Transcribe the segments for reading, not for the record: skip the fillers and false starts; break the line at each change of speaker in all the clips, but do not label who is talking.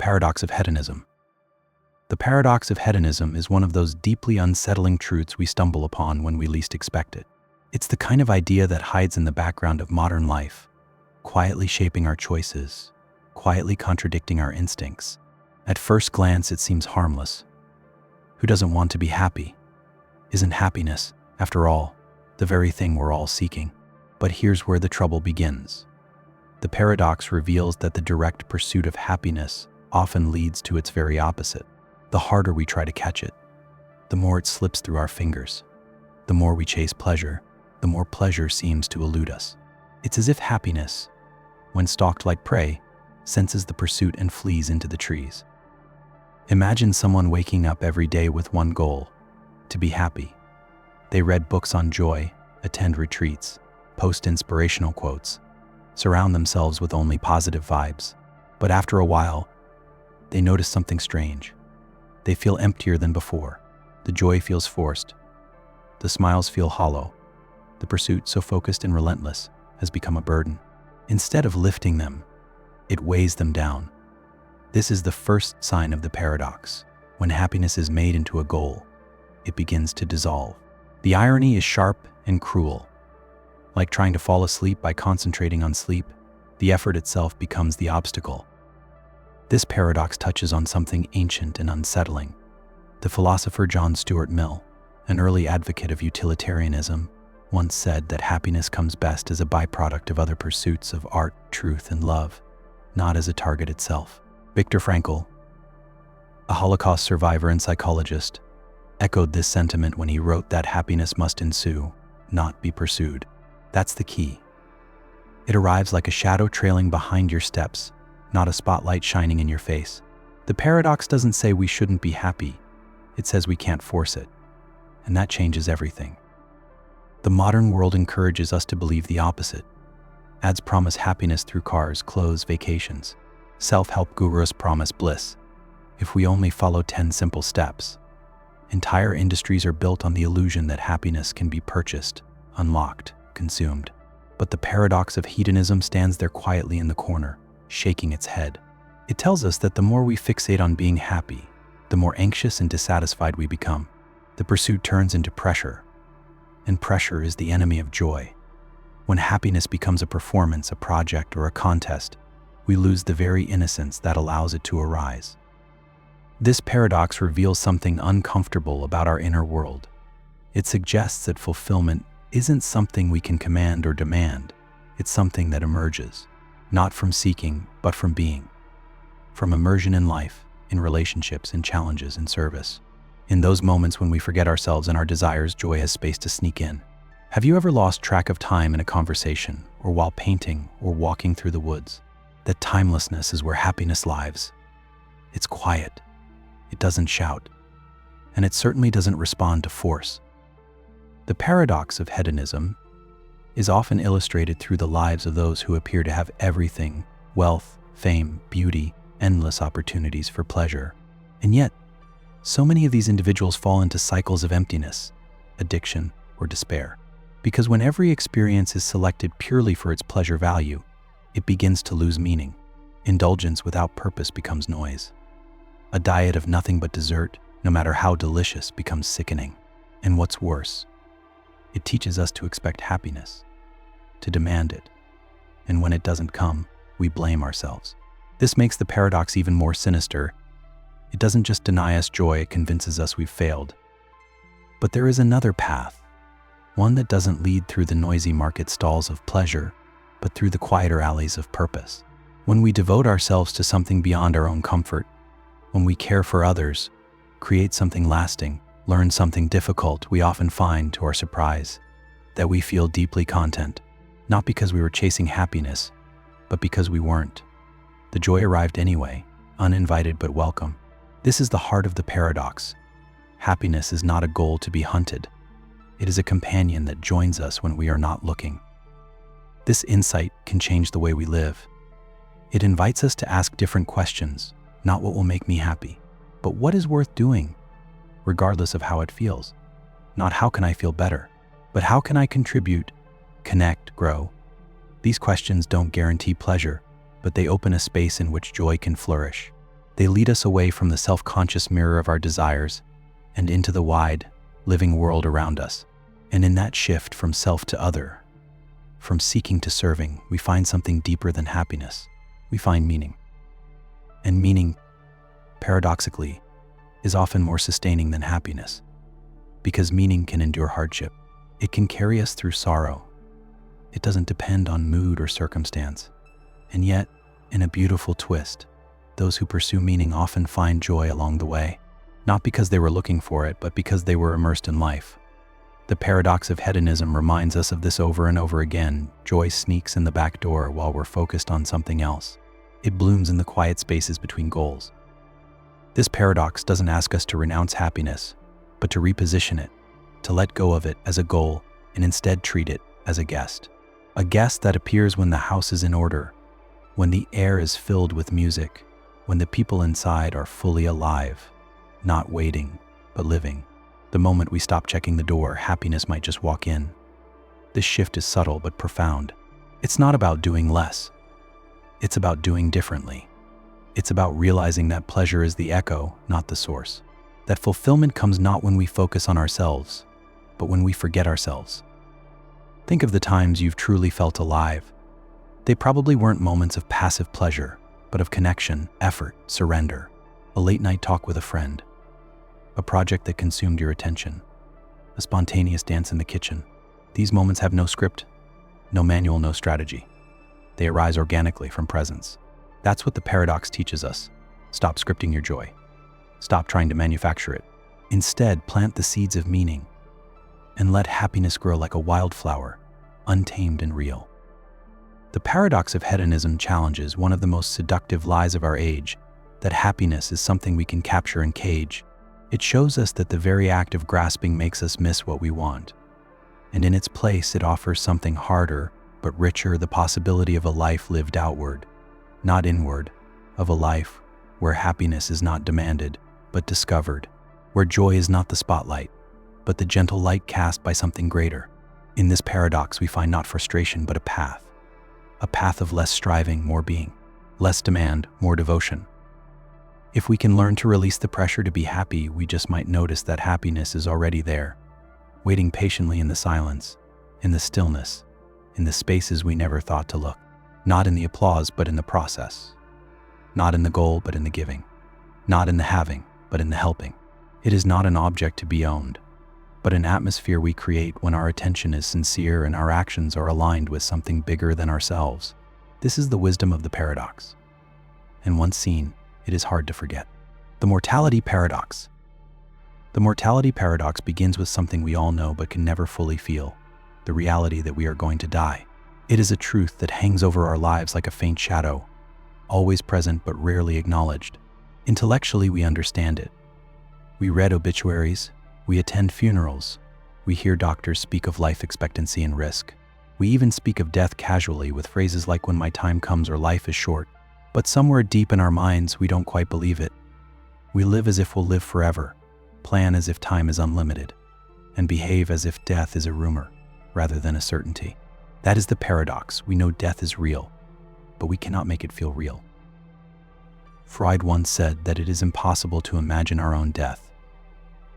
paradox of hedonism. The paradox of hedonism is one of those deeply unsettling truths we stumble upon when we least expect it. It's the kind of idea that hides in the background of modern life, quietly shaping our choices, quietly contradicting our instincts. At first glance, it seems harmless. Who doesn't want to be happy? Isn't happiness, after all, the very thing we're all seeking? But here's where the trouble begins. The paradox reveals that the direct pursuit of happiness often leads to its very opposite. The harder we try to catch it, the more it slips through our fingers. The more we chase pleasure, the more pleasure seems to elude us. It's as if happiness, when stalked like prey, senses the pursuit and flees into the trees. Imagine someone waking up every day with one goal: to be happy. They read books on joy, attend retreats, post inspirational quotes, surround themselves with only positive vibes. But after a while, they notice something strange. They feel emptier than before. The joy feels forced. The smiles feel hollow. The pursuit, so focused and relentless, has become a burden. Instead of lifting them, it weighs them down. This is the first sign of the paradox. When happiness is made into a goal, it begins to dissolve. The irony is sharp and cruel. Like trying to fall asleep by concentrating on sleep, the effort itself becomes the obstacle. This paradox touches on something ancient and unsettling. The philosopher John Stuart Mill, an early advocate of utilitarianism, once said that happiness comes best as a byproduct of other pursuits of art, truth, and love, not as a target itself. Viktor Frankl, a Holocaust survivor and psychologist, echoed this sentiment when he wrote that happiness must ensue, not be pursued. That's the key. It arrives like a shadow trailing behind your steps, not a spotlight shining in your face. The paradox doesn't say we shouldn't be happy. It says we can't force it. And that changes everything. The modern world encourages us to believe the opposite. Ads promise happiness through cars, clothes, vacations. Self-help gurus promise bliss if we only follow 10 simple steps. Entire industries are built on the illusion that happiness can be purchased, unlocked, consumed. But the paradox of hedonism stands there quietly in the corner, shaking its head. It tells us that the more we fixate on being happy, the more anxious and dissatisfied we become. The pursuit turns into pressure, and pressure is the enemy of joy. When happiness becomes a performance, a project, or a contest, we lose the very innocence that allows it to arise. This paradox reveals something uncomfortable about our inner world. It suggests that fulfillment isn't something we can command or demand. It's something that emerges, not from seeking, but from being. From immersion in life, in relationships, in challenges, in service. In those moments when we forget ourselves and our desires, joy has space to sneak in. Have you ever lost track of time in a conversation, or while painting, or walking through the woods? That timelessness is where happiness lives. It's quiet. It doesn't shout. And it certainly doesn't respond to force. The paradox of hedonism is often illustrated through the lives of those who appear to have everything: wealth, fame, beauty, endless opportunities for pleasure. And yet, so many of these individuals fall into cycles of emptiness, addiction, or despair. Because when every experience is selected purely for its pleasure value, it begins to lose meaning. Indulgence without purpose becomes noise. A diet of nothing but dessert, no matter how delicious, becomes sickening. And what's worse, it teaches us to expect happiness, to demand it. And when it doesn't come, we blame ourselves. This makes the paradox even more sinister. It doesn't just deny us joy, it convinces us we've failed. But there is another path, one that doesn't lead through the noisy market stalls of pleasure, but through the quieter alleys of purpose. When we devote ourselves to something beyond our own comfort, when we care for others, create something lasting, learn something difficult, we often find, to our surprise, that we feel deeply content, not because we were chasing happiness, but because we weren't. The joy arrived anyway, uninvited but welcome. This is the heart of the paradox. Happiness is not a goal to be hunted. It is a companion that joins us when we are not looking. This insight can change the way we live. It invites us to ask different questions, not what will make me happy, but what is worth doing, regardless of how it feels. Not how can I feel better, but how can I contribute, connect, grow. These questions don't guarantee pleasure, but they open a space in which joy can flourish. They lead us away from the self-conscious mirror of our desires and into the wide, living world around us. And in that shift from self to other, from seeking to serving, we find something deeper than happiness. We find meaning. And meaning, paradoxically, is often more sustaining than happiness. Because meaning can endure hardship. It can carry us through sorrow. It doesn't depend on mood or circumstance. And yet, in a beautiful twist, those who pursue meaning often find joy along the way, not because they were looking for it, but because they were immersed in life. The paradox of hedonism reminds us of this over and over again. Joy sneaks in the back door while we're focused on something else. It blooms in the quiet spaces between goals. This paradox doesn't ask us to renounce happiness, but to reposition it, to let go of it as a goal and instead treat it as a guest. A guest that appears when the house is in order, when the air is filled with music, when the people inside are fully alive, not waiting, but living. The moment we stop checking the door, happiness might just walk in. This shift is subtle but profound. It's not about doing less. It's about doing differently. It's about realizing that pleasure is the echo, not the source. That fulfillment comes not when we focus on ourselves, but when we forget ourselves. Think of the times you've truly felt alive. They probably weren't moments of passive pleasure, but of connection, effort, surrender. A late-night talk with a friend. A project that consumed your attention. A spontaneous dance in the kitchen. These moments have no script, no manual, no strategy. They arise organically from presence. That's what the paradox teaches us. Stop scripting your joy. Stop trying to manufacture it. Instead, plant the seeds of meaning and let happiness grow like a wildflower, untamed and real. The paradox of hedonism challenges one of the most seductive lies of our age, that happiness is something we can capture and cage. It shows us that the very act of grasping makes us miss what we want. And in its place, it offers something harder but richer, the possibility of a life lived outward, not inward, of a life where happiness is not demanded, but discovered, where joy is not the spotlight, but the gentle light cast by something greater. In this paradox, we find not frustration, but a path of less striving, more being, less demand, more devotion. If we can learn to release the pressure to be happy, we just might notice that happiness is already there, waiting patiently in the silence, in the stillness, in the spaces we never thought to look. Not in the applause, but in the process. Not in the goal, but in the giving. Not in the having, but in the helping. It is not an object to be owned, but an atmosphere we create when our attention is sincere and our actions are aligned with something bigger than ourselves. This is the wisdom of the paradox. And once seen, it is hard to forget. The Mortality Paradox. The Mortality Paradox begins with something we all know but can never fully feel, the reality that we are going to die. It is a truth that hangs over our lives like a faint shadow, always present but rarely acknowledged. Intellectually, we understand it. We read obituaries, we attend funerals, we hear doctors speak of life expectancy and risk. We even speak of death casually with phrases like "when my time comes" or "life is short." But somewhere deep in our minds, we don't quite believe it. We live as if we'll live forever, plan as if time is unlimited, and behave as if death is a rumor rather than a certainty. That is the paradox. We know death is real, but we cannot make it feel real. Freud once said that it is impossible to imagine our own death.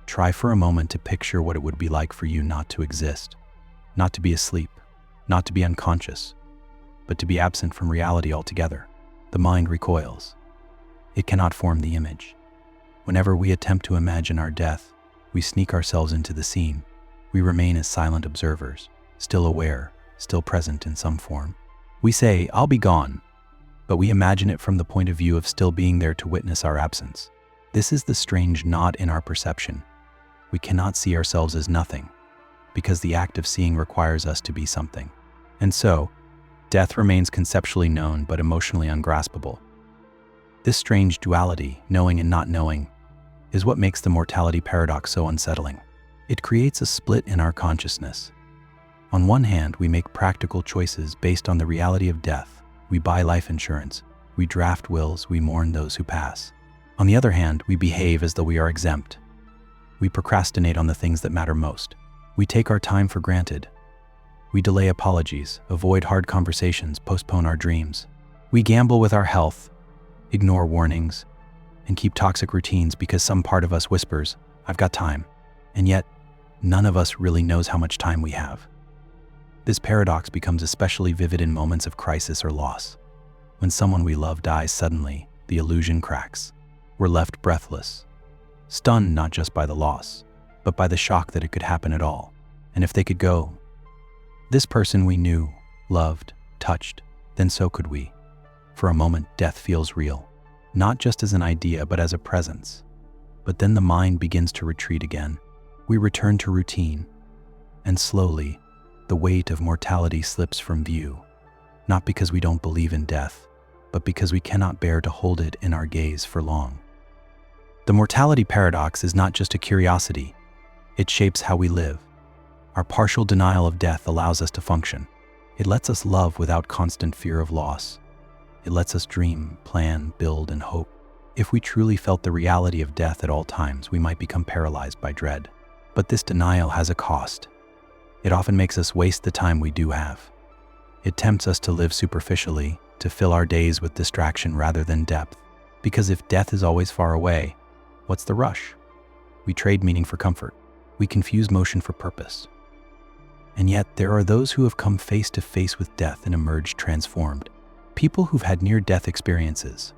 Try for a moment to picture what it would be like for you not to exist, not to be asleep, not to be unconscious, but to be absent from reality altogether. The mind recoils. It cannot form the image. Whenever we attempt to imagine our death, we sneak ourselves into the scene. We remain as silent observers, still aware, still present in some form. We say, "I'll be gone," but we imagine it from the point of view of still being there to witness our absence. This is the strange knot in our perception. We cannot see ourselves as nothing, because the act of seeing requires us to be something. And so, death remains conceptually known but emotionally ungraspable. This strange duality, knowing and not knowing, is what makes the Mortality Paradox so unsettling. It creates a split in our consciousness. On one hand, we make practical choices based on the reality of death. We buy life insurance, we draft wills, we mourn those who pass. On the other hand, we behave as though we are exempt. We procrastinate on the things that matter most. We take our time for granted. We delay apologies, avoid hard conversations, postpone our dreams. We gamble with our health, ignore warnings, and keep toxic routines because some part of us whispers, "I've got time." And yet, none of us really knows how much time we have. This paradox becomes especially vivid in moments of crisis or loss. When someone we love dies suddenly, the illusion cracks. We're left breathless, stunned not just by the loss, but by the shock that it could happen at all. And if they could go, this person we knew, loved, touched, then so could we. For a moment, death feels real, not just as an idea, but as a presence. But then the mind begins to retreat again. We return to routine, and slowly, the weight of mortality slips from view, not because we don't believe in death, but because we cannot bear to hold it in our gaze for long. The mortality paradox is not just a curiosity, it shapes how we live. Our partial denial of death allows us to function. It lets us love without constant fear of loss. It lets us dream, plan, build, and hope. If we truly felt the reality of death at all times, we might become paralyzed by dread. But this denial has a cost. It often makes us waste the time we do have. It tempts us to live superficially, to fill our days with distraction rather than depth. Because if death is always far away, what's the rush? We trade meaning for comfort. We confuse motion for purpose. And yet, there are those who have come face to face with death and emerged transformed. People who've had near-death experiences,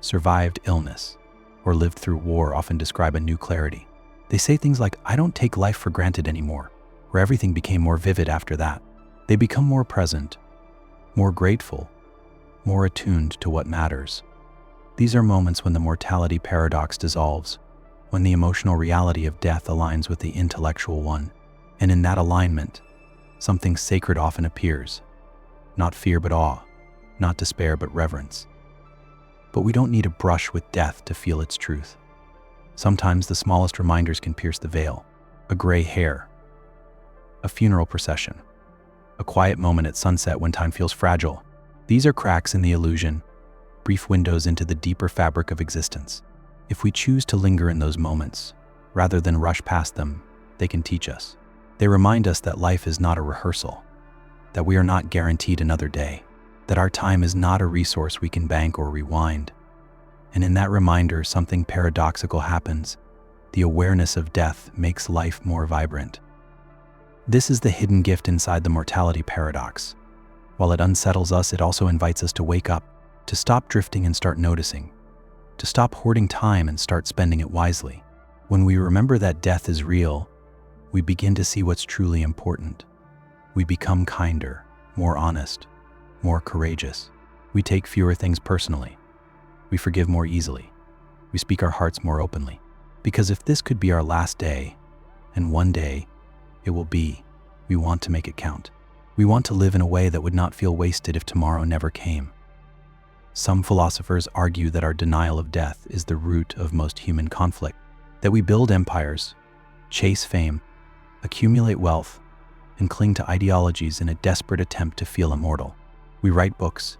survived illness, or lived through war often describe a new clarity. They say things like, "I don't take life for granted anymore," where everything became more vivid after that. They become more present, more grateful, more attuned to what matters. These are moments when the mortality paradox dissolves, when the emotional reality of death aligns with the intellectual one. And in that alignment, something sacred often appears. Not fear but awe, not despair but reverence. But we don't need a brush with death to feel its truth. Sometimes the smallest reminders can pierce the veil. A gray hair, a funeral procession, a quiet moment at sunset when time feels fragile. These are cracks in the illusion, brief windows into the deeper fabric of existence. If we choose to linger in those moments, rather than rush past them, they can teach us. They remind us that life is not a rehearsal, that we are not guaranteed another day, that our time is not a resource we can bank or rewind. And in that reminder, something paradoxical happens. The awareness of death makes life more vibrant. This is the hidden gift inside the mortality paradox. While it unsettles us, it also invites us to wake up, to stop drifting and start noticing, to stop hoarding time and start spending it wisely. When we remember that death is real, we begin to see what's truly important. We become kinder, more honest, more courageous. We take fewer things personally. We forgive more easily. We speak our hearts more openly. Because if this could be our last day, and one day it will be, we want to make it count. We want to live in a way that would not feel wasted if tomorrow never came. Some philosophers argue that our denial of death is the root of most human conflict, that we build empires, chase fame, accumulate wealth, and cling to ideologies in a desperate attempt to feel immortal. We write books,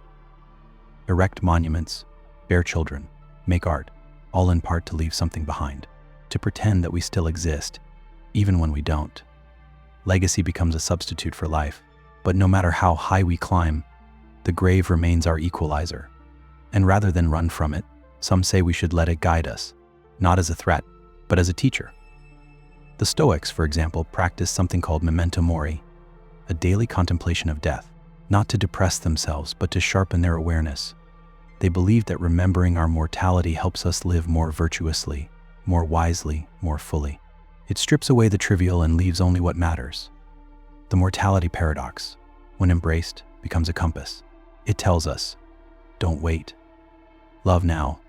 erect monuments, bear children, make art, all in part to leave something behind, to pretend that we still exist, even when we don't. Legacy becomes a substitute for life, but no matter how high we climb, the grave remains our equalizer. And rather than run from it, some say we should let it guide us, not as a threat, but as a teacher. The Stoics, for example, practiced something called memento mori, a daily contemplation of death, not to depress themselves, but to sharpen their awareness. They believed that remembering our mortality helps us live more virtuously, more wisely, more fully. It strips away the trivial and leaves only what matters. The mortality paradox, when embraced, becomes a compass. It tells us, don't wait. Love now.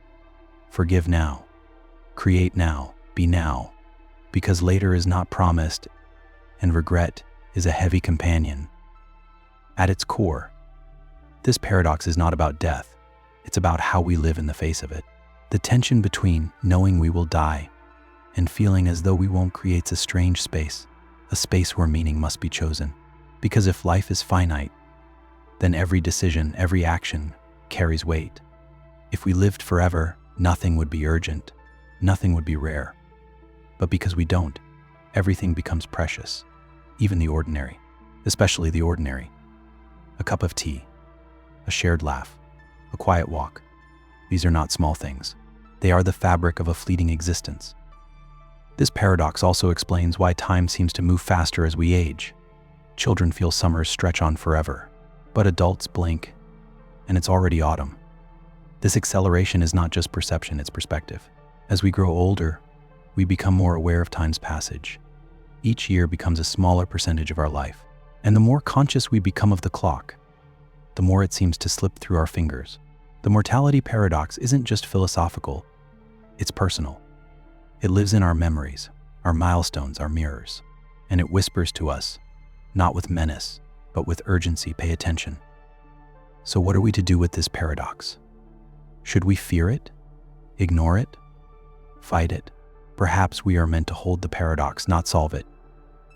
Forgive now. Create now. Be now. Because later is not promised, and regret is a heavy companion. At its core, this paradox is not about death. It's about how we live in the face of it. The tension between knowing we will die and feeling as though we won't creates a strange space, a space where meaning must be chosen. Because if life is finite, then every decision, every action carries weight. If we lived forever, nothing would be urgent, nothing would be rare. But because we don't, everything becomes precious, even the ordinary, especially the ordinary. A cup of tea, a shared laugh, a quiet walk. These are not small things. They are the fabric of a fleeting existence. This paradox also explains why time seems to move faster as we age. Children feel summers stretch on forever, but adults blink, and it's already autumn. This acceleration is not just perception, it's perspective. As we grow older, we become more aware of time's passage. Each year becomes a smaller percentage of our life, and the more conscious we become of the clock, the more it seems to slip through our fingers. The mortality paradox isn't just philosophical, it's personal. It lives in our memories, our milestones, our mirrors, and it whispers to us, not with menace, but with urgency, pay attention. So what are we to do with this paradox? Should we fear it? Ignore it? Fight it? Perhaps we are meant to hold the paradox, not solve it,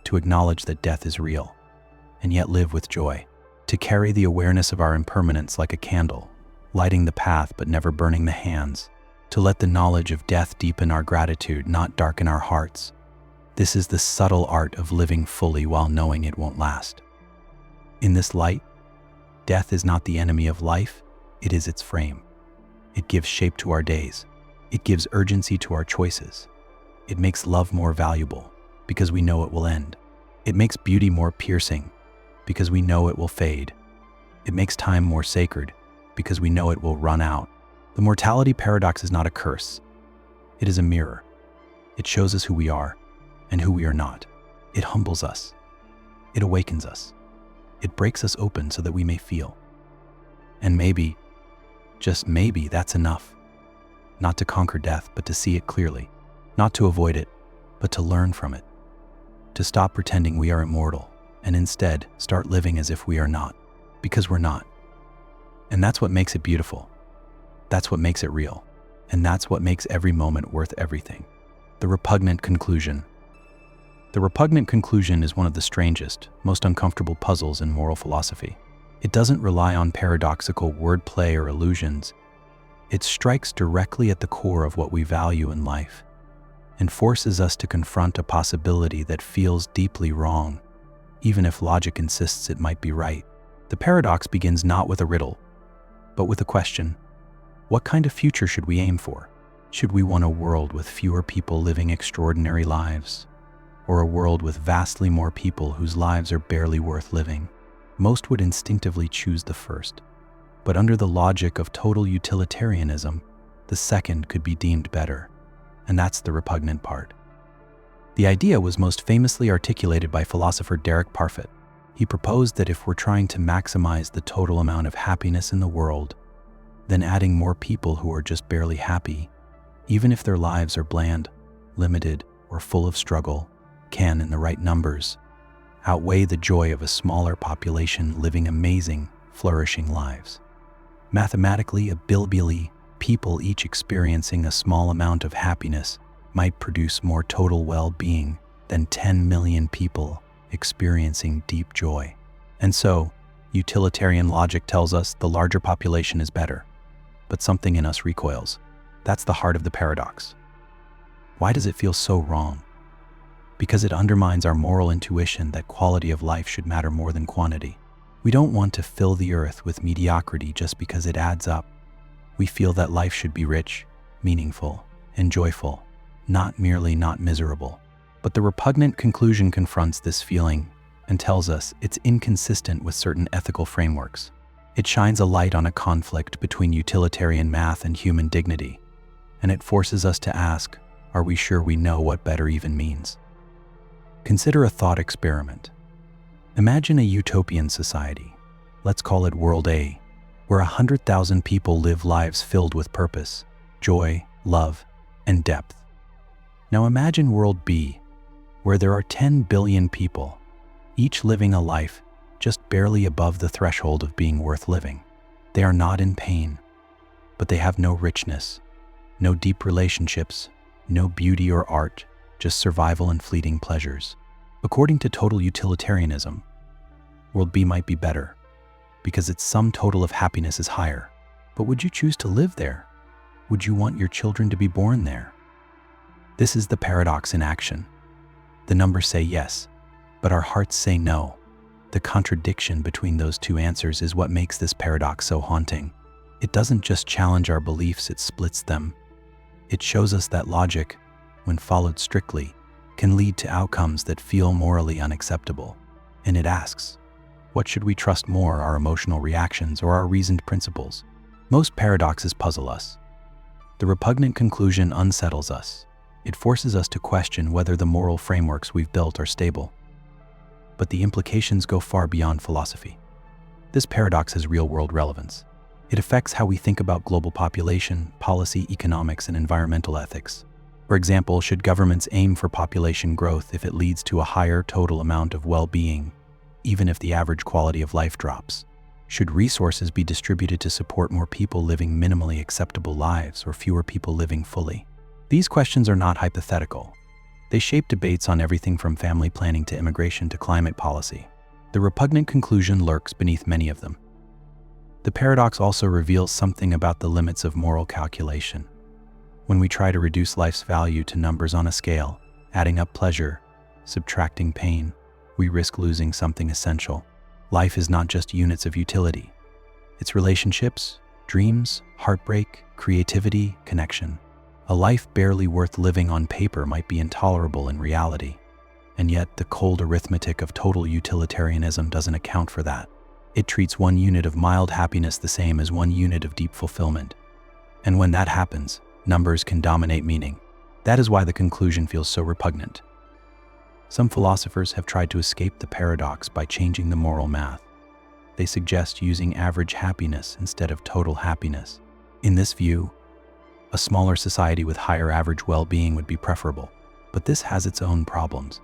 to acknowledge that death is real, and yet live with joy, to carry the awareness of our impermanence like a candle, lighting the path but never burning the hands, to let the knowledge of death deepen our gratitude, not darken our hearts. This is the subtle art of living fully while knowing it won't last. In this light, death is not the enemy of life, it is its frame. It gives shape to our days. It gives urgency to our choices. It makes love more valuable because we know it will end. It makes beauty more piercing because we know it will fade. It makes time more sacred because we know it will run out. The mortality paradox is not a curse. It is a mirror. It shows us who we are and who we are not. It humbles us. It awakens us. It breaks us open so that we may feel. And maybe, just maybe, that's enough. Not to conquer death, but to see it clearly. Not to avoid it, but to learn from it. To stop pretending we are immortal, and instead start living as if we are not, because we're not. And that's what makes it beautiful. That's what makes it real. And that's what makes every moment worth everything. The repugnant conclusion. The repugnant conclusion is one of the strangest, most uncomfortable puzzles in moral philosophy. It doesn't rely on paradoxical wordplay or illusions. It strikes directly at the core of what we value in life and forces us to confront a possibility that feels deeply wrong, even if logic insists it might be right. The paradox begins not with a riddle, but with a question. What kind of future should we aim for? Should we want a world with fewer people living extraordinary lives, or a world with vastly more people whose lives are barely worth living? Most would instinctively choose the first, but under the logic of total utilitarianism, the second could be deemed better, and that's the repugnant part. The idea was most famously articulated by philosopher Derek Parfit. He proposed that if we're trying to maximize the total amount of happiness in the world, then adding more people who are just barely happy, even if their lives are bland, limited, or full of struggle, can, in the right numbers, outweigh the joy of a smaller population living amazing, flourishing lives. Mathematically, a billion people each experiencing a small amount of happiness might produce more total well-being than 10 million people experiencing deep joy. And so, utilitarian logic tells us the larger population is better, but something in us recoils. That's the heart of the paradox. Why does it feel so wrong? Because it undermines our moral intuition that quality of life should matter more than quantity. We don't want to fill the earth with mediocrity just because it adds up. We feel that life should be rich, meaningful, and joyful, not merely not miserable. But the repugnant conclusion confronts this feeling and tells us it's inconsistent with certain ethical frameworks. It shines a light on a conflict between utilitarian math and human dignity, and it forces us to ask, are we sure we know what better even means? Consider a thought experiment. Imagine a utopian society, let's call it World A, where 100,000 people live lives filled with purpose, joy, love, and depth. Now imagine World B, where there are 10 billion people, each living a life just barely above the threshold of being worth living. They are not in pain, but they have no richness, no deep relationships, no beauty or art, just survival and fleeting pleasures. According to total utilitarianism, World B might be better, because its sum total of happiness is higher. But would you choose to live there? Would you want your children to be born there? This is the paradox in action. The numbers say yes, but our hearts say no. The contradiction between those two answers is what makes this paradox so haunting. It doesn't just challenge our beliefs, it splits them. It shows us that logic, when followed strictly, can lead to outcomes that feel morally unacceptable. And it asks, what should we trust more, our emotional reactions or our reasoned principles? Most paradoxes puzzle us. The repugnant conclusion unsettles us. It forces us to question whether the moral frameworks we've built are stable. But the implications go far beyond philosophy. This paradox has real-world relevance. It affects how we think about global population, policy, economics, and environmental ethics. For example, should governments aim for population growth if it leads to a higher total amount of well-being, even if the average quality of life drops? Should resources be distributed to support more people living minimally acceptable lives or fewer people living fully? These questions are not hypothetical. They shape debates on everything from family planning to immigration to climate policy. The repugnant conclusion lurks beneath many of them. The paradox also reveals something about the limits of moral calculation. When we try to reduce life's value to numbers on a scale, adding up pleasure, subtracting pain, we risk losing something essential. Life is not just units of utility. It's relationships, dreams, heartbreak, creativity, connection. A life barely worth living on paper might be intolerable in reality. And yet, the cold arithmetic of total utilitarianism doesn't account for that. It treats one unit of mild happiness the same as one unit of deep fulfillment. And when that happens, numbers can dominate meaning. That is why the conclusion feels so repugnant. Some philosophers have tried to escape the paradox by changing the moral math. They suggest using average happiness instead of total happiness. In this view, a smaller society with higher average well-being would be preferable. But this has its own problems.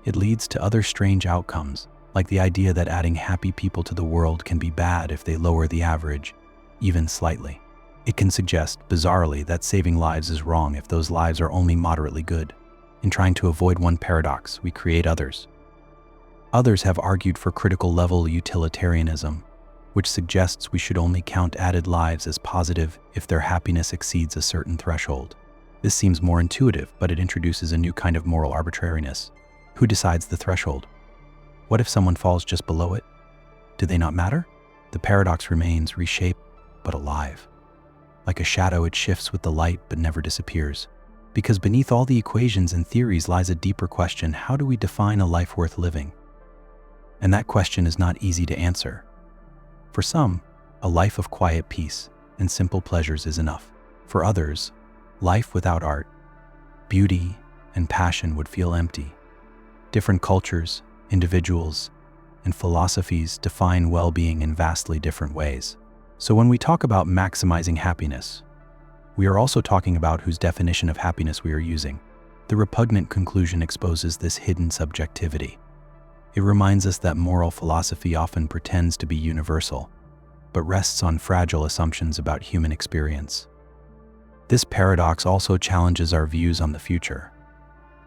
It leads to other strange outcomes, like the idea that adding happy people to the world can be bad if they lower the average, even slightly. It can suggest, bizarrely, that saving lives is wrong if those lives are only moderately good. In trying to avoid one paradox, we create others. Others have argued for critical-level utilitarianism, which suggests we should only count added lives as positive if their happiness exceeds a certain threshold. This seems more intuitive, but it introduces a new kind of moral arbitrariness. Who decides the threshold? What if someone falls just below it? Do they not matter? The paradox remains reshaped, but alive. Like a shadow, it shifts with the light but never disappears. Because beneath all the equations and theories lies a deeper question: how do we define a life worth living? And that question is not easy to answer. For some, a life of quiet peace and simple pleasures is enough. For others, life without art, beauty, and passion would feel empty. Different cultures, individuals, and philosophies define well-being in vastly different ways. So when we talk about maximizing happiness, we are also talking about whose definition of happiness we are using. The repugnant conclusion exposes this hidden subjectivity. It reminds us that moral philosophy often pretends to be universal, but rests on fragile assumptions about human experience. This paradox also challenges our views on the future.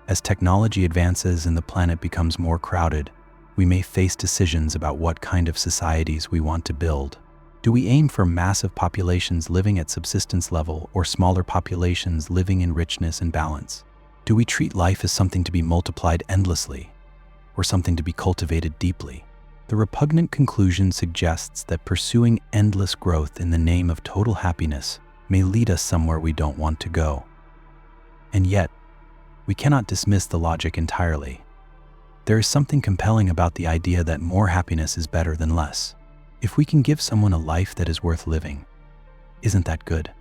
As technology advances and the planet becomes more crowded, we may face decisions about what kind of societies we want to build. Do we aim for massive populations living at subsistence level or smaller populations living in richness and balance? Do we treat life as something to be multiplied endlessly or something to be cultivated deeply? The repugnant conclusion suggests that pursuing endless growth in the name of total happiness may lead us somewhere we don't want to go. And yet, we cannot dismiss the logic entirely. There is something compelling about the idea that more happiness is better than less. If we can give someone a life that is worth living, isn't that good?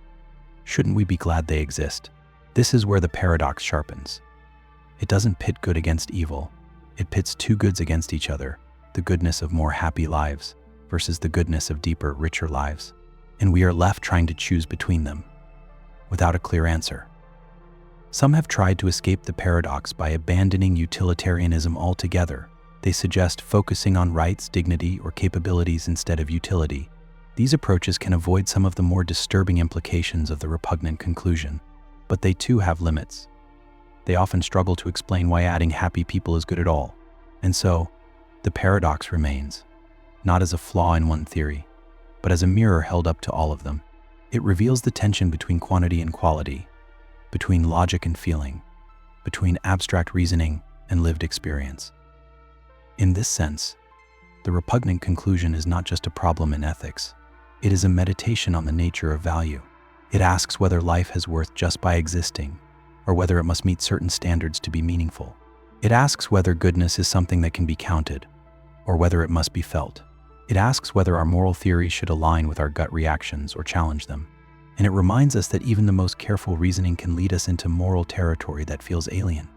Shouldn't we be glad they exist? This is where the paradox sharpens. It doesn't pit good against evil. It pits two goods against each other: the goodness of more happy lives versus the goodness of deeper, richer lives. And we are left trying to choose between them, without a clear answer. Some have tried to escape the paradox by abandoning utilitarianism altogether. They suggest focusing on rights, dignity, or capabilities instead of utility. These approaches can avoid some of the more disturbing implications of the repugnant conclusion, but they too have limits. They often struggle to explain why adding happy people is good at all. And so, the paradox remains, not as a flaw in one theory, but as a mirror held up to all of them. It reveals the tension between quantity and quality, between logic and feeling, between abstract reasoning and lived experience. In this sense, the repugnant conclusion is not just a problem in ethics. It is a meditation on the nature of value. It asks whether life has worth just by existing, or whether it must meet certain standards to be meaningful. It asks whether goodness is something that can be counted, or whether it must be felt. It asks whether our moral theories should align with our gut reactions or challenge them. And it reminds us that even the most careful reasoning can lead us into moral territory that feels alien.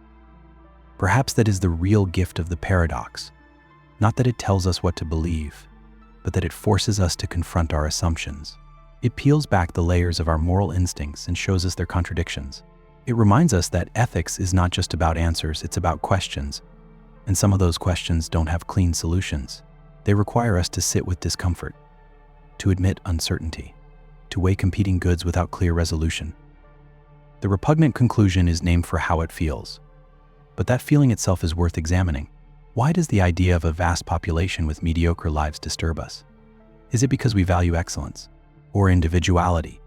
Perhaps that is the real gift of the paradox. Not that it tells us what to believe, but that it forces us to confront our assumptions. It peels back the layers of our moral instincts and shows us their contradictions. It reminds us that ethics is not just about answers, it's about questions. And some of those questions don't have clean solutions. They require us to sit with discomfort, to admit uncertainty, to weigh competing goods without clear resolution. The repugnant conclusion is named for how it feels. But that feeling itself is worth examining. Why does the idea of a vast population with mediocre lives disturb us? Is it because we value excellence or individuality?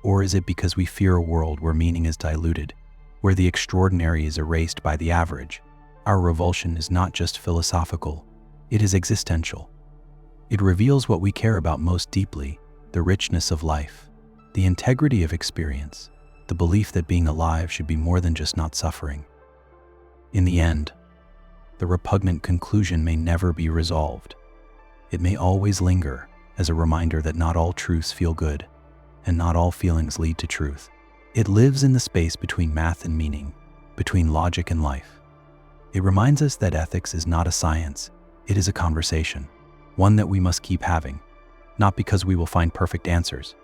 Or is it because we fear a world where meaning is diluted, where the extraordinary is erased by the average? Our revulsion is not just philosophical, it is existential. It reveals what we care about most deeply, the richness of life, the integrity of experience, the belief that being alive should be more than just not suffering. In the end, the repugnant conclusion may never be resolved. It may always linger as a reminder that not all truths feel good, and not all feelings lead to truth. It lives in the space between math and meaning, between logic and life. It reminds us that ethics is not a science, it is a conversation, one that we must keep having, not because we will find perfect answers,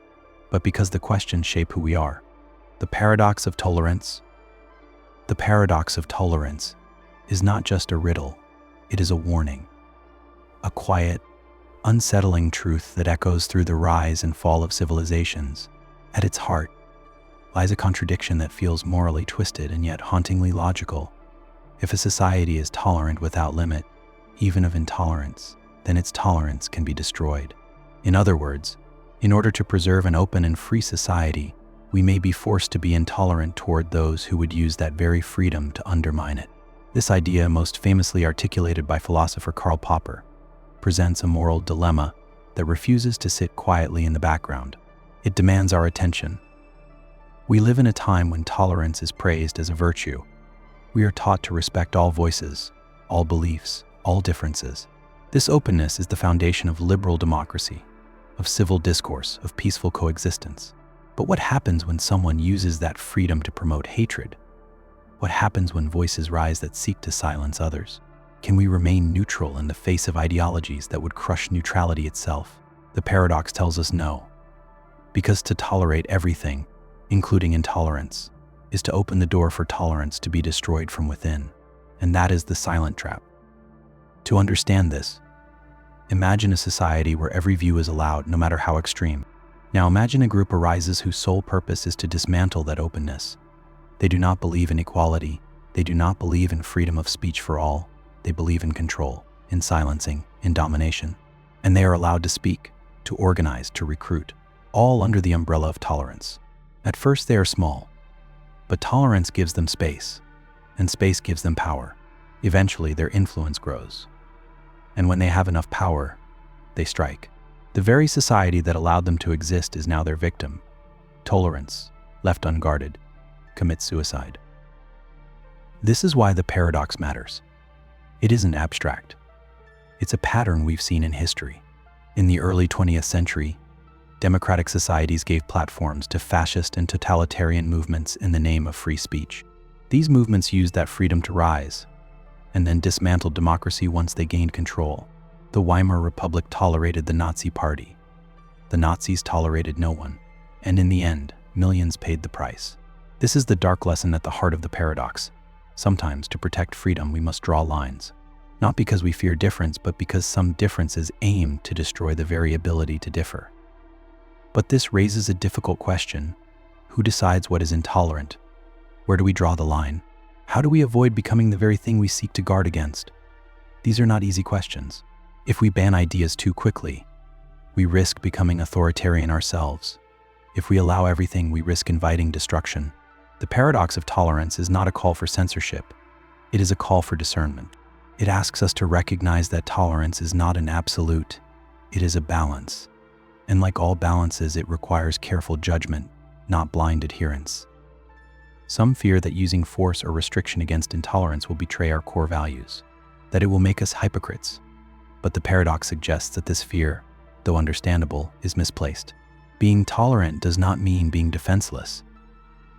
but because the questions shape who we are. The paradox of tolerance. The paradox of tolerance is not just a riddle, it is a warning. A quiet, unsettling truth that echoes through the rise and fall of civilizations. At its heart lies a contradiction that feels morally twisted and yet hauntingly logical. If a society is tolerant without limit, even of intolerance, then its tolerance can be destroyed. In other words, in order to preserve an open and free society, we may be forced to be intolerant toward those who would use that very freedom to undermine it. This idea, most famously articulated by philosopher Karl Popper, presents a moral dilemma that refuses to sit quietly in the background. It demands our attention. We live in a time when tolerance is praised as a virtue. We are taught to respect all voices, all beliefs, all differences. This openness is the foundation of liberal democracy, of civil discourse, of peaceful coexistence. But what happens when someone uses that freedom to promote hatred? What happens when voices rise that seek to silence others? Can we remain neutral in the face of ideologies that would crush neutrality itself? The paradox tells us no. Because to tolerate everything, including intolerance, is to open the door for tolerance to be destroyed from within. And that is the silent trap. To understand this, imagine a society where every view is allowed, no matter how extreme. Now imagine a group arises whose sole purpose is to dismantle that openness. They do not believe in equality. They do not believe in freedom of speech for all. They believe in control, in silencing, in domination. And they are allowed to speak, to organize, to recruit, all under the umbrella of tolerance. At first they are small, but tolerance gives them space, and space gives them power. Eventually their influence grows. And when they have enough power, they strike. The very society that allowed them to exist is now their victim. Tolerance, left unguarded, commits suicide. This is why the paradox matters. It isn't abstract. It's a pattern we've seen in history. In the early 20th century, democratic societies gave platforms to fascist and totalitarian movements in the name of free speech. These movements used that freedom to rise, and then dismantled democracy once they gained control. The Weimar Republic tolerated the Nazi Party. The Nazis tolerated no one. And in the end, millions paid the price. This is the dark lesson at the heart of the paradox. Sometimes, to protect freedom, we must draw lines. Not because we fear difference, but because some differences aim to destroy the very ability to differ. But this raises a difficult question. Who decides what is intolerant? Where do we draw the line? How do we avoid becoming the very thing we seek to guard against? These are not easy questions. If we ban ideas too quickly, we risk becoming authoritarian ourselves. If we allow everything, we risk inviting destruction. The paradox of tolerance is not a call for censorship. It is a call for discernment. It asks us to recognize that tolerance is not an absolute. It is a balance. And like all balances, it requires careful judgment. not blind adherence. Some fear that using force or restriction against intolerance will betray our core values, that it will make us hypocrites. But the paradox suggests that this fear, though understandable, is misplaced. Being tolerant does not mean being defenseless.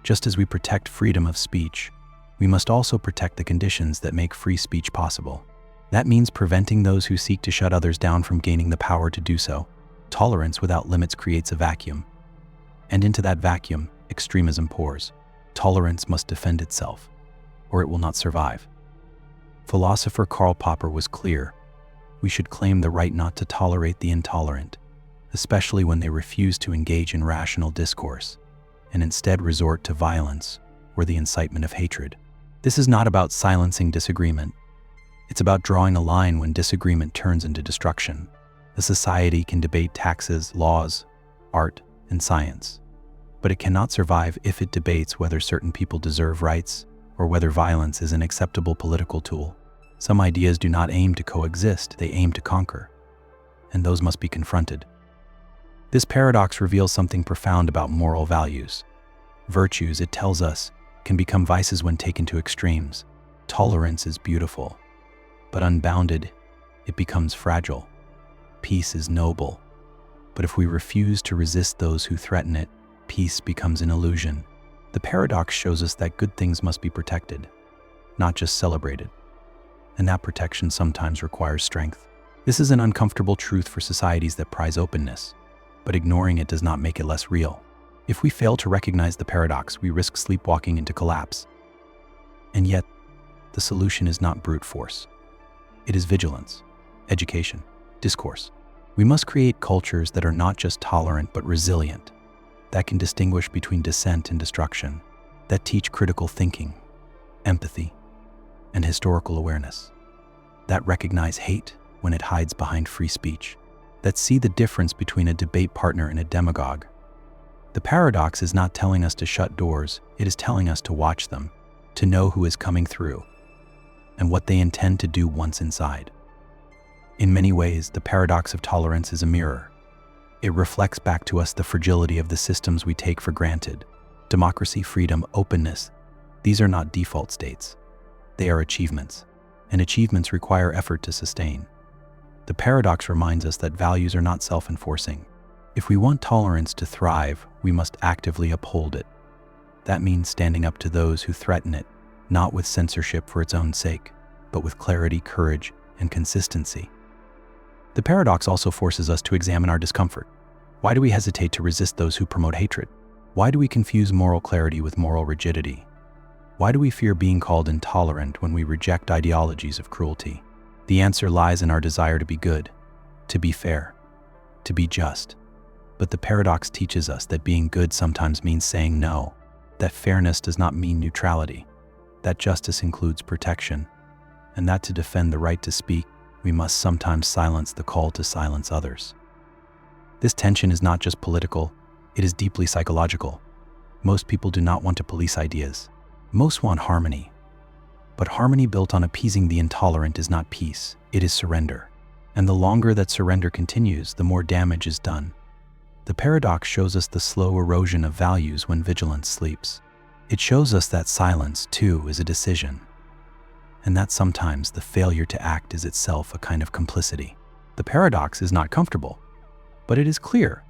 Just as we protect freedom of speech, we must also protect the conditions that make free speech possible. That means preventing those who seek to shut others down from gaining the power to do so. Tolerance without limits creates a vacuum, and into that vacuum, extremism pours. Tolerance must defend itself, or it will not survive. Philosopher Karl Popper was clear: we should claim the right not to tolerate the intolerant, especially when they refuse to engage in rational discourse, and instead resort to violence or the incitement of hatred. This is not about silencing disagreement. It's about drawing a line when disagreement turns into destruction. A society can debate taxes, laws, art, and science, but it cannot survive if it debates whether certain people deserve rights or whether violence is an acceptable political tool. Some ideas do not aim to coexist, they aim to conquer, and those must be confronted. This paradox reveals something profound about moral values. Virtues, it tells us, can become vices when taken to extremes. Tolerance is beautiful, but unbounded, it becomes fragile. Peace is noble, but if we refuse to resist those who threaten it, peace becomes an illusion. The paradox shows us that good things must be protected, not just celebrated, and that protection sometimes requires strength. This is an uncomfortable truth for societies that prize openness, but ignoring it does not make it less real. If we fail to recognize the paradox, we risk sleepwalking into collapse. And yet, the solution is not brute force. It is vigilance, education, discourse. We must create cultures that are not just tolerant but resilient, that can distinguish between dissent and destruction, that teach critical thinking, empathy, and historical awareness, that recognize hate when it hides behind free speech, that see the difference between a debate partner and a demagogue. The paradox is not telling us to shut doors, it is telling us to watch them, to know who is coming through, and what they intend to do once inside. In many ways, the paradox of tolerance is a mirror. It reflects back to us the fragility of the systems we take for granted. Democracy, freedom, openness, these are not default states. They are achievements, and achievements require effort to sustain. The paradox reminds us that values are not self-enforcing. If we want tolerance to thrive, we must actively uphold it. That means standing up to those who threaten it, not with censorship for its own sake, but with clarity, courage, and consistency. The paradox also forces us to examine our discomfort. Why do we hesitate to resist those who promote hatred? Why do we confuse moral clarity with moral rigidity? Why do we fear being called intolerant when we reject ideologies of cruelty? The answer lies in our desire to be good, to be fair, to be just. But the paradox teaches us that being good sometimes means saying no, that fairness does not mean neutrality, that justice includes protection, and that to defend the right to speak, we must sometimes silence the call to silence others. This tension is not just political, it is deeply psychological. Most people do not want to police ideas. Most want harmony. But harmony built on appeasing the intolerant is not peace, it is surrender. And the longer that surrender continues, the more damage is done. The paradox shows us the slow erosion of values when vigilance sleeps. It shows us that silence, too, is a decision, and that sometimes the failure to act is itself a kind of complicity. The paradox is not comfortable, but it is clear.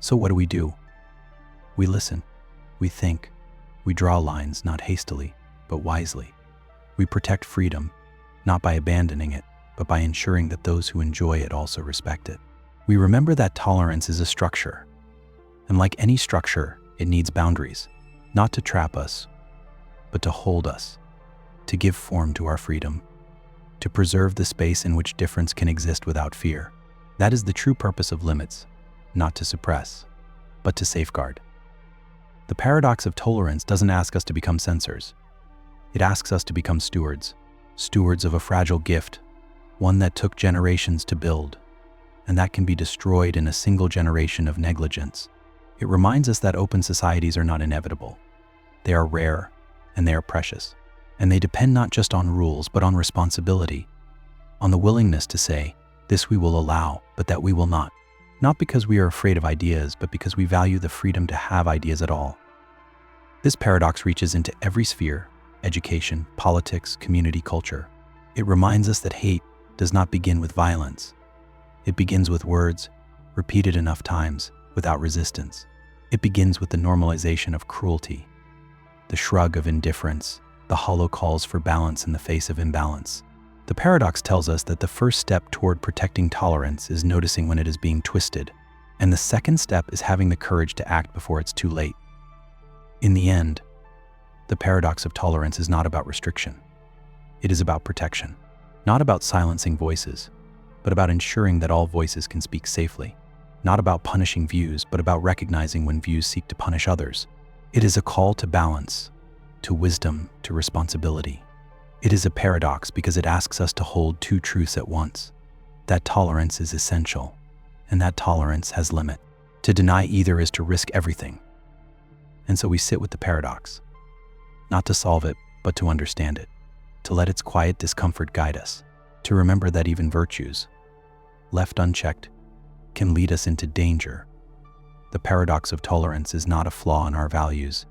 So what do? We listen, we think, we draw lines not hastily, but wisely. We protect freedom, not by abandoning it, but by ensuring that those who enjoy it also respect it. We remember that tolerance is a structure, and like any structure, it needs boundaries, not to trap us, but to hold us, to give form to our freedom, to preserve the space in which difference can exist without fear. That is the true purpose of limits, not to suppress, but to safeguard. The paradox of tolerance doesn't ask us to become censors. It asks us to become stewards, stewards of a fragile gift, one that took generations to build, and that can be destroyed in a single generation of negligence. It reminds us that open societies are not inevitable. They are rare, and they are precious. And they depend not just on rules, but on responsibility, on the willingness to say, this we will allow, but that we will not. not because we are afraid of ideas, but because we value the freedom to have ideas at all. This paradox reaches into every sphere: education, politics, community, culture. It reminds us that hate does not begin with violence. It begins with words, repeated enough times, without resistance. It begins with the normalization of cruelty, the shrug of indifference, the hollow calls for balance in the face of imbalance. The paradox tells us that the first step toward protecting tolerance is noticing when it is being twisted, and the second step is having the courage to act before it's too late. In the end, the paradox of tolerance is not about restriction. It is about protection, not about silencing voices, but about ensuring that all voices can speak safely. Not about punishing views, but about recognizing when views seek to punish others. It is a call to balance, to wisdom, to responsibility. It is a paradox because it asks us to hold two truths at once. That tolerance is essential, and that tolerance has limit. To deny either is to risk everything. And so we sit with the paradox, not to solve it, but to understand it, to let its quiet discomfort guide us, to remember that even virtues, left unchecked, can lead us into danger. The paradox of tolerance is not a flaw in our values.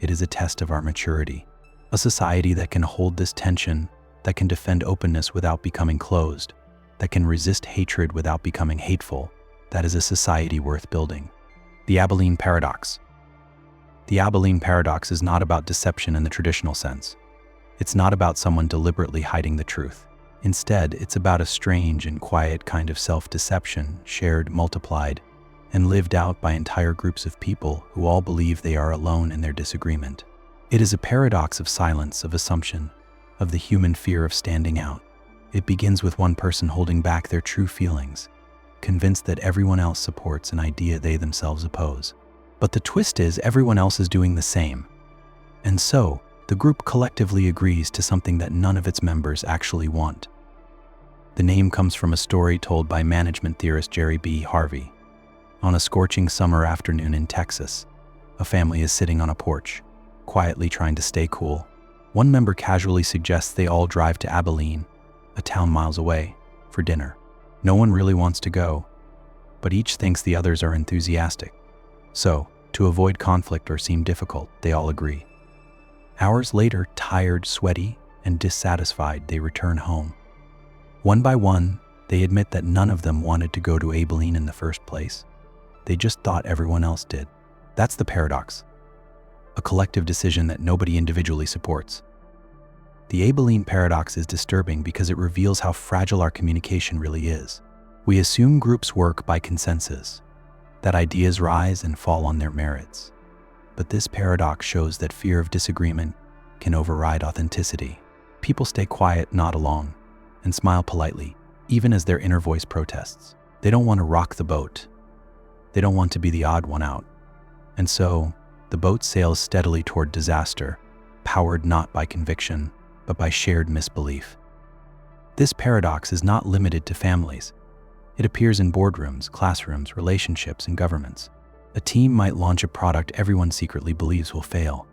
It is a test of our maturity. A society that can hold this tension, that can defend openness without becoming closed, that can resist hatred without becoming hateful, that is a society worth building. The Abilene Paradox. The Abilene Paradox is not about deception in the traditional sense. It's not about someone deliberately hiding the truth. Instead, it's about a strange and quiet kind of self-deception, shared, multiplied, and lived out by entire groups of people who all believe they are alone in their disagreement. It is a paradox of silence, of assumption, of the human fear of standing out. It begins with one person holding back their true feelings, convinced that everyone else supports an idea they themselves oppose. But the twist is everyone else is doing the same. And so, the group collectively agrees to something that none of its members actually want. The name comes from a story told by management theorist Jerry B. Harvey. On a scorching summer afternoon in Texas, a family is sitting on a porch, quietly trying to stay cool. One member casually suggests they all drive to Abilene, a town miles away, for dinner. No one really wants to go, but each thinks the others are enthusiastic. So, to avoid conflict or seem difficult, they all agree. Hours later, tired, sweaty, and dissatisfied, they return home. One by one, they admit that none of them wanted to go to Abilene in the first place. They just thought everyone else did. That's the paradox. A collective decision that nobody individually supports. The Abilene Paradox is disturbing because it reveals how fragile our communication really is. We assume groups work by consensus, that ideas rise and fall on their merits. But this paradox shows that fear of disagreement can override authenticity. People stay quiet, nod along, and smile politely, even as their inner voice protests. They don't want to rock the boat. They don't want to be the odd one out. And so, the boat sails steadily toward disaster, powered not by conviction, but by shared misbelief. This paradox is not limited to families. It appears in boardrooms, classrooms, relationships, and governments. A team might launch a product everyone secretly believes will fail.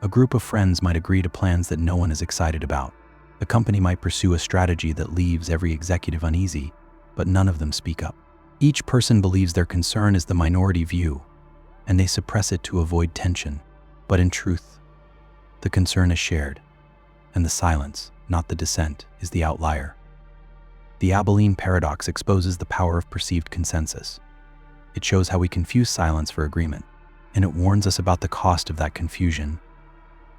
A group of friends might agree to plans that no one is excited about. A company might pursue a strategy that leaves every executive uneasy, but none of them speak up. Each person believes their concern is the minority view, and they suppress it to avoid tension. But in truth, the concern is shared, and the silence, not the dissent, is the outlier. The Abilene Paradox exposes the power of perceived consensus. It shows how we confuse silence for agreement, and it warns us about the cost of that confusion.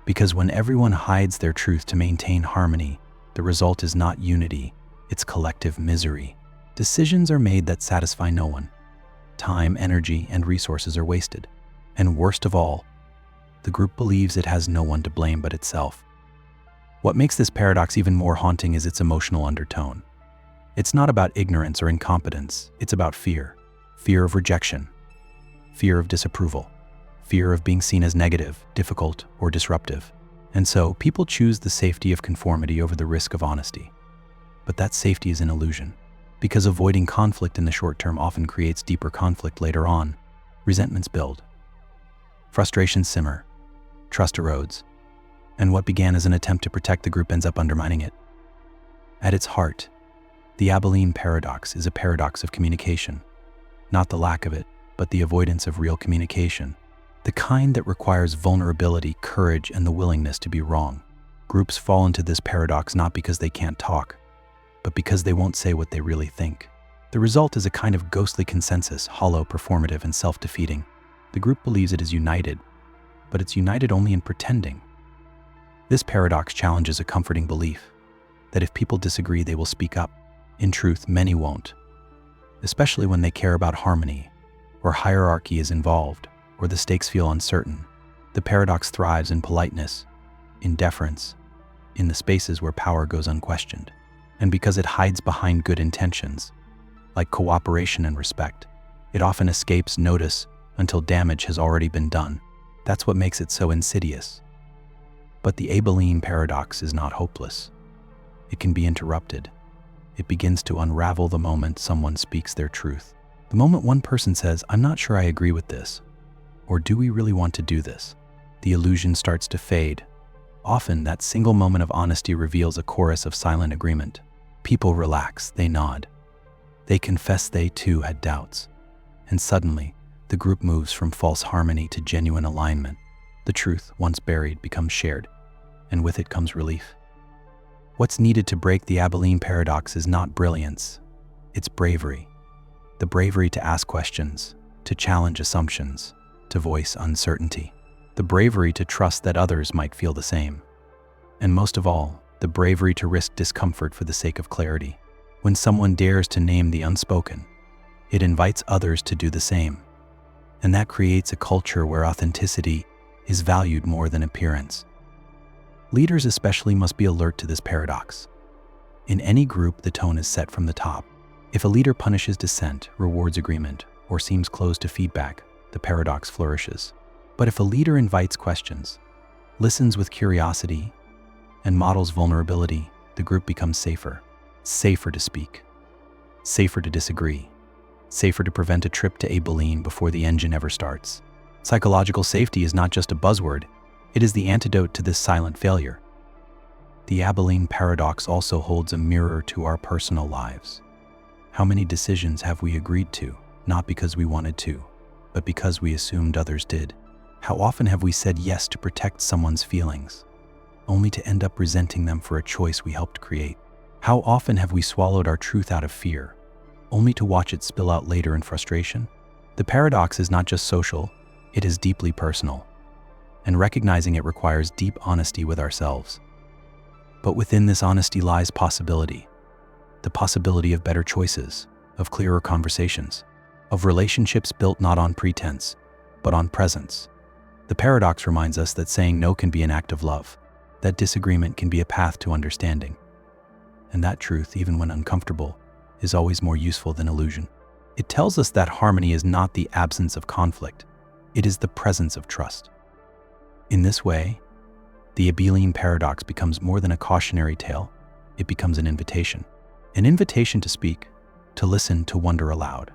Because when everyone hides their truth to maintain harmony, the result is not unity, it's collective misery. Decisions are made that satisfy no one. Time, energy, and resources are wasted. And worst of all, the group believes it has no one to blame but itself. What makes this paradox even more haunting is its emotional undertone. It's not about ignorance or incompetence, it's about fear. Fear of rejection, fear of disapproval, fear of being seen as negative, difficult, or disruptive. And so, people choose the safety of conformity over the risk of honesty. But that safety is an illusion, because avoiding conflict in the short term often creates deeper conflict later on. Resentments build, frustrations simmer, trust erodes, and what began as an attempt to protect the group ends up undermining it. At its heart, the Abilene Paradox is a paradox of communication. not the lack of it, but the avoidance of real communication. The kind that requires vulnerability, courage, and the willingness to be wrong. Groups fall into this paradox not because they can't talk, but because they won't say what they really think. The result is a kind of ghostly consensus, hollow, performative, and self-defeating. The group believes it is united, but it's united only in pretending. This paradox challenges a comforting belief that if people disagree, they will speak up. In truth, many won't, especially when they care about harmony, or hierarchy is involved, or the stakes feel uncertain. The paradox thrives in politeness, in deference, in the spaces where power goes unquestioned. And because it hides behind good intentions, like cooperation and respect, it often escapes notice until damage has already been done. That's what makes it so insidious. But the Abilene Paradox is not hopeless. It can be interrupted. It begins to unravel the moment someone speaks their truth. The moment one person says, "I'm not sure I agree with this," or "Do we really want to do this?" The illusion starts to fade. Often, that single moment of honesty reveals a chorus of silent agreement. People relax, they nod. They confess they too had doubts. And suddenly, the group moves from false harmony to genuine alignment. The truth, once buried, becomes shared, and with it comes relief. What's needed to break the Abilene Paradox is not brilliance, it's bravery. The bravery to ask questions, to challenge assumptions, to voice uncertainty. The bravery to trust that others might feel the same. And most of all, the bravery to risk discomfort for the sake of clarity. When someone dares to name the unspoken, it invites others to do the same. And that creates a culture where authenticity is valued more than appearance. Leaders especially must be alert to this paradox. In any group, the tone is set from the top. If a leader punishes dissent, rewards agreement, or seems closed to feedback, the paradox flourishes. But if a leader invites questions, listens with curiosity, and models vulnerability, the group becomes safer. Safer to speak, safer to disagree, safer to prevent a trip to Abilene before the engine ever starts. Psychological safety is not just a buzzword, it is the antidote to this silent failure. The Abilene Paradox also holds a mirror to our personal lives. How many decisions have we agreed to, not because we wanted to, but because we assumed others did? How often have we said yes to protect someone's feelings, only to end up resenting them for a choice we helped create? How often have we swallowed our truth out of fear, only to watch it spill out later in frustration? The paradox is not just social, it is deeply personal, and recognizing it requires deep honesty with ourselves. But within this honesty lies possibility, the possibility of better choices, of clearer conversations, of relationships built not on pretense, but on presence. The paradox reminds us that saying no can be an act of love, that disagreement can be a path to understanding, and that truth, even when uncomfortable, is always more useful than illusion. It tells us that harmony is not the absence of conflict, it is the presence of trust. In this way, the Abilene Paradox becomes more than a cautionary tale, it becomes an invitation. An invitation to speak, to listen, to wonder aloud,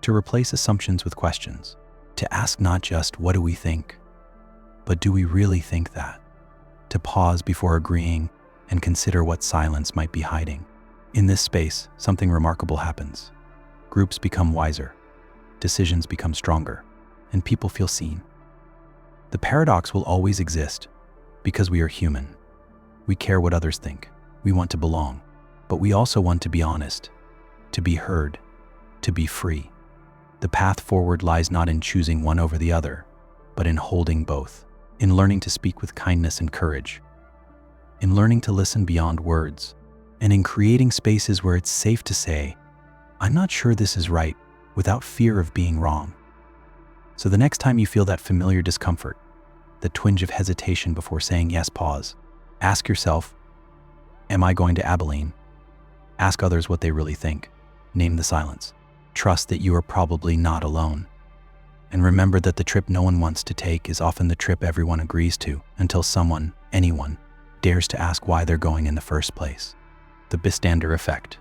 to replace assumptions with questions, to ask not just what do we think, but do we really think that? To pause before agreeing and consider what silence might be hiding. In this space, something remarkable happens. Groups become wiser, decisions become stronger, and people feel seen. The paradox will always exist because we are human. We care what others think. We want to belong, but we also want to be honest, to be heard, to be free. The path forward lies not in choosing one over the other, but in holding both, in learning to speak with kindness and courage, in learning to listen beyond words, and in creating spaces where it's safe to say, "I'm not sure this is right," without fear of being wrong. So the next time you feel that familiar discomfort, the twinge of hesitation before saying yes, pause. Ask yourself, am I going to Abilene? Ask others what they really think. Name the silence. Trust that you are probably not alone. And remember that the trip no one wants to take is often the trip everyone agrees to, until someone, anyone, dares to ask why they're going in the first place. The Bystander Effect.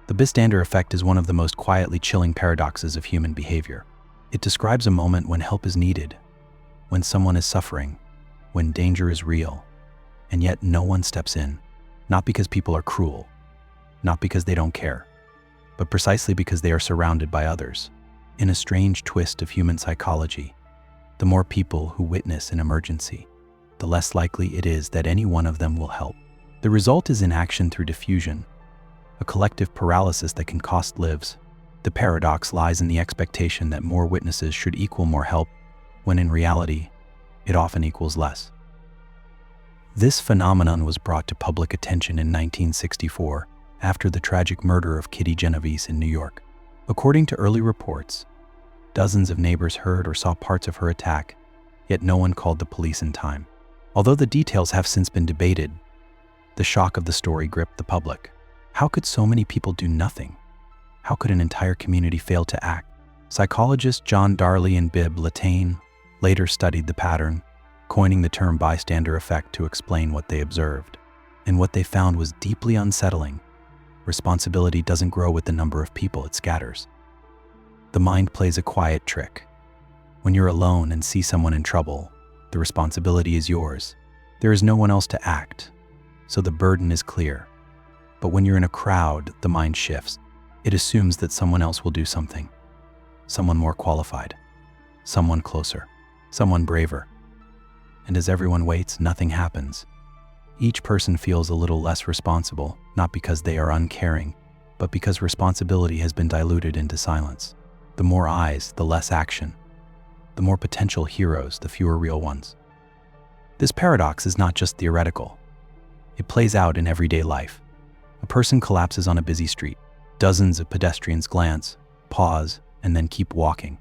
The Bystander Effect is one of the most quietly chilling paradoxes of human behavior. It describes a moment when help is needed, when someone is suffering, when danger is real, and yet no one steps in, not because people are cruel, not because they don't care, but precisely because they are surrounded by others. In a strange twist of human psychology, the more people who witness an emergency, the less likely it is that any one of them will help. The result is inaction through diffusion, a collective paralysis that can cost lives. The paradox lies in the expectation that more witnesses should equal more help, when in reality, it often equals less. This phenomenon was brought to public attention in 1964 after the tragic murder of Kitty Genovese in New York. According to early reports, dozens of neighbors heard or saw parts of her attack, yet no one called the police in time. Although the details have since been debated, the shock of the story gripped the public. How could so many people do nothing? How could an entire community fail to act? Psychologists John Darley and Bibb Latané later studied the pattern, coining the term bystander effect to explain what they observed. And what they found was deeply unsettling. Responsibility doesn't grow with the number of people it scatters. The mind plays a quiet trick. When you're alone and see someone in trouble, the responsibility is yours. There is no one else to act, so the burden is clear. But when you're in a crowd, the mind shifts. It assumes that someone else will do something. Someone more qualified. Someone closer. Someone braver. And as everyone waits, nothing happens. Each person feels a little less responsible, not because they are uncaring, but because responsibility has been diluted into silence. The more eyes, the less action. The more potential heroes, the fewer real ones. This paradox is not just theoretical. It plays out in everyday life. A person collapses on a busy street. Dozens of pedestrians glance, pause, and then keep walking.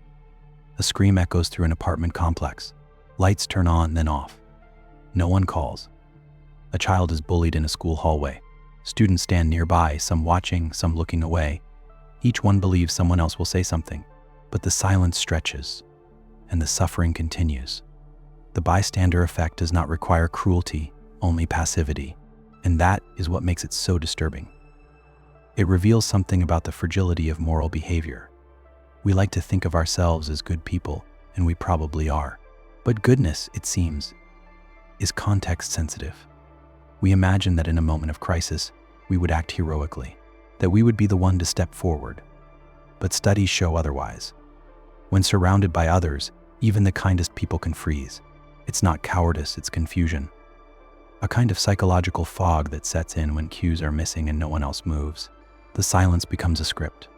A scream echoes through an apartment complex. Lights turn on, then off. No one calls. A child is bullied in a school hallway. Students stand nearby, some watching, some looking away. Each one believes someone else will say something. But the silence stretches, and the suffering continues. The bystander effect does not require cruelty, only passivity. And that is what makes it so disturbing. It reveals something about the fragility of moral behavior. We like to think of ourselves as good people, and we probably are. But goodness, it seems, is context sensitive. We imagine that in a moment of crisis, we would act heroically, that we would be the one to step forward. But studies show otherwise. When surrounded by others, even the kindest people can freeze. It's not cowardice, it's confusion. A kind of psychological fog that sets in when cues are missing and no one else moves. The silence becomes a script.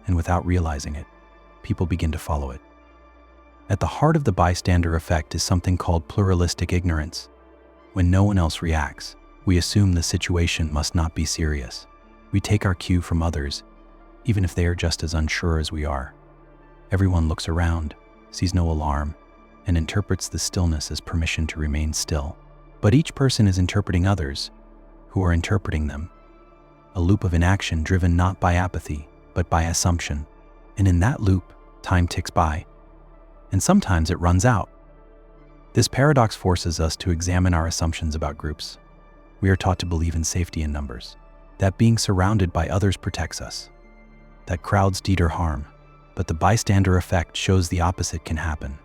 And without realizing it, people begin to follow it. At the heart of the bystander effect is something called pluralistic ignorance. When no one else reacts, we assume the situation must not be serious. We take our cue from others, even if they are just as unsure as we are. Everyone looks around, sees no alarm, and interprets the stillness as permission to remain still. But each person is interpreting others, who are interpreting them. A loop of inaction driven not by apathy, but by assumption. And in that loop, time ticks by. And sometimes it runs out. This paradox forces us to examine our assumptions about groups. We are taught to believe in safety in numbers, that being surrounded by others protects us, that crowds deter harm. But the bystander effect shows the opposite can happen.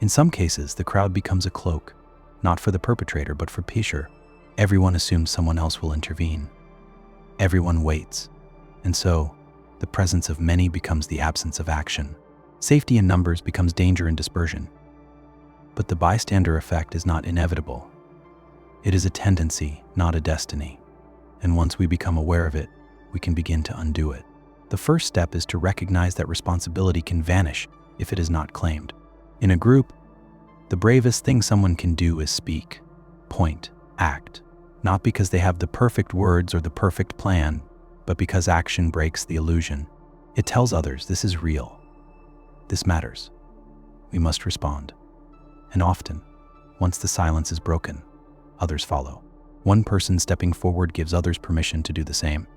In some cases, the crowd becomes a cloak, not for the perpetrator, but for Pisher. Everyone assumes someone else will intervene. Everyone waits. And so, the presence of many becomes the absence of action. Safety in numbers becomes danger in dispersion. But the bystander effect is not inevitable. It is a tendency, not a destiny. And once we become aware of it, we can begin to undo it. The first step is to recognize that responsibility can vanish if it is not claimed. In a group, the bravest thing someone can do is speak, point, act, not because they have the perfect words or the perfect plan, but because action breaks the illusion. It tells others this is real. This matters. We must respond. And often, once the silence is broken, others follow. One person stepping forward gives others permission to do the same.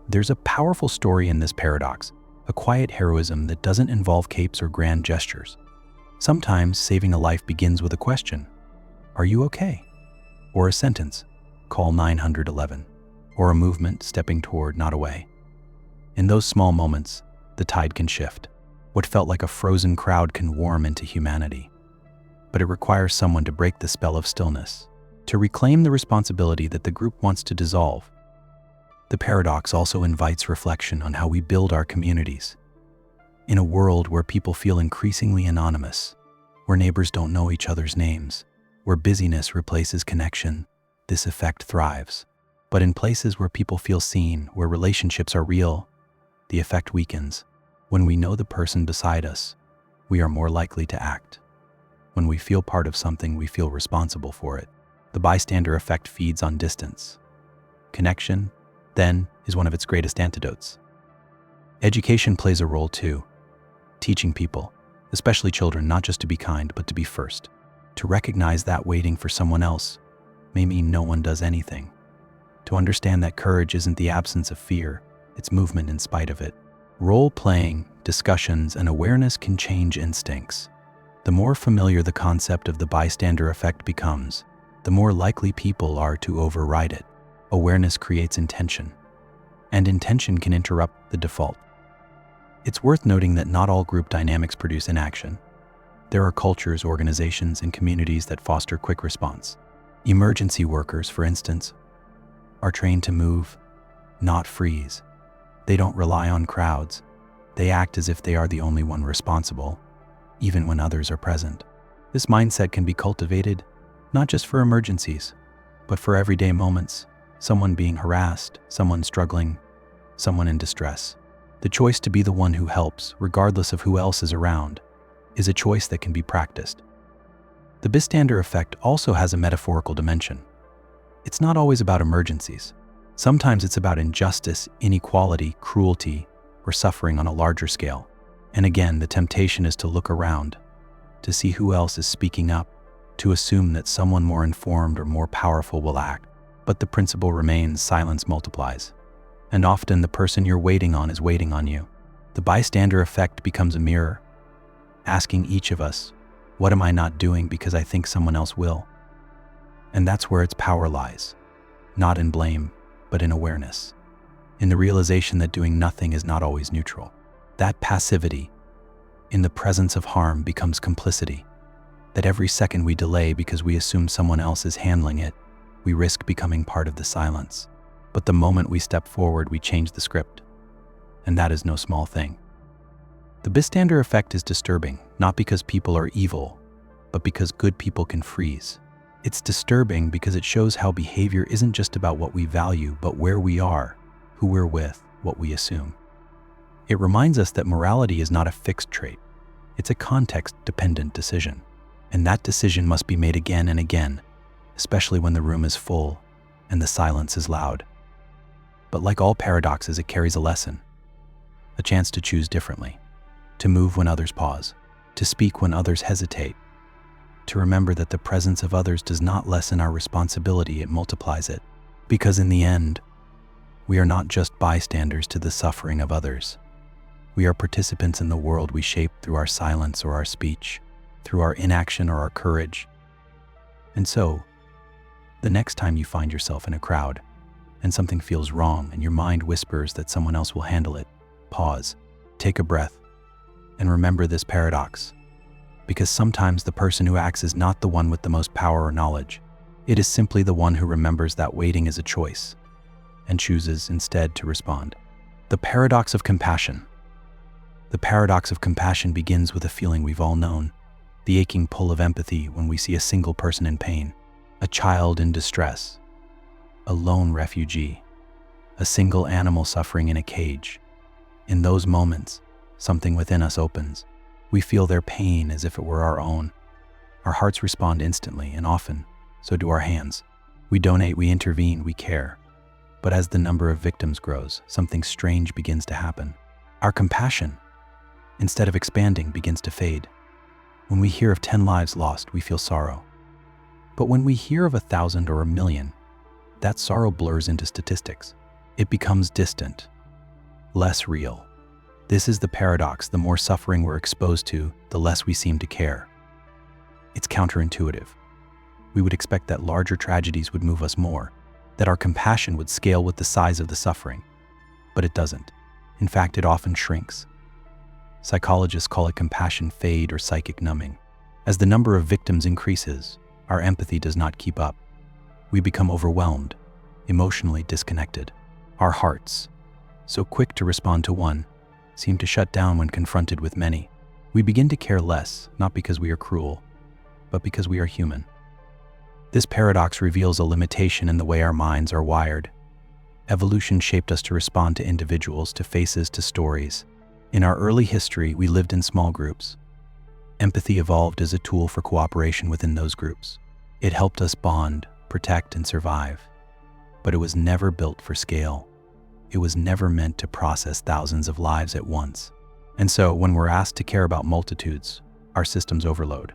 There's a powerful story in this paradox, a quiet heroism that doesn't involve capes or grand gestures. Sometimes saving a life begins with a question, "Are you okay?" Or a sentence, "Call 911," or a movement stepping toward, not away. In those small moments, the tide can shift. What felt like a frozen crowd can warm into humanity. But it requires someone to break the spell of stillness, to reclaim the responsibility that the group wants to dissolve. The paradox also invites reflection on how we build our communities. In a world where people feel increasingly anonymous, where neighbors don't know each other's names, where busyness replaces connection, this effect thrives. But in places where people feel seen, where relationships are real, the effect weakens. When we know the person beside us, we are more likely to act. When we feel part of something, we feel responsible for it. The bystander effect feeds on distance. Connection, then, is one of its greatest antidotes. Education plays a role too, teaching people, especially children, not just to be kind, but to be first. To recognize that waiting for someone else may mean no one does anything. To understand that courage isn't the absence of fear, it's movement in spite of it. Role-playing, discussions, and awareness can change instincts. The more familiar the concept of the bystander effect becomes, the more likely people are to override it. Awareness creates intention, and intention can interrupt the default. It's worth noting that not all group dynamics produce inaction. There are cultures, organizations, and communities that foster quick response. Emergency workers, for instance, are trained to move, not freeze. They don't rely on crowds. They act as if they are the only one responsible, even when others are present. This mindset can be cultivated, not just for emergencies, but for everyday moments. Someone being harassed, someone struggling, someone in distress. The choice to be the one who helps, regardless of who else is around, is a choice that can be practiced. The bystander effect also has a metaphorical dimension. It's not always about emergencies. Sometimes it's about injustice, inequality, cruelty, or suffering on a larger scale. And again, the temptation is to look around, to see who else is speaking up, to assume that someone more informed or more powerful will act. But the principle remains: silence multiplies. And often the person you're waiting on is waiting on you. The bystander effect becomes a mirror, asking each of us, what am I not doing because I think someone else will? And that's where its power lies, not in blame, but in awareness. In the realization that doing nothing is not always neutral. That passivity, in the presence of harm, becomes complicity. That every second we delay because we assume someone else is handling it, we risk becoming part of the silence. But the moment we step forward, we change the script. And that is no small thing. The bystander effect is disturbing, not because people are evil, but because good people can freeze. It's disturbing because it shows how behavior isn't just about what we value, but where we are, who we're with, what we assume. It reminds us that morality is not a fixed trait. It's a context-dependent decision. And that decision must be made again and again, especially when the room is full and the silence is loud. But like all paradoxes, it carries a lesson, a chance to choose differently, to move when others pause, to speak when others hesitate, to remember that the presence of others does not lessen our responsibility, it multiplies it. Because in the end, we are not just bystanders to the suffering of others. We are participants in the world we shape through our silence or our speech, through our inaction or our courage. And so, the next time you find yourself in a crowd and something feels wrong and your mind whispers that someone else will handle it, pause, take a breath, and remember this paradox. Because sometimes the person who acts is not the one with the most power or knowledge. It is simply the one who remembers that waiting is a choice and chooses instead to respond. The paradox of compassion. The paradox of compassion begins with a feeling we've all known, the aching pull of empathy when we see a single person in pain, a child in distress, a lone refugee, a single animal suffering in a cage. In those moments, something within us opens. We feel their pain as if it were our own. Our hearts respond instantly, and often, so do our hands. We donate, we intervene, we care. But as the number of victims grows, something strange begins to happen. Our compassion, instead of expanding, begins to fade. When we hear of 10 lives lost, we feel sorrow. But when we hear of 1,000 or 1,000,000, that sorrow blurs into statistics. It becomes distant, less real. This is the paradox. The more suffering we're exposed to, the less we seem to care. It's counterintuitive. We would expect that larger tragedies would move us more, that our compassion would scale with the size of the suffering. But it doesn't. In fact, it often shrinks. Psychologists call it compassion fade or psychic numbing. As the number of victims increases, our empathy does not keep up. We become overwhelmed, emotionally disconnected. Our hearts, so quick to respond to one, seem to shut down when confronted with many. We begin to care less, not because we are cruel, but because we are human. This paradox reveals a limitation in the way our minds are wired. Evolution shaped us to respond to individuals, to faces, to stories. In our early history, we lived in small groups. Empathy evolved as a tool for cooperation within those groups. It helped us bond, protect, and survive. But it was never built for scale. It was never meant to process thousands of lives at once. And so, when we're asked to care about multitudes, our systems overload.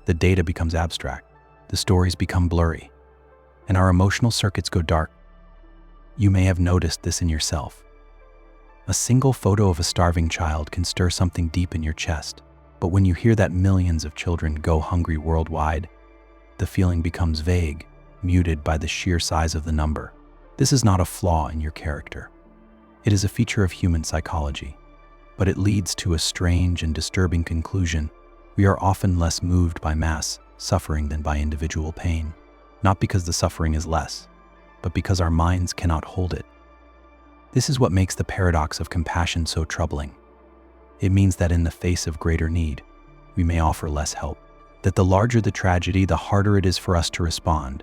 The data becomes abstract, the stories become blurry, and our emotional circuits go dark. You may have noticed this in yourself. A single photo of a starving child can stir something deep in your chest, but when you hear that millions of children go hungry worldwide, the feeling becomes vague, muted by the sheer size of the number. This is not a flaw in your character. It is a feature of human psychology, but it leads to a strange and disturbing conclusion. We are often less moved by mass suffering than by individual pain, not because the suffering is less, but because our minds cannot hold it. This is what makes the paradox of compassion so troubling. It means that in the face of greater need, we may offer less help, that the larger the tragedy, the harder it is for us to respond.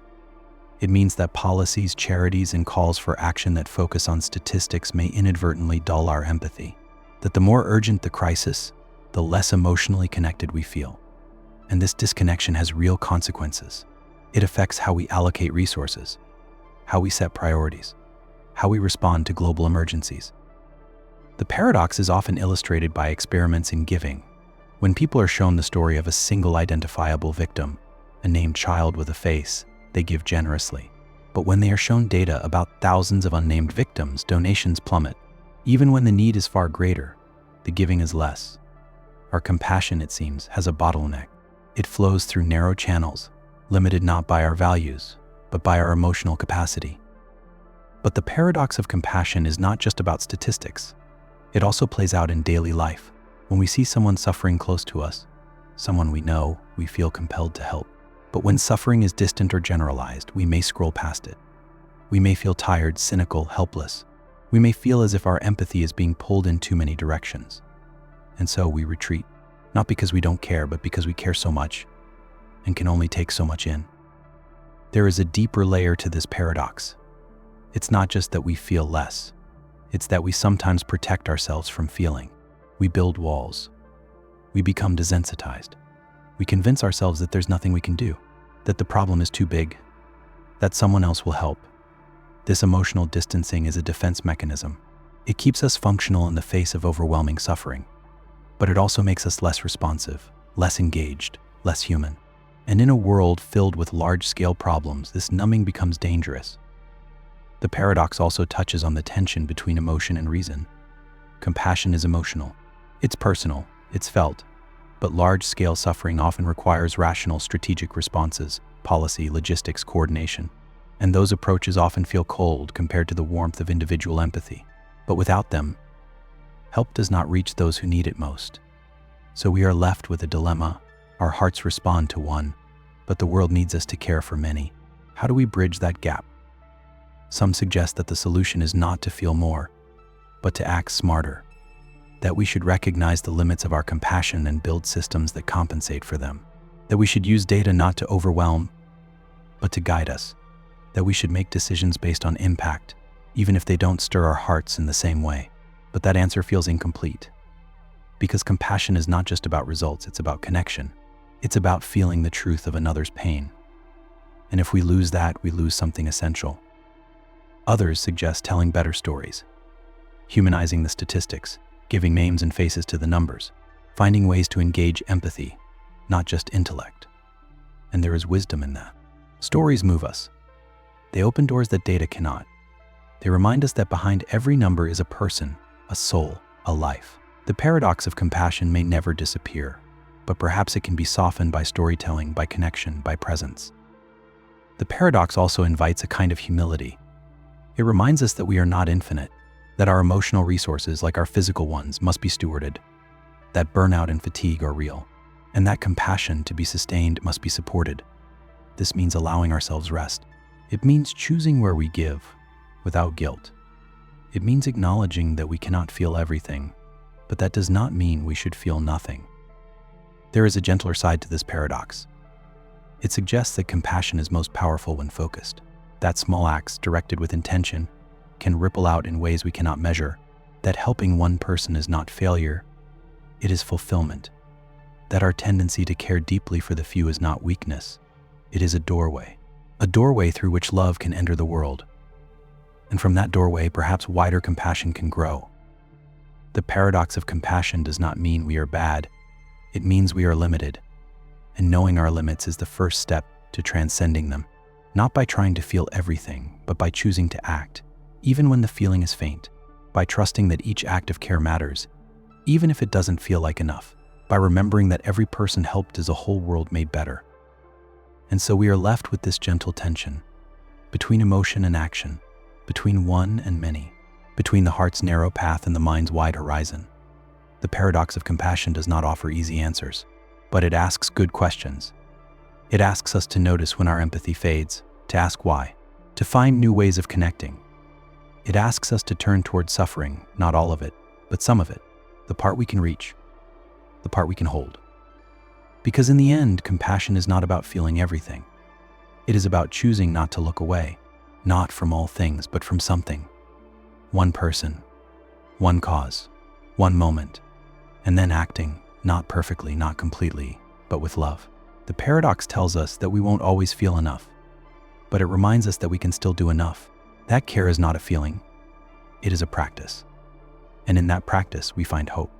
It means that policies, charities, and calls for action that focus on statistics may inadvertently dull our empathy, that the more urgent the crisis, the less emotionally connected we feel. And this disconnection has real consequences. It affects how we allocate resources, how we set priorities, how we respond to global emergencies. The paradox is often illustrated by experiments in giving. When people are shown the story of a single identifiable victim, a named child with a face, they give generously. But when they are shown data about thousands of unnamed victims, donations plummet. Even when the need is far greater, the giving is less. Our compassion, it seems, has a bottleneck. It flows through narrow channels, limited not by our values, but by our emotional capacity. But the paradox of compassion is not just about statistics. It also plays out in daily life. When we see someone suffering close to us, someone we know, we feel compelled to help. But when suffering is distant or generalized, we may scroll past it. We may feel tired, cynical, helpless. We may feel as if our empathy is being pulled in too many directions. And so we retreat, not because we don't care, but because we care so much and can only take so much in. There is a deeper layer to this paradox. It's not just that we feel less. It's that we sometimes protect ourselves from feeling. We build walls. We become desensitized. We convince ourselves that there's nothing we can do, that the problem is too big, that someone else will help. This emotional distancing is a defense mechanism. It keeps us functional in the face of overwhelming suffering, but it also makes us less responsive, less engaged, less human. And in a world filled with large-scale problems, this numbing becomes dangerous. The paradox also touches on the tension between emotion and reason. Compassion is emotional. It's personal, it's felt, but large-scale suffering often requires rational, strategic responses, policy, logistics, coordination. And those approaches often feel cold compared to the warmth of individual empathy. But without them, help does not reach those who need it most. So we are left with a dilemma. Our hearts respond to one, but the world needs us to care for many. How do we bridge that gap? Some suggest that the solution is not to feel more, but to act smarter. That we should recognize the limits of our compassion and build systems that compensate for them. That we should use data not to overwhelm, but to guide us. That we should make decisions based on impact, even if they don't stir our hearts in the same way. But that answer feels incomplete. Because compassion is not just about results, it's about connection. It's about feeling the truth of another's pain. And if we lose that, we lose something essential. Others suggest telling better stories, humanizing the statistics, giving names and faces to the numbers, finding ways to engage empathy, not just intellect. And there is wisdom in that. Stories move us. They open doors that data cannot. They remind us that behind every number is a person, a soul, a life. The paradox of compassion may never disappear, but perhaps it can be softened by storytelling, by connection, by presence. The paradox also invites a kind of humility. It reminds us that we are not infinite, that our emotional resources, like our physical ones, must be stewarded, that burnout and fatigue are real, and that compassion, to be sustained, must be supported. This means allowing ourselves rest. It means choosing where we give, without guilt, It means acknowledging that we cannot feel everything, but that does not mean we should feel nothing. There is a gentler side to this paradox. It suggests that compassion is most powerful when focused, that small acts directed with intention can ripple out in ways we cannot measure, that helping one person is not failure, it is fulfillment, that our tendency to care deeply for the few is not weakness, it is a doorway through which love can enter the world. And from that doorway, perhaps wider compassion can grow. The paradox of compassion does not mean we are bad, it means we are limited. And knowing our limits is the first step to transcending them, not by trying to feel everything, but by choosing to act, even when the feeling is faint, by trusting that each act of care matters, even if it doesn't feel like enough, by remembering that every person helped is a whole world made better. And so we are left with this gentle tension between emotion and action, between one and many, between the heart's narrow path and the mind's wide horizon. The paradox of compassion does not offer easy answers, but it asks good questions. It asks us to notice when our empathy fades, to ask why, to find new ways of connecting. It asks us to turn toward suffering, not all of it, but some of it, the part we can reach, the part we can hold. Because in the end, compassion is not about feeling everything. It is about choosing not to look away, not from all things, but from something. One person, one cause, one moment, and then acting, not perfectly, not completely, but with love. The paradox tells us that we won't always feel enough, but it reminds us that we can still do enough. That care is not a feeling, it is a practice. And in that practice, we find hope.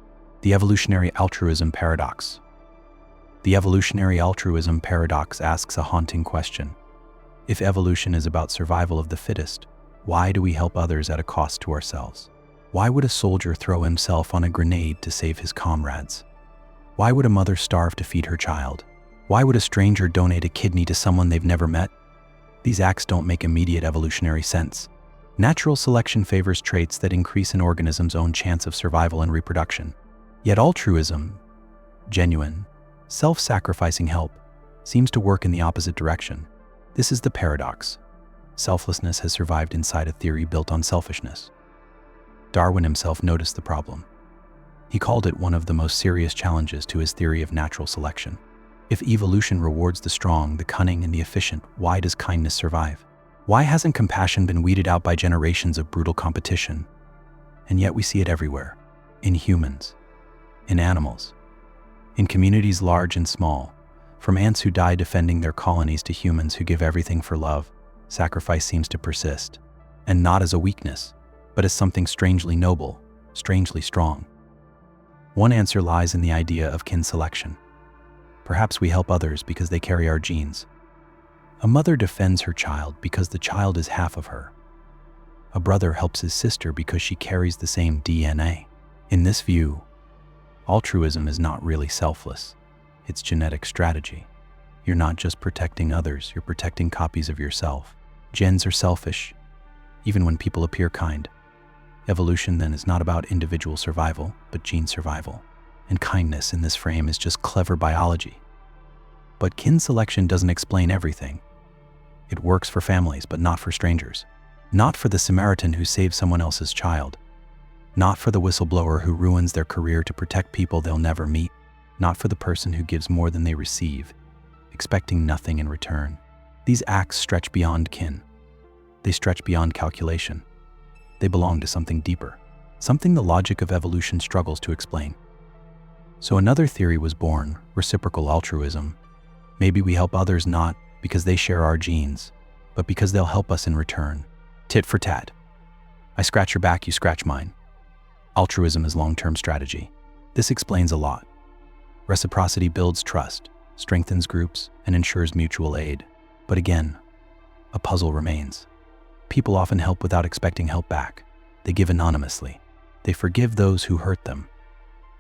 The Evolutionary Altruism Paradox. The Evolutionary Altruism Paradox asks a haunting question. If evolution is about survival of the fittest, why do we help others at a cost to ourselves? Why would a soldier throw himself on a grenade to save his comrades? Why would a mother starve to feed her child? Why would a stranger donate a kidney to someone they've never met? These acts don't make immediate evolutionary sense. Natural selection favors traits that increase an organism's own chance of survival and reproduction. Yet altruism, genuine, self-sacrificing help, seems to work in the opposite direction. This is the paradox. Selflessness has survived inside a theory built on selfishness. Darwin himself noticed the problem. He called it one of the most serious challenges to his theory of natural selection. If evolution rewards the strong, the cunning, and the efficient, why does kindness survive? Why hasn't compassion been weeded out by generations of brutal competition? And yet we see it everywhere. In humans, in animals, in communities large and small, from ants who die defending their colonies to humans who give everything for love, sacrifice seems to persist, and not as a weakness, but as something strangely noble, strangely strong. One answer lies in the idea of kin selection. Perhaps we help others because they carry our genes. A mother defends her child because the child is half of her. A brother helps his sister because she carries the same DNA. In this view, altruism is not really selfless. It's genetic strategy. You're not just protecting others, you're protecting copies of yourself. Gens are selfish, even when people appear kind. Evolution then is not about individual survival, but gene survival. And kindness in this frame is just clever biology. But kin selection doesn't explain everything. It works for families, but not for strangers. Not for the Samaritan who saves someone else's child. Not for the whistleblower who ruins their career to protect people they'll never meet. Not for the person who gives more than they receive, expecting nothing in return. These acts stretch beyond kin. They stretch beyond calculation. They belong to something deeper, something the logic of evolution struggles to explain. So another theory was born, reciprocal altruism. Maybe we help others not because they share our genes, but because they'll help us in return. Tit for tat. I scratch your back, you scratch mine. Altruism is long-term strategy. This explains a lot. Reciprocity builds trust, strengthens groups, and ensures mutual aid. But again, a puzzle remains. People often help without expecting help back. They give anonymously. They forgive those who hurt them.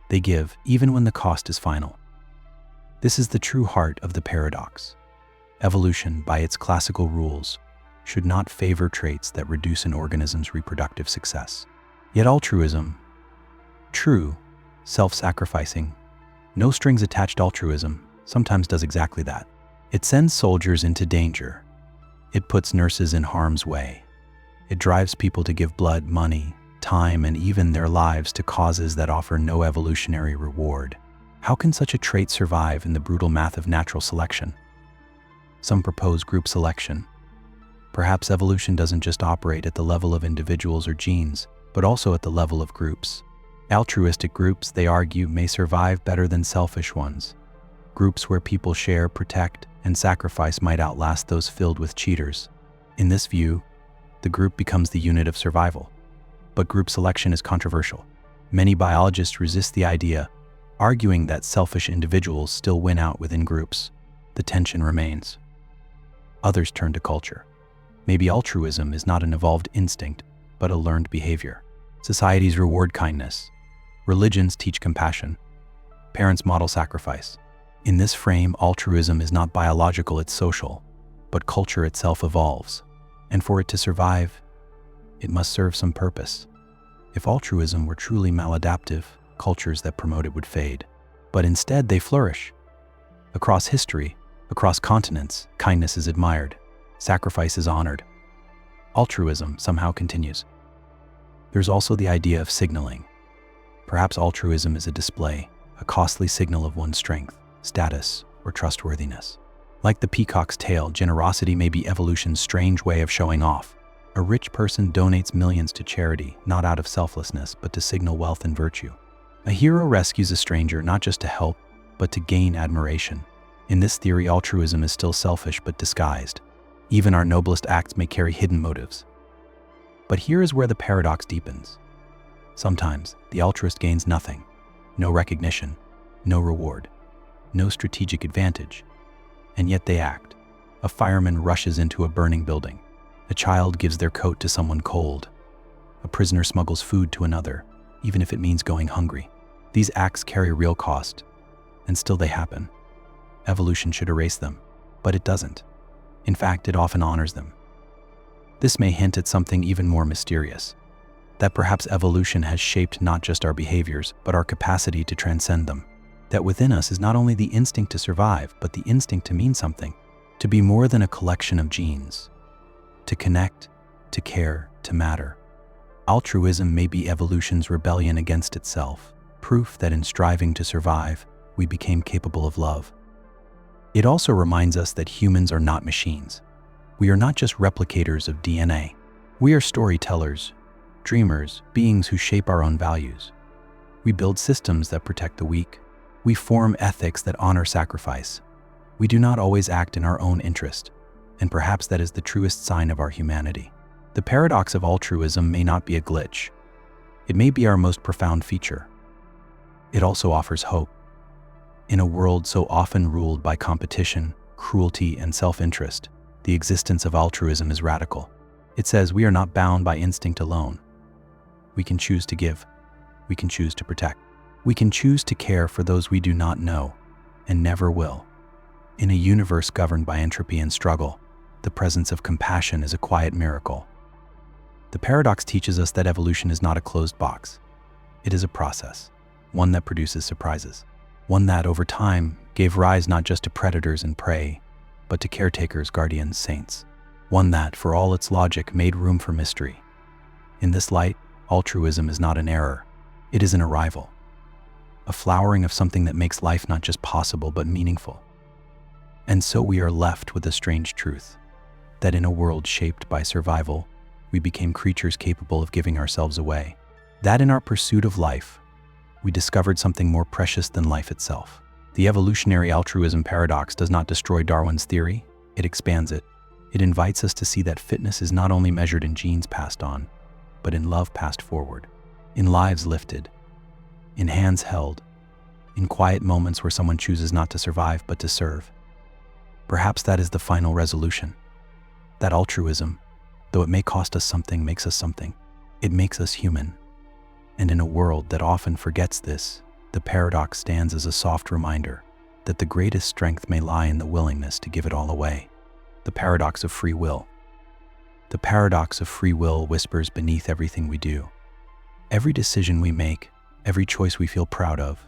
They give even when the cost is final. This is the true heart of the paradox. Evolution, by its classical rules, should not favor traits that reduce an organism's reproductive success. Yet altruism, true, self-sacrificing, no strings attached altruism, sometimes does exactly that. It sends soldiers into danger. It puts nurses in harm's way. It drives people to give blood, money, time, and even their lives to causes that offer no evolutionary reward. How can such a trait survive in the brutal math of natural selection? Some propose group selection. Perhaps evolution doesn't just operate at the level of individuals or genes, but also at the level of groups. Altruistic groups, they argue, may survive better than selfish ones. Groups where people share, protect, and sacrifice might outlast those filled with cheaters. In this view, the group becomes the unit of survival. But group selection is controversial. Many biologists resist the idea, arguing that selfish individuals still win out within groups. The tension remains. Others turn to culture. Maybe altruism is not an evolved instinct, but a learned behavior. Societies reward kindness. Religions teach compassion. Parents model sacrifice. In this frame, altruism is not biological, it's social, but culture itself evolves. And for it to survive, it must serve some purpose. If altruism were truly maladaptive, cultures that promote it would fade. But instead, they flourish. Across history, across continents, kindness is admired. Sacrifice is honored. Altruism somehow continues. There's also the idea of signaling. Perhaps altruism is a display, a costly signal of one's strength, status, or trustworthiness. Like the peacock's tail, generosity may be evolution's strange way of showing off. A rich person donates millions to charity, not out of selflessness, but to signal wealth and virtue. A hero rescues a stranger not just to help, but to gain admiration. In this theory, altruism is still selfish but disguised. Even our noblest acts may carry hidden motives. But here is where the paradox deepens. Sometimes, the altruist gains nothing. No recognition, no reward, no strategic advantage. And yet they act. A fireman rushes into a burning building. A child gives their coat to someone cold. A prisoner smuggles food to another, even if it means going hungry. These acts carry real cost, and still they happen. Evolution should erase them, but it doesn't. In fact, it often honors them. This may hint at something even more mysterious, that perhaps evolution has shaped not just our behaviors, but our capacity to transcend them. That within us is not only the instinct to survive, but the instinct to mean something, to be more than a collection of genes, to connect, to care, to matter. Altruism may be evolution's rebellion against itself, proof that in striving to survive, we became capable of love. It also reminds us that humans are not machines. We are not just replicators of DNA. We are storytellers, dreamers, beings who shape our own values. We build systems that protect the weak. We form ethics that honor sacrifice. We do not always act in our own interest, and perhaps that is the truest sign of our humanity. The paradox of altruism may not be a glitch. It may be our most profound feature. It also offers hope. In a world so often ruled by competition, cruelty, and self-interest, the existence of altruism is radical. It says we are not bound by instinct alone. We can choose to give. We can choose to protect. We can choose to care for those we do not know and never will. In a universe governed by entropy and struggle, the presence of compassion is a quiet miracle. The paradox teaches us that evolution is not a closed box. It is a process, one that produces surprises, one that, over time, gave rise not just to predators and prey, but to caretakers, guardians, saints. One that, for all its logic, made room for mystery. In this light, altruism is not an error. It is an arrival, a flowering of something that makes life not just possible, but meaningful. And so we are left with a strange truth, that in a world shaped by survival, we became creatures capable of giving ourselves away. That in our pursuit of life, we discovered something more precious than life itself. The evolutionary altruism paradox does not destroy Darwin's theory, it expands it. It invites us to see that fitness is not only measured in genes passed on, but in love passed forward, in lives lifted, in hands held, in quiet moments where someone chooses not to survive but to serve. Perhaps that is the final resolution. That altruism, though it may cost us something, makes us something. It makes us human. And in a world that often forgets this, the paradox stands as a soft reminder that the greatest strength may lie in the willingness to give it all away. The paradox of free will. The paradox of free will whispers beneath everything we do. Every decision we make, every choice we feel proud of,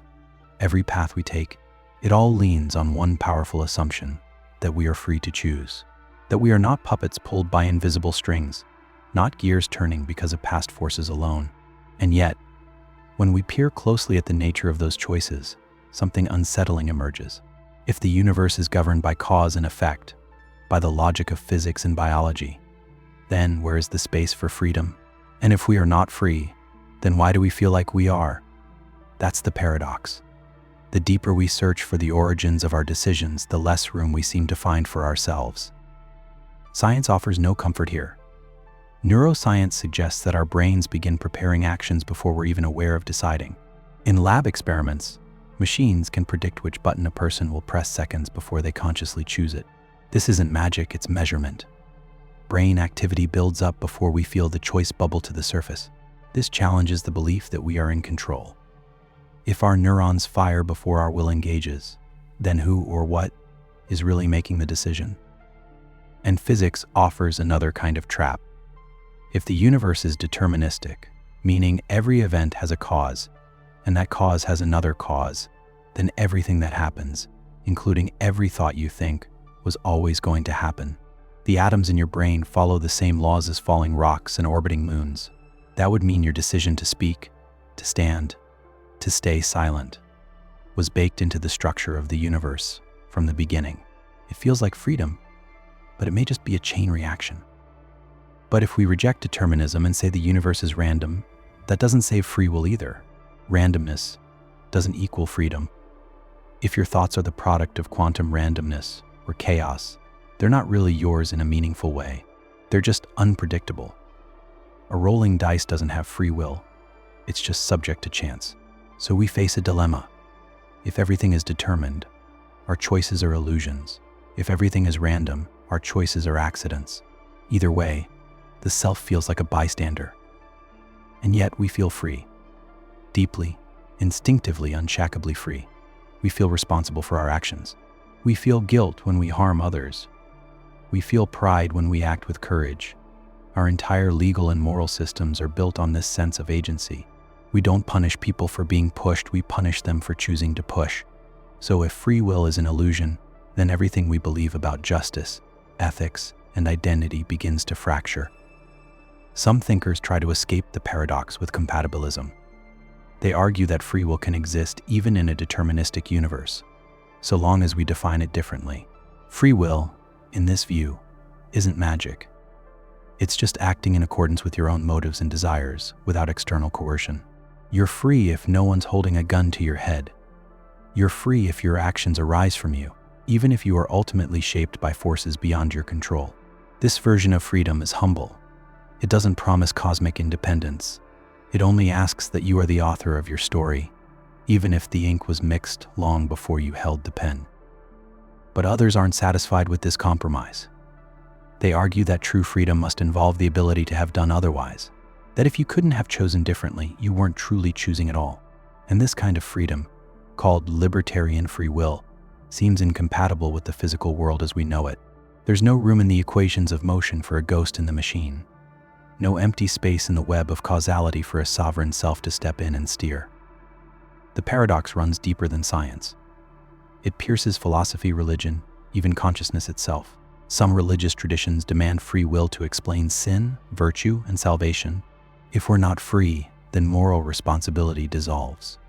every path we take, it all leans on one powerful assumption, that we are free to choose. That we are not puppets pulled by invisible strings, not gears turning because of past forces alone. And yet, when we peer closely at the nature of those choices, something unsettling emerges. If the universe is governed by cause and effect, by the logic of physics and biology, then where is the space for freedom? And if we are not free, then why do we feel like we are? That's the paradox. The deeper we search for the origins of our decisions, the less room we seem to find for ourselves. Science offers no comfort here. Neuroscience suggests that our brains begin preparing actions before we're even aware of deciding. In lab experiments, machines can predict which button a person will press seconds before they consciously choose it. This isn't magic, it's measurement. Brain activity builds up before we feel the choice bubble to the surface. This challenges the belief that we are in control. If our neurons fire before our will engages, then who or what is really making the decision? And physics offers another kind of trap. If the universe is deterministic, meaning every event has a cause, and that cause has another cause, then everything that happens, including every thought you think, was always going to happen. The atoms in your brain follow the same laws as falling rocks and orbiting moons. That would mean your decision to speak, to stand, to stay silent, was baked into the structure of the universe from the beginning. It feels like freedom, but it may just be a chain reaction. But if we reject determinism and say the universe is random, that doesn't save free will either. Randomness doesn't equal freedom. If your thoughts are the product of quantum randomness or chaos, they're not really yours in a meaningful way. They're just unpredictable. A rolling dice doesn't have free will. It's just subject to chance. So we face a dilemma. If everything is determined, our choices are illusions. If everything is random, our choices are accidents. Either way, the self feels like a bystander. And yet we feel free. Deeply, instinctively, unshackably free. We feel responsible for our actions. We feel guilt when we harm others. We feel pride when we act with courage. Our entire legal and moral systems are built on this sense of agency. We don't punish people for being pushed, we punish them for choosing to push. So if free will is an illusion, then everything we believe about justice, ethics, and identity begins to fracture. Some thinkers try to escape the paradox with compatibilism. They argue that free will can exist even in a deterministic universe, so long as we define it differently. Free will, in this view, isn't magic. It's just acting in accordance with your own motives and desires without external coercion. You're free if no one's holding a gun to your head. You're free if your actions arise from you, even if you are ultimately shaped by forces beyond your control. This version of freedom is humble. It doesn't promise cosmic independence. It only asks that you are the author of your story, even if the ink was mixed long before you held the pen. But others aren't satisfied with this compromise. They argue that true freedom must involve the ability to have done otherwise, that if you couldn't have chosen differently, you weren't truly choosing at all. And this kind of freedom, called libertarian free will, seems incompatible with the physical world as we know it. There's no room in the equations of motion for a ghost in the machine. No empty space in the web of causality for a sovereign self to step in and steer. The paradox runs deeper than science. It pierces philosophy, religion, even consciousness itself. Some religious traditions demand free will to explain sin, virtue, and salvation. If we're not free, then moral responsibility dissolves.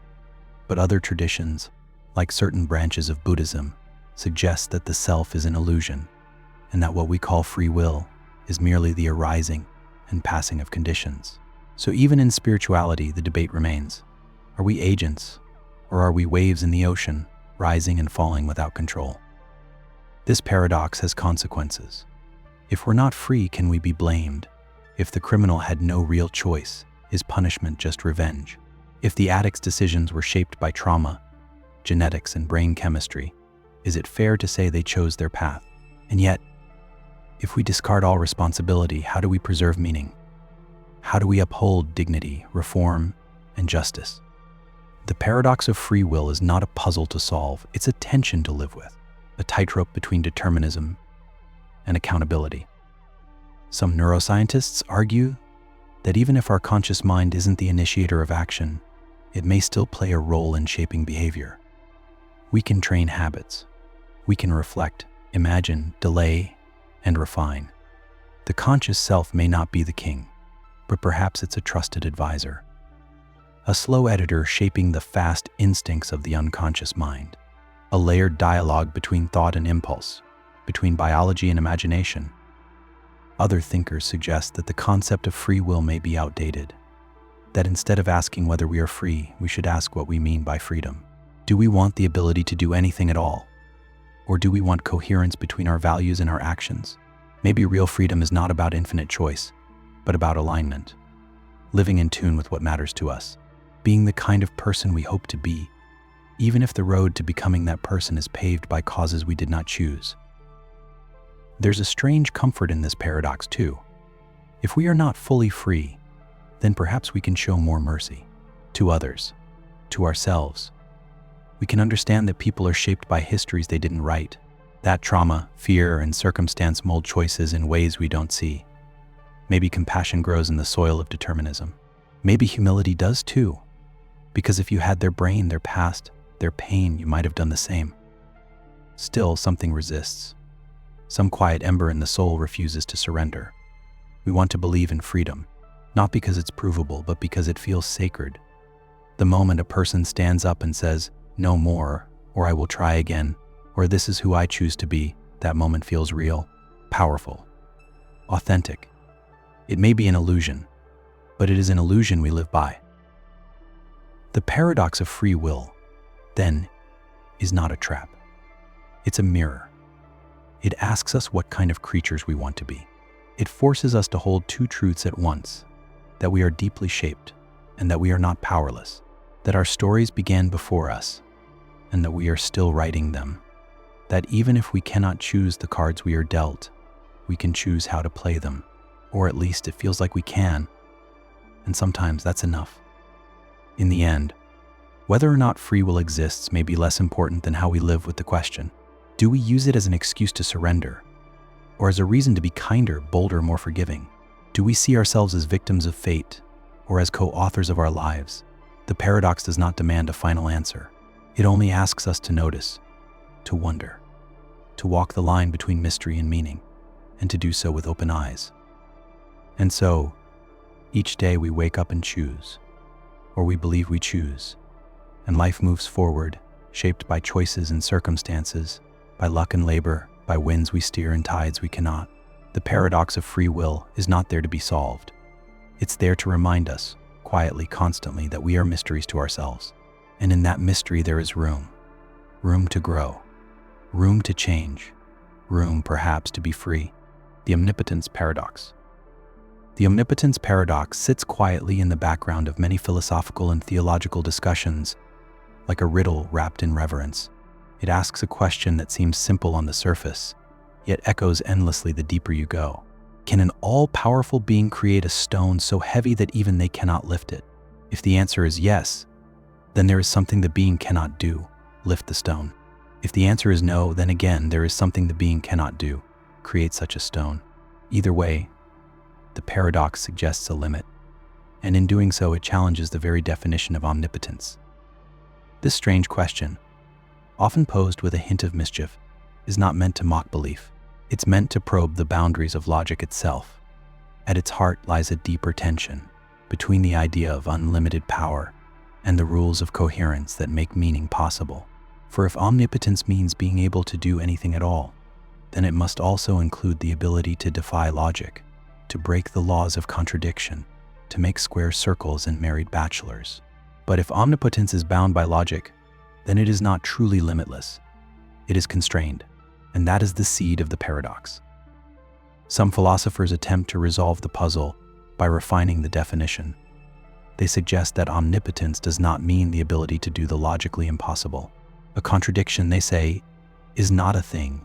But other traditions, like certain branches of Buddhism, suggest that the self is an illusion, and that what we call free will is merely the arising and passing of conditions. So even in spirituality, the debate remains. Are we agents, or are we waves in the ocean, rising and falling without control? This paradox has consequences. If we're not free, can we be blamed? If the criminal had no real choice, is punishment just revenge? If the addict's decisions were shaped by trauma, genetics, and brain chemistry, is it fair to say they chose their path? And yet, if we discard all responsibility, how do we preserve meaning? How do we uphold dignity, reform, and justice? The paradox of free will is not a puzzle to solve, it's a tension to live with, a tightrope between determinism and accountability. Some neuroscientists argue that even if our conscious mind isn't the initiator of action, it may still play a role in shaping behavior. We can train habits. We can reflect, imagine, delay, and refine. The conscious self may not be the king, but perhaps it's a trusted advisor. a slow editor shaping the fast instincts of the unconscious mind, a layered dialogue between thought and impulse, between biology and imagination. Other thinkers suggest that the concept of free will may be outdated, that instead of asking whether we are free, we should ask what we mean by freedom. Do we want the ability to do anything at all? Or do we want coherence between our values and our actions? Maybe real freedom is not about infinite choice, but about alignment, living in tune with what matters to us, being the kind of person we hope to be, even if the road to becoming that person is paved by causes we did not choose. There's a strange comfort in this paradox too. If we are not fully free, then perhaps we can show more mercy to others, to ourselves. We can understand that people are shaped by histories they didn't write, that trauma, fear, and circumstance mold choices in ways we don't see. Maybe compassion grows in the soil of determinism. Maybe humility does too, because if you had their brain, their past, their pain, you might have done the same. Still, something resists. Some quiet ember in the soul refuses to surrender. We want to believe in freedom, not because it's provable, but because it feels sacred. The moment a person stands up and says, "No more," or "I will try again," or "This is who I choose to be," that moment feels real, powerful, authentic. It may be an illusion, but it is an illusion we live by. The paradox of free will, then, is not a trap. It's a mirror. It asks us what kind of creatures we want to be. It forces us to hold two truths at once, that we are deeply shaped and that we are not powerless, that our stories began before us and that we are still writing them, that even if we cannot choose the cards we are dealt, we can choose how to play them, or at least it feels like we can, and sometimes that's enough. In the end, whether or not free will exists may be less important than how we live with the question. Do we use it as an excuse to surrender, or as a reason to be kinder, bolder, more forgiving? Do we see ourselves as victims of fate, or as co-authors of our lives? The paradox does not demand a final answer. It only asks us to notice, to wonder, to walk the line between mystery and meaning, and to do so with open eyes. And so, each day we wake up and choose, or we believe we choose, and life moves forward, shaped by choices and circumstances, by luck and labor, by winds we steer and tides we cannot. The paradox of free will is not there to be solved. It's there to remind us, quietly, constantly, that we are mysteries to ourselves. And in that mystery there is room to grow, room to change, room perhaps to be free. The Omnipotence Paradox. The Omnipotence Paradox sits quietly in the background of many philosophical and theological discussions, like a riddle wrapped in reverence. It asks a question that seems simple on the surface, yet echoes endlessly the deeper you go. Can an all-powerful being create a stone so heavy that even they cannot lift it? If the answer is yes, then there is something the being cannot do, lift the stone. If the answer is no, then again there is something the being cannot do, create such a stone. Either way, the paradox suggests a limit, and in doing so it challenges the very definition of omnipotence. This strange question, often posed with a hint of mischief, is not meant to mock belief. It's meant to probe the boundaries of logic itself. At its heart lies a deeper tension between the idea of unlimited power and the rules of coherence that make meaning possible. For if omnipotence means being able to do anything at all, then it must also include the ability to defy logic, to break the laws of contradiction, to make square circles and married bachelors. But if omnipotence is bound by logic, then it is not truly limitless. It is constrained, and that is the seed of the paradox. Some philosophers attempt to resolve the puzzle by refining the definition. They suggest that omnipotence does not mean the ability to do the logically impossible. A contradiction, they say, is not a thing.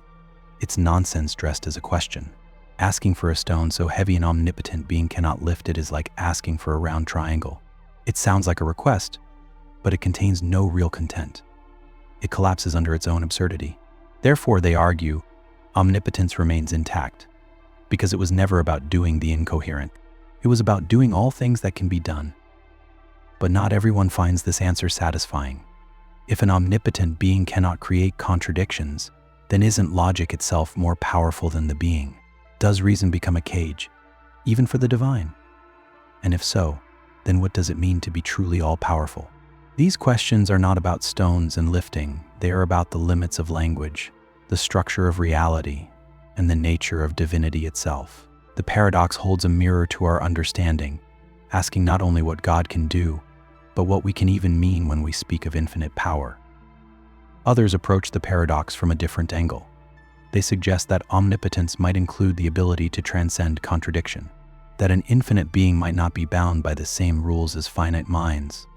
It's nonsense dressed as a question. Asking for a stone so heavy an omnipotent being cannot lift it is like asking for a round triangle. It sounds like a request, but it contains no real content. It collapses under its own absurdity. Therefore, they argue, omnipotence remains intact, because it was never about doing the incoherent. It was about doing all things that can be done. But not everyone finds this answer satisfying. If an omnipotent being cannot create contradictions, then isn't logic itself more powerful than the being? Does reason become a cage, even for the divine? And if so, then what does it mean to be truly all-powerful? These questions are not about stones and lifting. They are about the limits of language, the structure of reality, and the nature of divinity itself. The paradox holds a mirror to our understanding, asking not only what God can do, but what we can even mean when we speak of infinite power. Others approach the paradox from a different angle. They suggest that omnipotence might include the ability to transcend contradiction, that an infinite being might not be bound by the same rules as finite minds,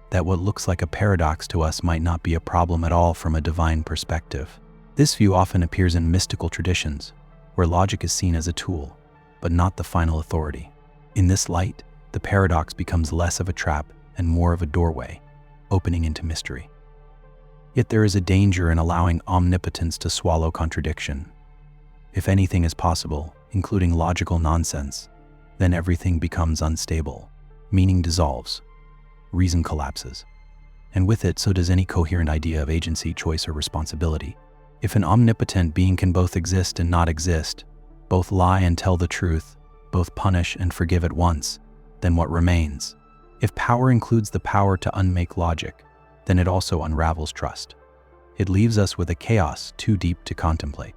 that what looks like a paradox to us might not be a problem at all from a divine perspective. This view often appears in mystical traditions, where logic is seen as a tool, but not the final authority. In this light, the paradox becomes less of a trap and more of a doorway, opening into mystery. Yet there is a danger in allowing omnipotence to swallow contradiction. If anything is possible, including logical nonsense, then everything becomes unstable. Meaning dissolves, reason collapses, and with it, so does any coherent idea of agency, choice, or responsibility. If an omnipotent being can both exist and not exist, both lie and tell the truth, both punish and forgive at once, then what remains? If power includes the power to unmake logic, then it also unravels trust. It leaves us with a chaos too deep to contemplate.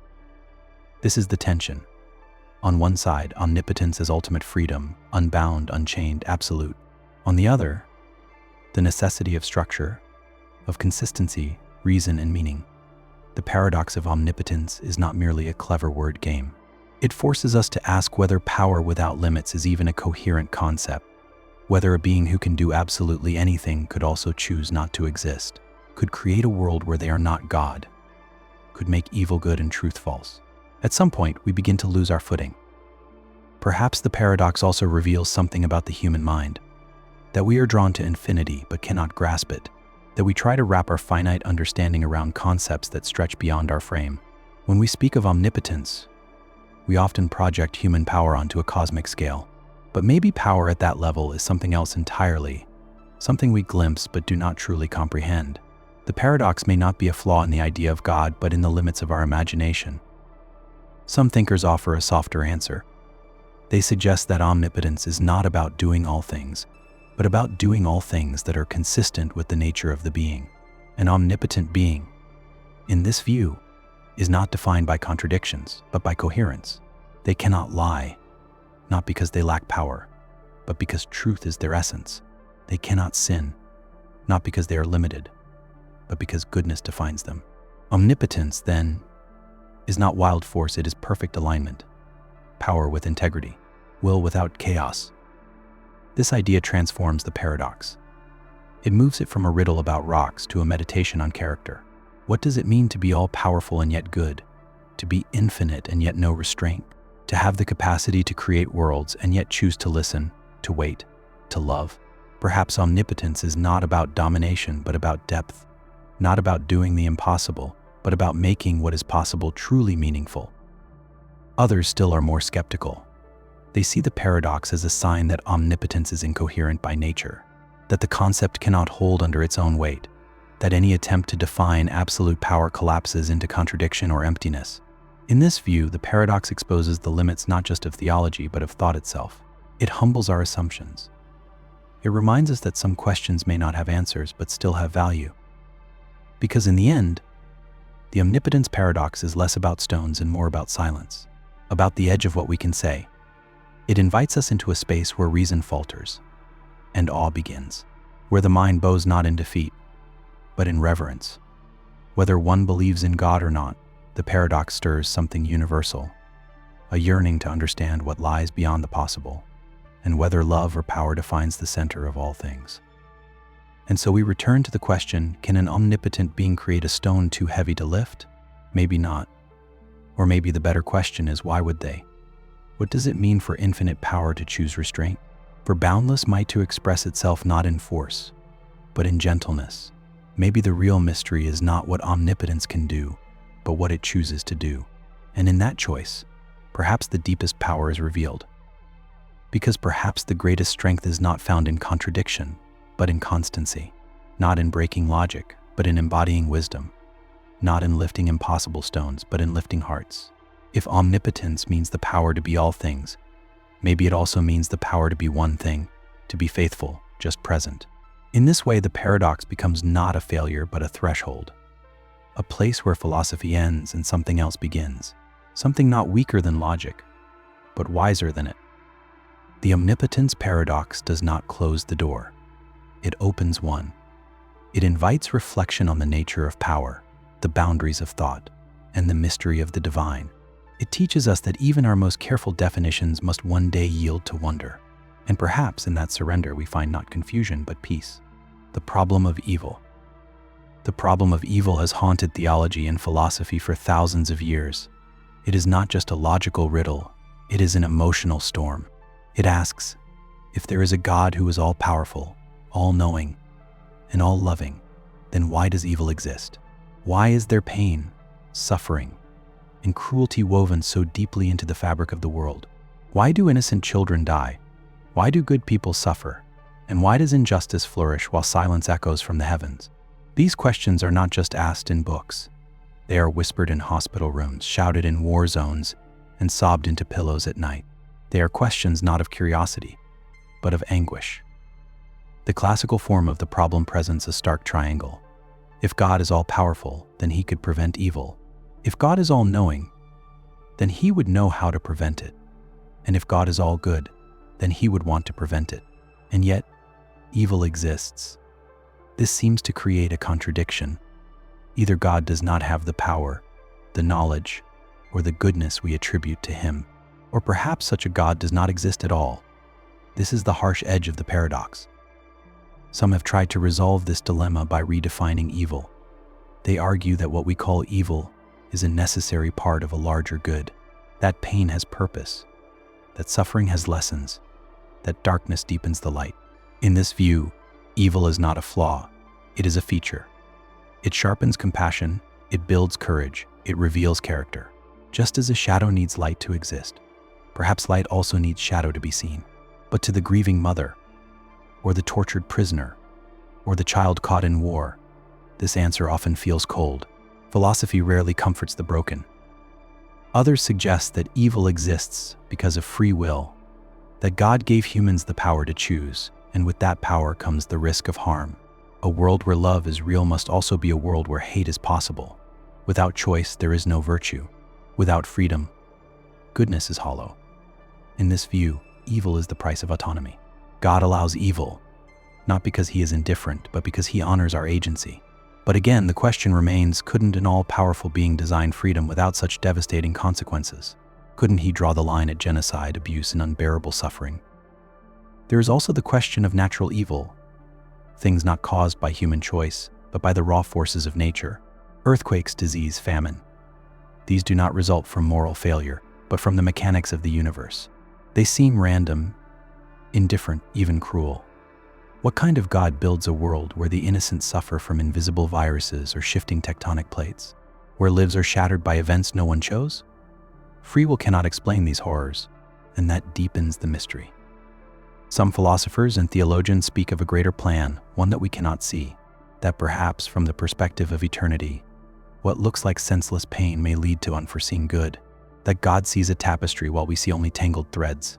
This is the tension. On one side, omnipotence is ultimate freedom, unbound, unchained, absolute. On the other, the necessity of structure, of consistency, reason, and meaning. The paradox of omnipotence is not merely a clever word game. It forces us to ask whether power without limits is even a coherent concept, whether a being who can do absolutely anything could also choose not to exist, could create a world where they are not God, could make evil good and truth false. At some point, we begin to lose our footing. Perhaps the paradox also reveals something about the human mind, that we are drawn to infinity but cannot grasp it, that we try to wrap our finite understanding around concepts that stretch beyond our frame. When we speak of omnipotence, we often project human power onto a cosmic scale. But maybe power at that level is something else entirely, something we glimpse but do not truly comprehend. The paradox may not be a flaw in the idea of God, but in the limits of our imagination. Some thinkers offer a softer answer. They suggest that omnipotence is not about doing all things, but about doing all things that are consistent with the nature of the being. An omnipotent being, in this view, is not defined by contradictions, but by coherence. They cannot lie, not because they lack power, but because truth is their essence. They cannot sin, not because they are limited, but because goodness defines them. Omnipotence, then, is not wild force, it is perfect alignment, power with integrity, will without chaos. This idea transforms the paradox. It moves it from a riddle about rocks to a meditation on character. What does it mean to be all-powerful and yet good? To be infinite and yet no restraint? To have the capacity to create worlds and yet choose to listen, to wait, to love? Perhaps omnipotence is not about domination but about depth, not about doing the impossible, but about making what is possible truly meaningful. Others still are more skeptical. They see the paradox as a sign that omnipotence is incoherent by nature, that the concept cannot hold under its own weight, that any attempt to define absolute power collapses into contradiction or emptiness. In this view, the paradox exposes the limits not just of theology but of thought itself. It humbles our assumptions. It reminds us that some questions may not have answers but still have value. Because in the end, the omnipotence paradox is less about stones and more about silence, about the edge of what we can say. It invites us into a space where reason falters and awe begins, where the mind bows not in defeat, but in reverence. Whether one believes in God or not, the paradox stirs something universal, a yearning to understand what lies beyond the possible, and whether love or power defines the center of all things. And so we return to the question, can an omnipotent being create a stone too heavy to lift? Maybe not. Or maybe the better question is, why would they? What does it mean for infinite power to choose restraint? For boundless might to express itself not in force, but in gentleness. Maybe the real mystery is not what omnipotence can do, but what it chooses to do. And in that choice, perhaps the deepest power is revealed. Because perhaps the greatest strength is not found in contradiction, but in constancy. Not in breaking logic, but in embodying wisdom. Not in lifting impossible stones, but in lifting hearts. If omnipotence means the power to be all things, maybe it also means the power to be one thing, to be faithful, just present. In this way, the paradox becomes not a failure but a threshold, a place where philosophy ends and something else begins, something not weaker than logic, but wiser than it. The Omnipotence Paradox does not close the door. It opens one. It invites reflection on the nature of power, the boundaries of thought, and the mystery of the divine. It teaches us that even our most careful definitions must one day yield to wonder. And perhaps in that surrender we find not confusion but peace. The problem of evil. The problem of evil has haunted theology and philosophy for thousands of years. It is not just a logical riddle, it is an emotional storm. It asks, if there is a God who is all-powerful, all-knowing, and all-loving, then why does evil exist? Why is there pain, suffering, and cruelty woven so deeply into the fabric of the world? Why do innocent children die? Why do good people suffer? And why does injustice flourish while silence echoes from the heavens? These questions are not just asked in books. They are whispered in hospital rooms, shouted in war zones, and sobbed into pillows at night. They are questions not of curiosity, but of anguish. The classical form of the problem presents a stark triangle. If God is all-powerful, then he could prevent evil. If God is all-knowing, then he would know how to prevent it. And if God is all-good, then he would want to prevent it. And yet, evil exists. This seems to create a contradiction. Either God does not have the power, the knowledge, or the goodness we attribute to him, or perhaps such a God does not exist at all. This is the harsh edge of the paradox. Some have tried to resolve this dilemma by redefining evil. They argue that what we call evil is a necessary part of a larger good, that pain has purpose, that suffering has lessons, that darkness deepens the light. In this view, evil is not a flaw, it is a feature. It sharpens compassion, it builds courage, it reveals character. Just as a shadow needs light to exist, perhaps light also needs shadow to be seen. But to the grieving mother, or the tortured prisoner, or the child caught in war, this answer often feels cold. Philosophy rarely comforts the broken. Others suggest that evil exists because of free will, that God gave humans the power to choose, and with that power comes the risk of harm. A world where love is real must also be a world where hate is possible. Without choice, there is no virtue. Without freedom, goodness is hollow. In this view, evil is the price of autonomy. God allows evil, not because he is indifferent, but because he honors our agency. But again, the question remains, couldn't an all-powerful being design freedom without such devastating consequences? Couldn't he draw the line at genocide, abuse, and unbearable suffering? There is also the question of natural evil, things not caused by human choice, but by the raw forces of nature. Earthquakes, disease, famine. These do not result from moral failure, but from the mechanics of the universe. They seem random, indifferent, even cruel. What kind of God builds a world where the innocent suffer from invisible viruses or shifting tectonic plates, where lives are shattered by events no one chose? Free will cannot explain these horrors, and that deepens the mystery. Some philosophers and theologians speak of a greater plan, one that we cannot see, that perhaps from the perspective of eternity, what looks like senseless pain may lead to unforeseen good, that God sees a tapestry while we see only tangled threads.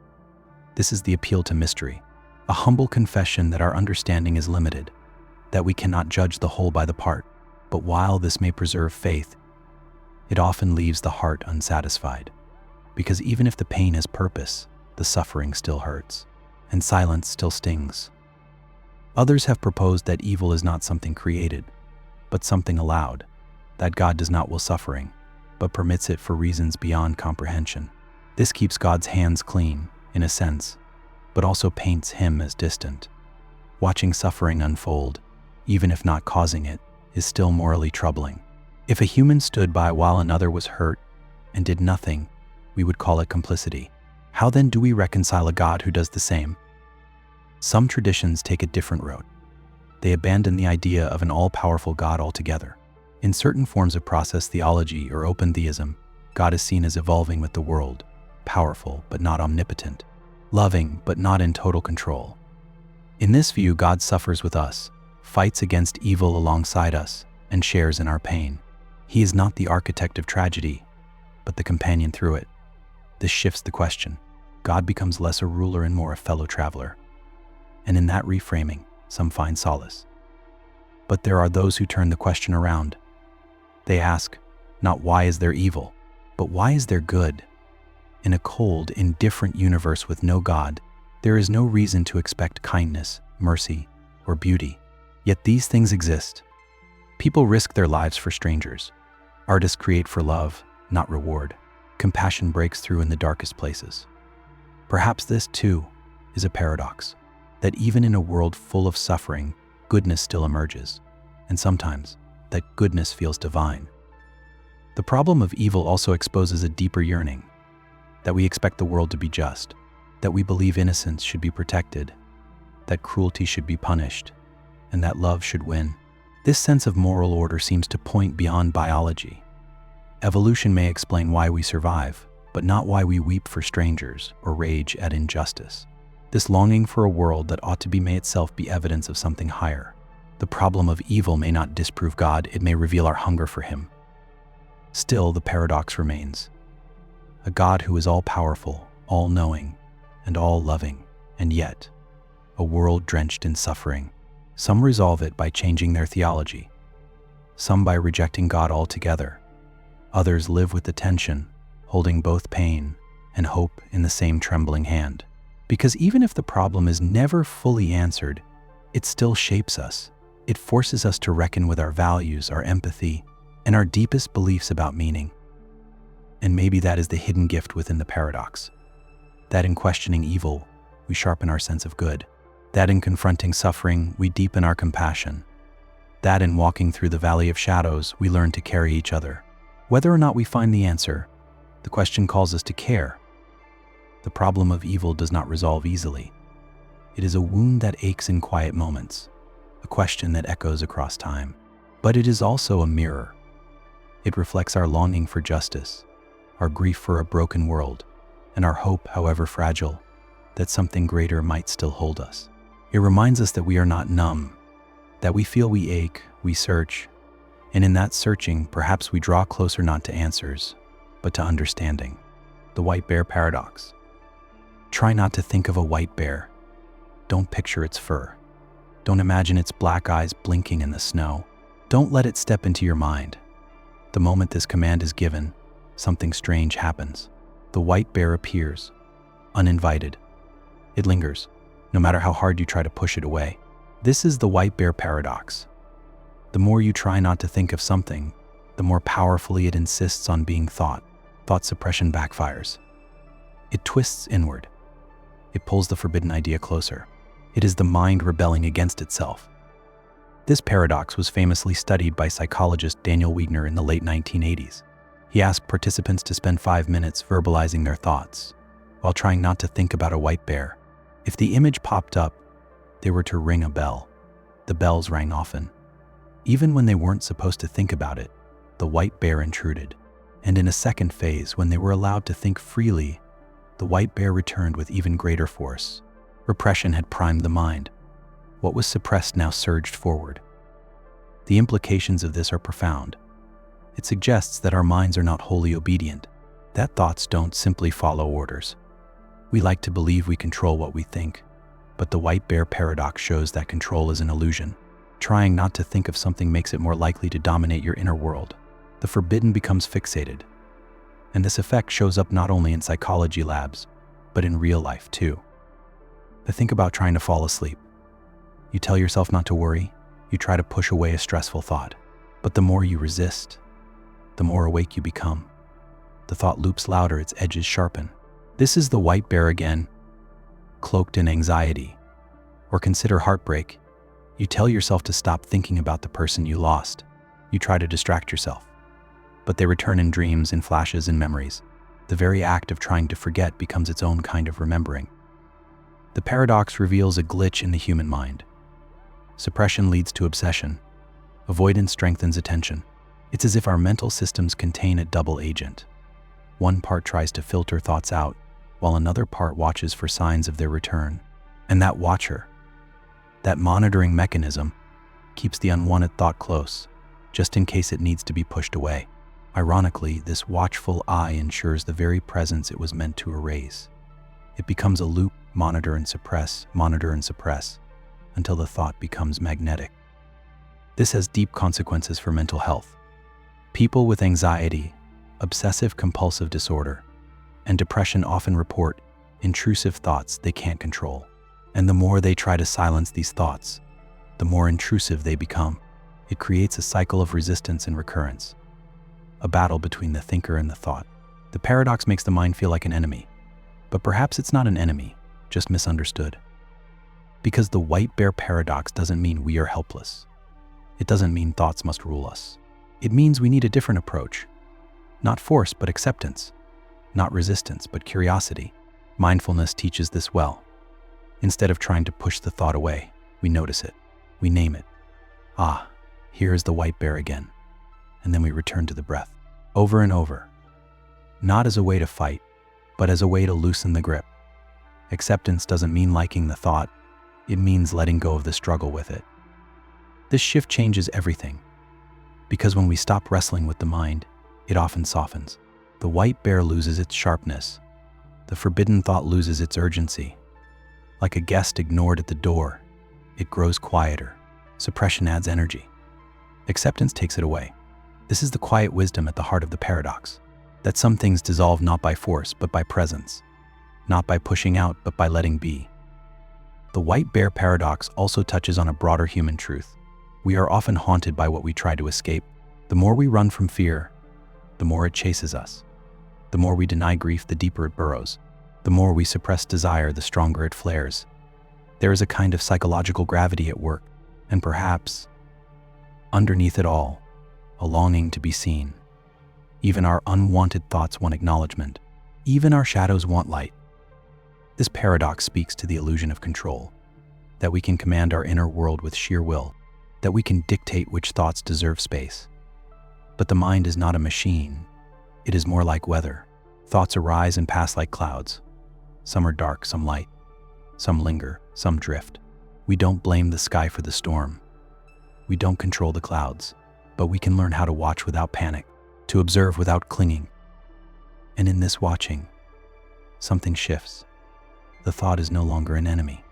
This is the appeal to mystery, a humble confession that our understanding is limited, that we cannot judge the whole by the part. But while this may preserve faith, it often leaves the heart unsatisfied, because even if the pain has purpose, the suffering still hurts, and silence still stings. Others have proposed that evil is not something created, but something allowed, that God does not will suffering, but permits it for reasons beyond comprehension. This keeps God's hands clean, in a sense, but also paints him as distant. Watching suffering unfold, even if not causing it, is still morally troubling. If a human stood by while another was hurt and did nothing, we would call it complicity. How then do we reconcile a God who does the same? Some traditions take a different road. They abandon the idea of an all-powerful God altogether. In certain forms of process theology or open theism, God is seen as evolving with the world, powerful but not omnipotent, loving but not in total control. In this view, God suffers with us, fights against evil alongside us, and shares in our pain. He is not the architect of tragedy, but the companion through it. This shifts the question. God becomes less a ruler and more a fellow traveler. and in that reframing, some find solace. But there are those who turn the question around. They ask, not why is there evil, but why is there good? In a cold, indifferent universe with no God, there is no reason to expect kindness, mercy, or beauty. Yet these things exist. People risk their lives for strangers. Artists create for love, not reward. Compassion breaks through in the darkest places. Perhaps this, too, is a paradox, that even in a world full of suffering, goodness still emerges, and sometimes that goodness feels divine. The problem of evil also exposes a deeper yearning, that we expect the world to be just, that we believe innocence should be protected, that cruelty should be punished, and that love should win. This sense of moral order seems to point beyond biology. Evolution may explain why we survive, but not why we weep for strangers or rage at injustice. This longing for a world that ought to be may itself be evidence of something higher. The problem of evil may not disprove God, it may reveal our hunger for Him. Still, the paradox remains. A God who is all-powerful, all-knowing, and all-loving, and yet, a world drenched in suffering. Some resolve it by changing their theology, some by rejecting God altogether. Others live with the tension, holding both pain and hope in the same trembling hand. Because even if the problem is never fully answered, it still shapes us. It forces us to reckon with our values, our empathy, and our deepest beliefs about meaning. And maybe that is the hidden gift within the paradox. That in questioning evil, we sharpen our sense of good. That in confronting suffering, we deepen our compassion. That in walking through the valley of shadows, we learn to carry each other. Whether or not we find the answer, the question calls us to care. The problem of evil does not resolve easily. It is a wound that aches in quiet moments, a question that echoes across time. But it is also a mirror. It reflects our longing for justice, our grief for a broken world, and our hope, however fragile, that something greater might still hold us. It reminds us that we are not numb, that we feel, we ache, we search, and in that searching, perhaps we draw closer not to answers, but to understanding. The White Bear Paradox. Try not to think of a white bear. Don't picture its fur. Don't imagine its black eyes blinking in the snow. Don't let it step into your mind. The moment this command is given, something strange happens. The white bear appears, uninvited. It lingers, no matter how hard you try to push it away. This is the White Bear Paradox. The more you try not to think of something, the more powerfully it insists on being thought. Thought suppression backfires. It twists inward. It pulls the forbidden idea closer. It is the mind rebelling against itself. This paradox was famously studied by psychologist Daniel Wegner in the late 1980s. He asked participants to spend 5 minutes verbalizing their thoughts, while trying not to think about a white bear. If the image popped up, they were to ring a bell. The bells rang often. Even when they weren't supposed to think about it, the white bear intruded. And in a second phase, when they were allowed to think freely, the white bear returned with even greater force. Repression had primed the mind. What was suppressed now surged forward. The implications of this are profound. It suggests that our minds are not wholly obedient, that thoughts don't simply follow orders. We like to believe we control what we think, but the White Bear Paradox shows that control is an illusion. Trying not to think of something makes it more likely to dominate your inner world. The forbidden becomes fixated. And this effect shows up not only in psychology labs, but in real life too. Think about trying to fall asleep. You tell yourself not to worry, you try to push away a stressful thought. But the more you resist, the more awake you become. The thought loops louder, its edges sharpen. This is the white bear again, cloaked in anxiety. Or consider heartbreak. You tell yourself to stop thinking about the person you lost. You try to distract yourself. But they return in dreams, in flashes, in memories. The very act of trying to forget becomes its own kind of remembering. The paradox reveals a glitch in the human mind. Suppression leads to obsession. Avoidance strengthens attention. It's as if our mental systems contain a double agent. One part tries to filter thoughts out, while another part watches for signs of their return. And that watcher, that monitoring mechanism, keeps the unwanted thought close, just in case it needs to be pushed away. Ironically, this watchful eye ensures the very presence it was meant to erase. It becomes a loop, monitor and suppress, until the thought becomes magnetic. This has deep consequences for mental health. People with anxiety, obsessive-compulsive disorder, and depression often report intrusive thoughts they can't control. And the more they try to silence these thoughts, the more intrusive they become. It creates a cycle of resistance and recurrence, a battle between the thinker and the thought. The paradox makes the mind feel like an enemy, but perhaps it's not an enemy, just misunderstood. Because the white bear paradox doesn't mean we are helpless. It doesn't mean thoughts must rule us. It means we need a different approach. Not force, but acceptance. Not resistance, but curiosity. Mindfulness teaches this well. Instead of trying to push the thought away, we notice it. We name it. Ah, here is the white bear again. And then we return to the breath. Over and over. Not as a way to fight, but as a way to loosen the grip. Acceptance doesn't mean liking the thought. It means letting go of the struggle with it. This shift changes everything. Because when we stop wrestling with the mind, it often softens. The white bear loses its sharpness. The forbidden thought loses its urgency. Like a guest ignored at the door, it grows quieter. Suppression adds energy. Acceptance takes it away. This is the quiet wisdom at the heart of the paradox. That some things dissolve not by force, but by presence. Not by pushing out, but by letting be. The white bear paradox also touches on a broader human truth. We are often haunted by what we try to escape. The more we run from fear, the more it chases us. The more we deny grief, the deeper it burrows. The more we suppress desire, the stronger it flares. There is a kind of psychological gravity at work, and perhaps, underneath it all, a longing to be seen. Even our unwanted thoughts want acknowledgement. Even our shadows want light. This paradox speaks to the illusion of control, that we can command our inner world with sheer will, that we can dictate which thoughts deserve space. But the mind is not a machine. It is more like weather. Thoughts arise and pass like clouds. Some are dark, some light. Some linger, some drift. We don't blame the sky for the storm. We don't control the clouds, but we can learn how to watch without panic, to observe without clinging. And in this watching, something shifts. The thought is no longer an enemy.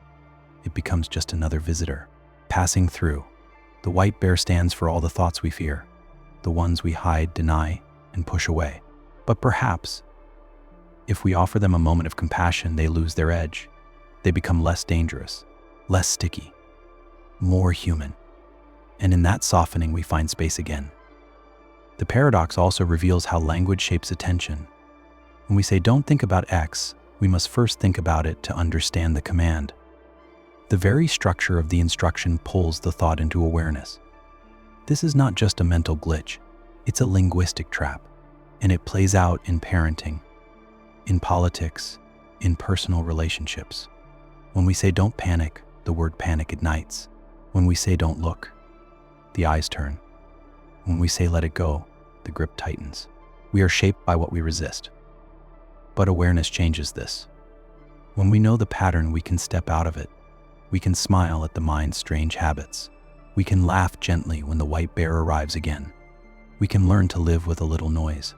It becomes just another visitor, passing through. The white bear stands for all the thoughts we fear, the ones we hide, deny, and push away. But perhaps, if we offer them a moment of compassion, they lose their edge. They become less dangerous, less sticky, more human. And in that softening, we find space again. The paradox also reveals how language shapes attention. When we say, "Don't think about X," we must first think about it to understand the command. The very structure of the instruction pulls the thought into awareness. This is not just a mental glitch, it's a linguistic trap, and it plays out in parenting, in politics, in personal relationships. When we say "don't panic," the word panic ignites. When we say "don't look," the eyes turn. When we say "let it go," the grip tightens. We are shaped by what we resist. But awareness changes this. When we know the pattern, we can step out of it. We can smile at the mind's strange habits. We can laugh gently when the white bear arrives again. We can learn to live with a little noise,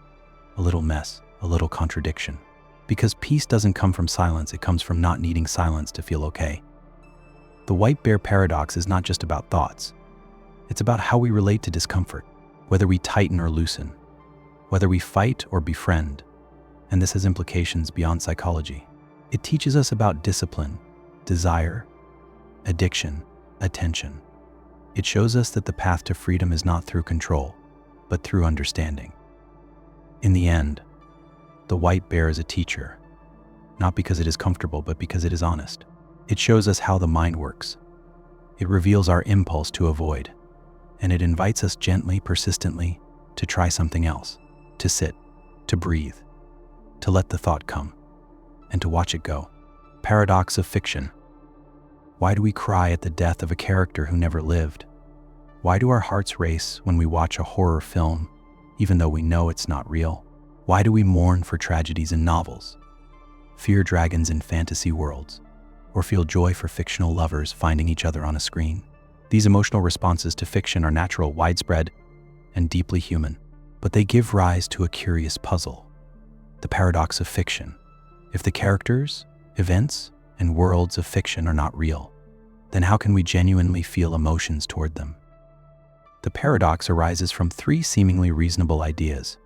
a little mess, a little contradiction. Because peace doesn't come from silence, it comes from not needing silence to feel okay. The white bear paradox is not just about thoughts. It's about how we relate to discomfort, whether we tighten or loosen, whether we fight or befriend. And this has implications beyond psychology. It teaches us about discipline, desire, addiction, attention. It shows us that the path to freedom is not through control, but through understanding. In the end, the white bear is a teacher, not because it is comfortable, but because it is honest. It shows us how the mind works. It reveals our impulse to avoid, and it invites us gently, persistently, to try something else, to sit, to breathe, to let the thought come, and to watch it go. Paradox of fiction. Why do we cry at the death of a character who never lived? Why do our hearts race when we watch a horror film, even though we know it's not real? Why do we mourn for tragedies in novels, fear dragons in fantasy worlds, or feel joy for fictional lovers finding each other on a screen? These emotional responses to fiction are natural, widespread, and deeply human, but they give rise to a curious puzzle. The paradox of fiction. If the characters, events and worlds of fiction are not real, then how can we genuinely feel emotions toward them? The paradox arises from three seemingly reasonable ideas.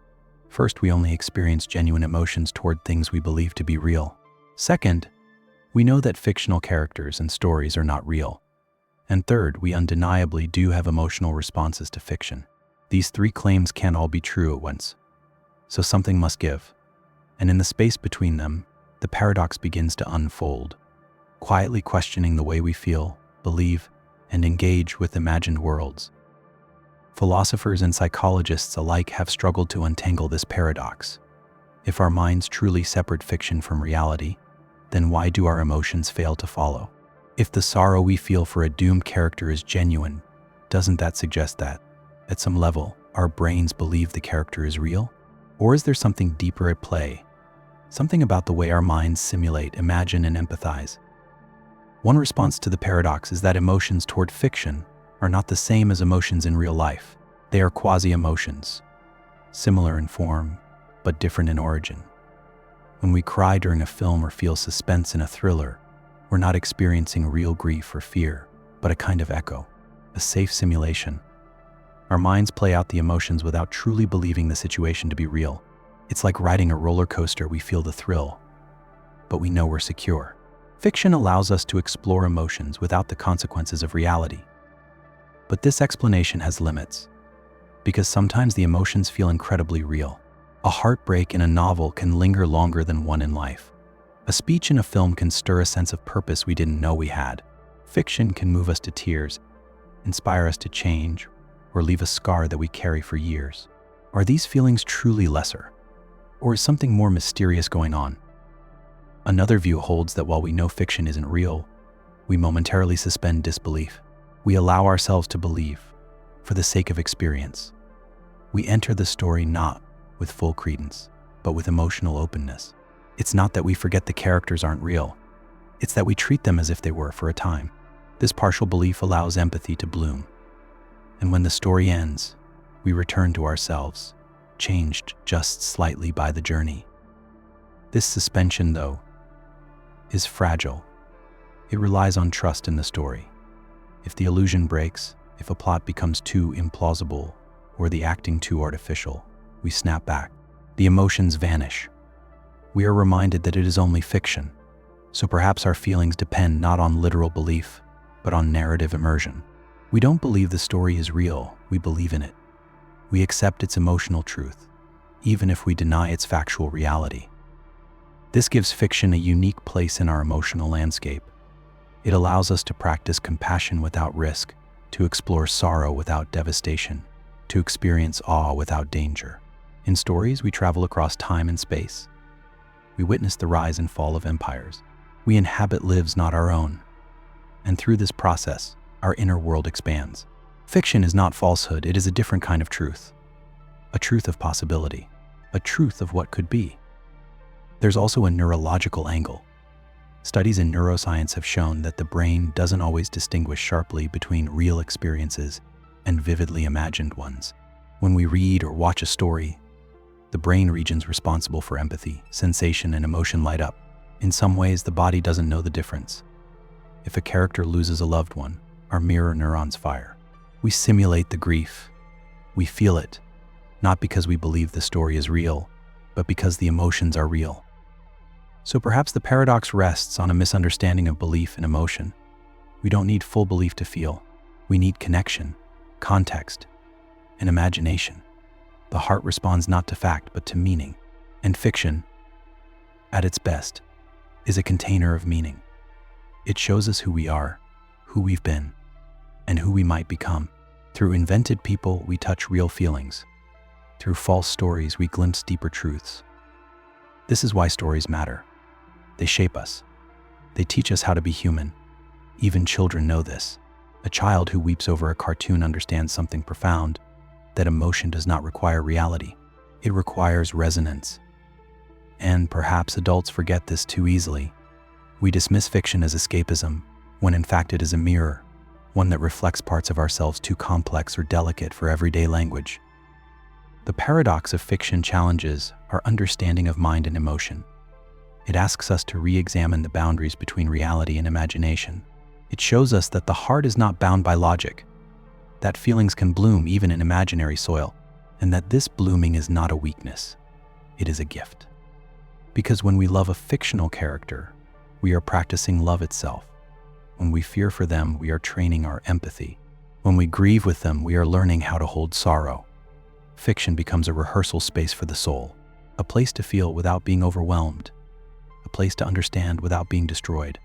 First, we only experience genuine emotions toward things we believe to be real. Second, we know that fictional characters and stories are not real. And third, we undeniably do have emotional responses to fiction. These three claims can't all be true at once. So something must give. And in the space between them, the paradox begins to unfold, quietly questioning the way we feel, believe, and engage with imagined worlds. Philosophers and psychologists alike have struggled to untangle this paradox. If our minds truly separate fiction from reality, then why do our emotions fail to follow? If the sorrow we feel for a doomed character is genuine, doesn't that suggest that, at some level, our brains believe the character is real? Or is there something deeper at play? Something about the way our minds simulate, imagine, and empathize? One response to the paradox is that emotions toward fiction are not the same as emotions in real life. They are quasi-emotions, similar in form, but different in origin. When we cry during a film or feel suspense in a thriller, we're not experiencing real grief or fear, but a kind of echo, a safe simulation. Our minds play out the emotions without truly believing the situation to be real. It's like riding a roller coaster. We feel the thrill, but we know we're secure. Fiction allows us to explore emotions without the consequences of reality. But this explanation has limits, because sometimes the emotions feel incredibly real. A heartbreak in a novel can linger longer than one in life. A speech in a film can stir a sense of purpose we didn't know we had. Fiction can move us to tears, inspire us to change, or leave a scar that we carry for years. Are these feelings truly lesser? Or is something more mysterious going on? Another view holds that while we know fiction isn't real, we momentarily suspend disbelief. We allow ourselves to believe, for the sake of experience. We enter the story not with full credence, but with emotional openness. It's not that we forget the characters aren't real. It's that we treat them as if they were for a time. This partial belief allows empathy to bloom. And when the story ends, we return to ourselves, changed just slightly by the journey. This suspension, though, is fragile. It relies on trust in the story. If the illusion breaks, if a plot becomes too implausible or the acting too artificial, we snap back. The emotions vanish. We are reminded that it is only fiction, so perhaps our feelings depend not on literal belief, but on narrative immersion. We don't believe the story is real, we believe in it. We accept its emotional truth, even if we deny its factual reality. This gives fiction a unique place in our emotional landscape. It allows us to practice compassion without risk, to explore sorrow without devastation, to experience awe without danger. In stories, we travel across time and space. We witness the rise and fall of empires. We inhabit lives not our own. And through this process, our inner world expands. Fiction is not falsehood, it is a different kind of truth. A truth of possibility, a truth of what could be. There's also a neurological angle. Studies in neuroscience have shown that the brain doesn't always distinguish sharply between real experiences and vividly imagined ones. When we read or watch a story, the brain regions responsible for empathy, sensation, and emotion light up. In some ways, the body doesn't know the difference. If a character loses a loved one, our mirror neurons fire. We simulate the grief. We feel it, not because we believe the story is real, but because the emotions are real. So perhaps the paradox rests on a misunderstanding of belief and emotion. We don't need full belief to feel. We need connection, context, and imagination. The heart responds not to fact, but to meaning. And fiction, at its best, is a container of meaning. It shows us who we are, who we've been, and who we might become. Through invented people, we touch real feelings. Through false stories, we glimpse deeper truths. This is why stories matter. They shape us. They teach us how to be human. Even children know this. A child who weeps over a cartoon understands something profound, that emotion does not require reality. It requires resonance. And perhaps adults forget this too easily. We dismiss fiction as escapism, when in fact it is a mirror, one that reflects parts of ourselves too complex or delicate for everyday language. The paradox of fiction challenges our understanding of mind and emotion. It asks us to re-examine the boundaries between reality and imagination. It shows us that the heart is not bound by logic, that feelings can bloom even in imaginary soil, and that this blooming is not a weakness. It is a gift. Because when we love a fictional character, we are practicing love itself. When we fear for them, we are training our empathy. When we grieve with them, we are learning how to hold sorrow. Fiction becomes a rehearsal space for the soul, a place to feel without being overwhelmed, a place to understand without being destroyed.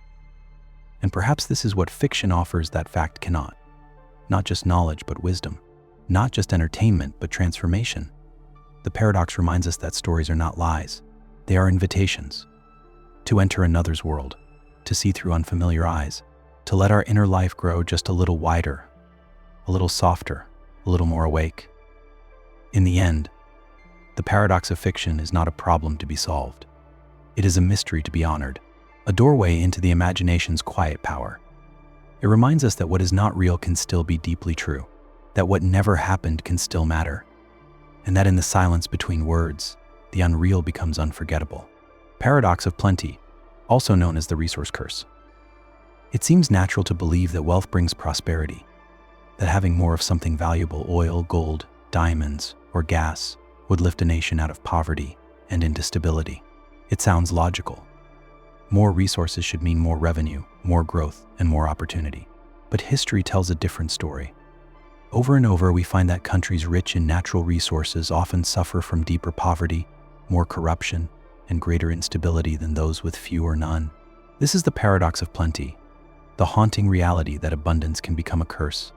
And perhaps this is what fiction offers that fact cannot. Not just knowledge, but wisdom. Not just entertainment, but transformation. The paradox reminds us that stories are not lies. They are invitations to enter another's world, to see through unfamiliar eyes, to let our inner life grow just a little wider, a little softer, a little more awake. In the end, the paradox of fiction is not a problem to be solved. It is a mystery to be honored, a doorway into the imagination's quiet power. It reminds us that what is not real can still be deeply true, that what never happened can still matter, and that in the silence between words, the unreal becomes unforgettable. Paradox of plenty, also known as the resource curse. It seems natural to believe that wealth brings prosperity, that having more of something valuable, oil, gold, diamonds, or gas, would lift a nation out of poverty and into stability. It sounds logical. More resources should mean more revenue, more growth, and more opportunity. But history tells a different story. Over and over, we find that countries rich in natural resources often suffer from deeper poverty, more corruption, and greater instability than those with few or none. This is the paradox of plenty, the haunting reality that abundance can become a curse.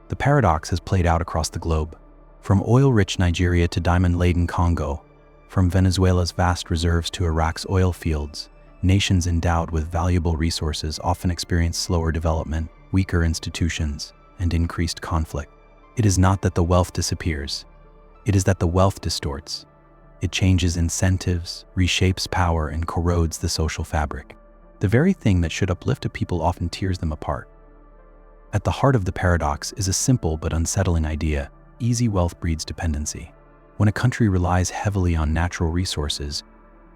The paradox has played out across the globe, from oil-rich Nigeria to diamond-laden Congo, from Venezuela's vast reserves to Iraq's oil fields. Nations endowed with valuable resources often experience slower development, weaker institutions, and increased conflict. It is not that the wealth disappears. It is that the wealth distorts. It changes incentives, reshapes power, and corrodes the social fabric. The very thing that should uplift a people often tears them apart. At the heart of the paradox is a simple but unsettling idea: easy wealth breeds dependency. When a country relies heavily on natural resources,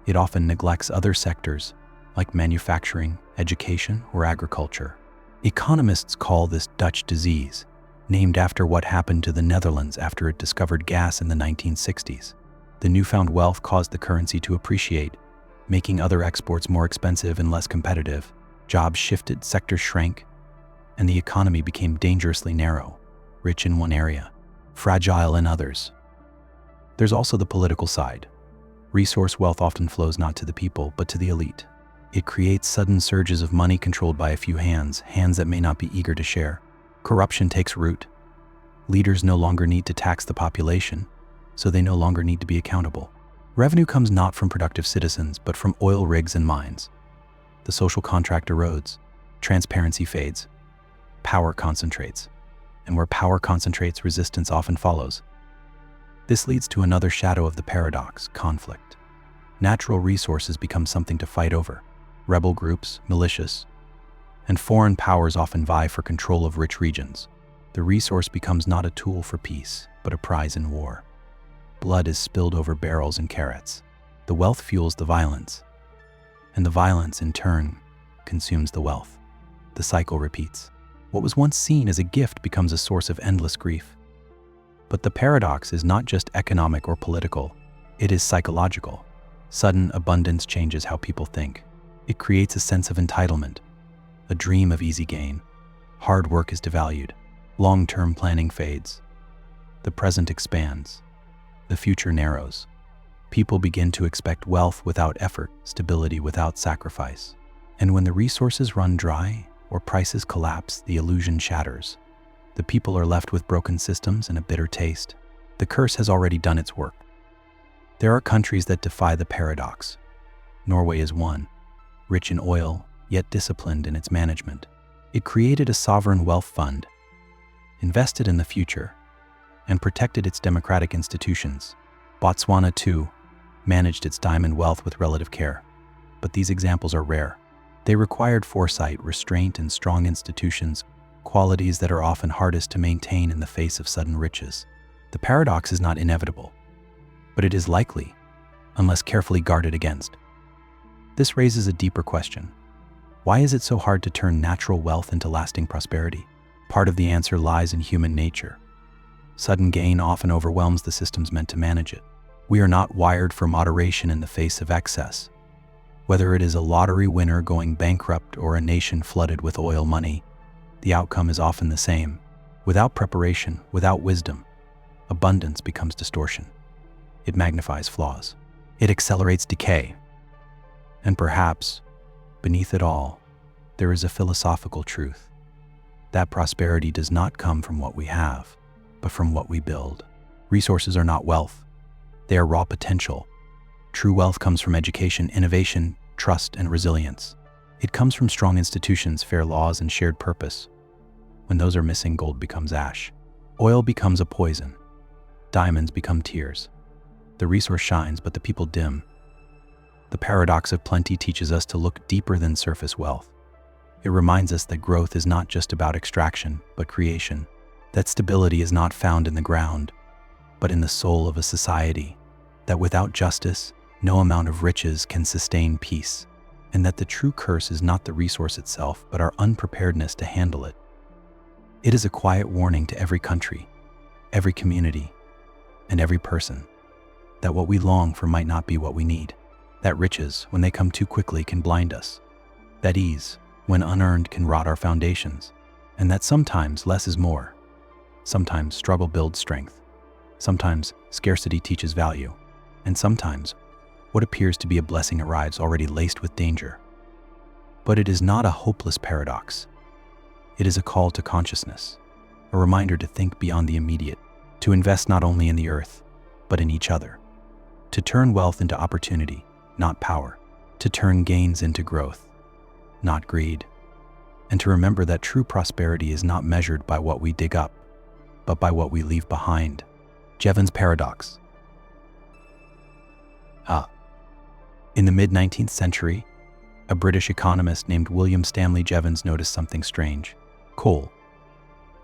it often neglects other sectors like manufacturing, education, or agriculture. Economists call this Dutch disease, named after what happened to the Netherlands after it discovered gas in the 1960s. The newfound wealth caused the currency to appreciate, making other exports more expensive and less competitive. Jobs shifted, sectors shrank, and the economy became dangerously narrow, rich in one area, fragile in others. There's also the political side. Resource wealth often flows not to the people, but to the elite. It creates sudden surges of money controlled by a few hands that may not be eager to share. Corruption takes root. Leaders no longer need to tax the population, so they no longer need to be accountable. Revenue comes not from productive citizens, but from oil rigs and mines. The social contract erodes. Transparency fades. Power concentrates. And where power concentrates, resistance often follows. This leads to another shadow of the paradox: conflict. Natural resources become something to fight over. Rebel groups, militias, and foreign powers often vie for control of rich regions. The resource becomes not a tool for peace, but a prize in war. Blood is spilled over barrels and carrots. The wealth fuels the violence, and the violence, in turn, consumes the wealth. The cycle repeats. What was once seen as a gift becomes a source of endless grief. But the paradox is not just economic or political, it is psychological. Sudden abundance changes how people think. It creates a sense of entitlement, a dream of easy gain. Hard work is devalued. Long-term planning fades. The present expands. The future narrows. People begin to expect wealth without effort, stability without sacrifice. And when the resources run dry or prices collapse, the illusion shatters. The people are left with broken systems and a bitter taste. The curse has already done its work. There are countries that defy the paradox. Norway is one, rich in oil, yet disciplined in its management. It created a sovereign wealth fund, invested in the future, and protected its democratic institutions. Botswana, too, managed its diamond wealth with relative care. But these examples are rare. They required foresight, restraint, and strong institutions, qualities that are often hardest to maintain in the face of sudden riches. The paradox is not inevitable, but it is likely, unless carefully guarded against. This raises a deeper question. Why is it so hard to turn natural wealth into lasting prosperity? Part of the answer lies in human nature. Sudden gain often overwhelms the systems meant to manage it. We are not wired for moderation in the face of excess. Whether it is a lottery winner going bankrupt or a nation flooded with oil money, the outcome is often the same. Without preparation, without wisdom, abundance becomes distortion. It magnifies flaws. It accelerates decay. And perhaps, beneath it all, there is a philosophical truth. That prosperity does not come from what we have, but from what we build. Resources are not wealth. They are raw potential. True wealth comes from education, innovation, trust, and resilience. It comes from strong institutions, fair laws, and shared purpose. When those are missing, gold becomes ash. Oil becomes a poison. Diamonds become tears. The resource shines, but the people dim. The paradox of plenty teaches us to look deeper than surface wealth. It reminds us that growth is not just about extraction, but creation. That stability is not found in the ground, but in the soul of a society. That without justice, no amount of riches can sustain peace. And that the true curse is not the resource itself, but our unpreparedness to handle it. It is a quiet warning to every country, every community, and every person, that what we long for might not be what we need. That riches, when they come too quickly, can blind us. That ease, when unearned, can rot our foundations. And that sometimes less is more. Sometimes struggle builds strength. Sometimes scarcity teaches value. And sometimes what appears to be a blessing arrives already laced with danger. But it is not a hopeless paradox. It is a call to consciousness, a reminder to think beyond the immediate, to invest not only in the earth, but in each other, to turn wealth into opportunity, not power, to turn gains into growth, not greed, and to remember that true prosperity is not measured by what we dig up, but by what we leave behind. Jevons Paradox. In the mid-19th century, a British economist named William Stanley Jevons noticed something strange. Coal,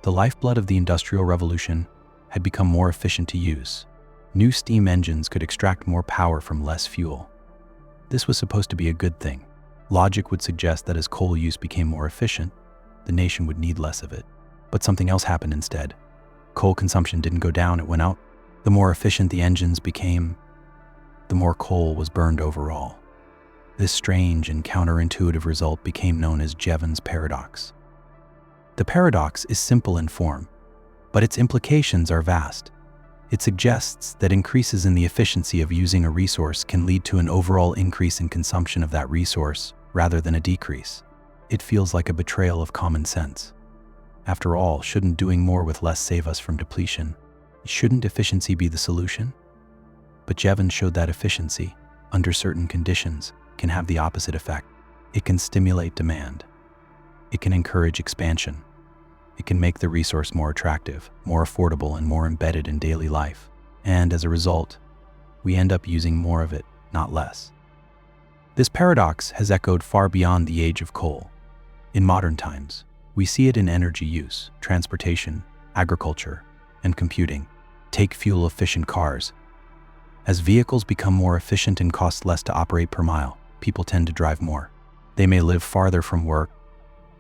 the lifeblood of the Industrial Revolution, had become more efficient to use. New steam engines could extract more power from less fuel. This was supposed to be a good thing. Logic would suggest that as coal use became more efficient, the nation would need less of it. But something else happened instead. Coal consumption didn't go down, it went up. The more efficient the engines became, the more coal was burned overall. This strange and counterintuitive result became known as Jevons Paradox. The paradox is simple in form, but its implications are vast. It suggests that increases in the efficiency of using a resource can lead to an overall increase in consumption of that resource rather than a decrease. It feels like a betrayal of common sense. After all, shouldn't doing more with less save us from depletion? Shouldn't efficiency be the solution? But Jevons showed that efficiency, under certain conditions, can have the opposite effect. It can stimulate demand. It can encourage expansion. It can make the resource more attractive, more affordable, and more embedded in daily life. And as a result, we end up using more of it, not less. This paradox has echoed far beyond the age of coal. In modern times, we see it in energy use, transportation, agriculture, and computing. Take fuel-efficient cars. As vehicles become more efficient and cost less to operate per mile, people tend to drive more. They may live farther from work,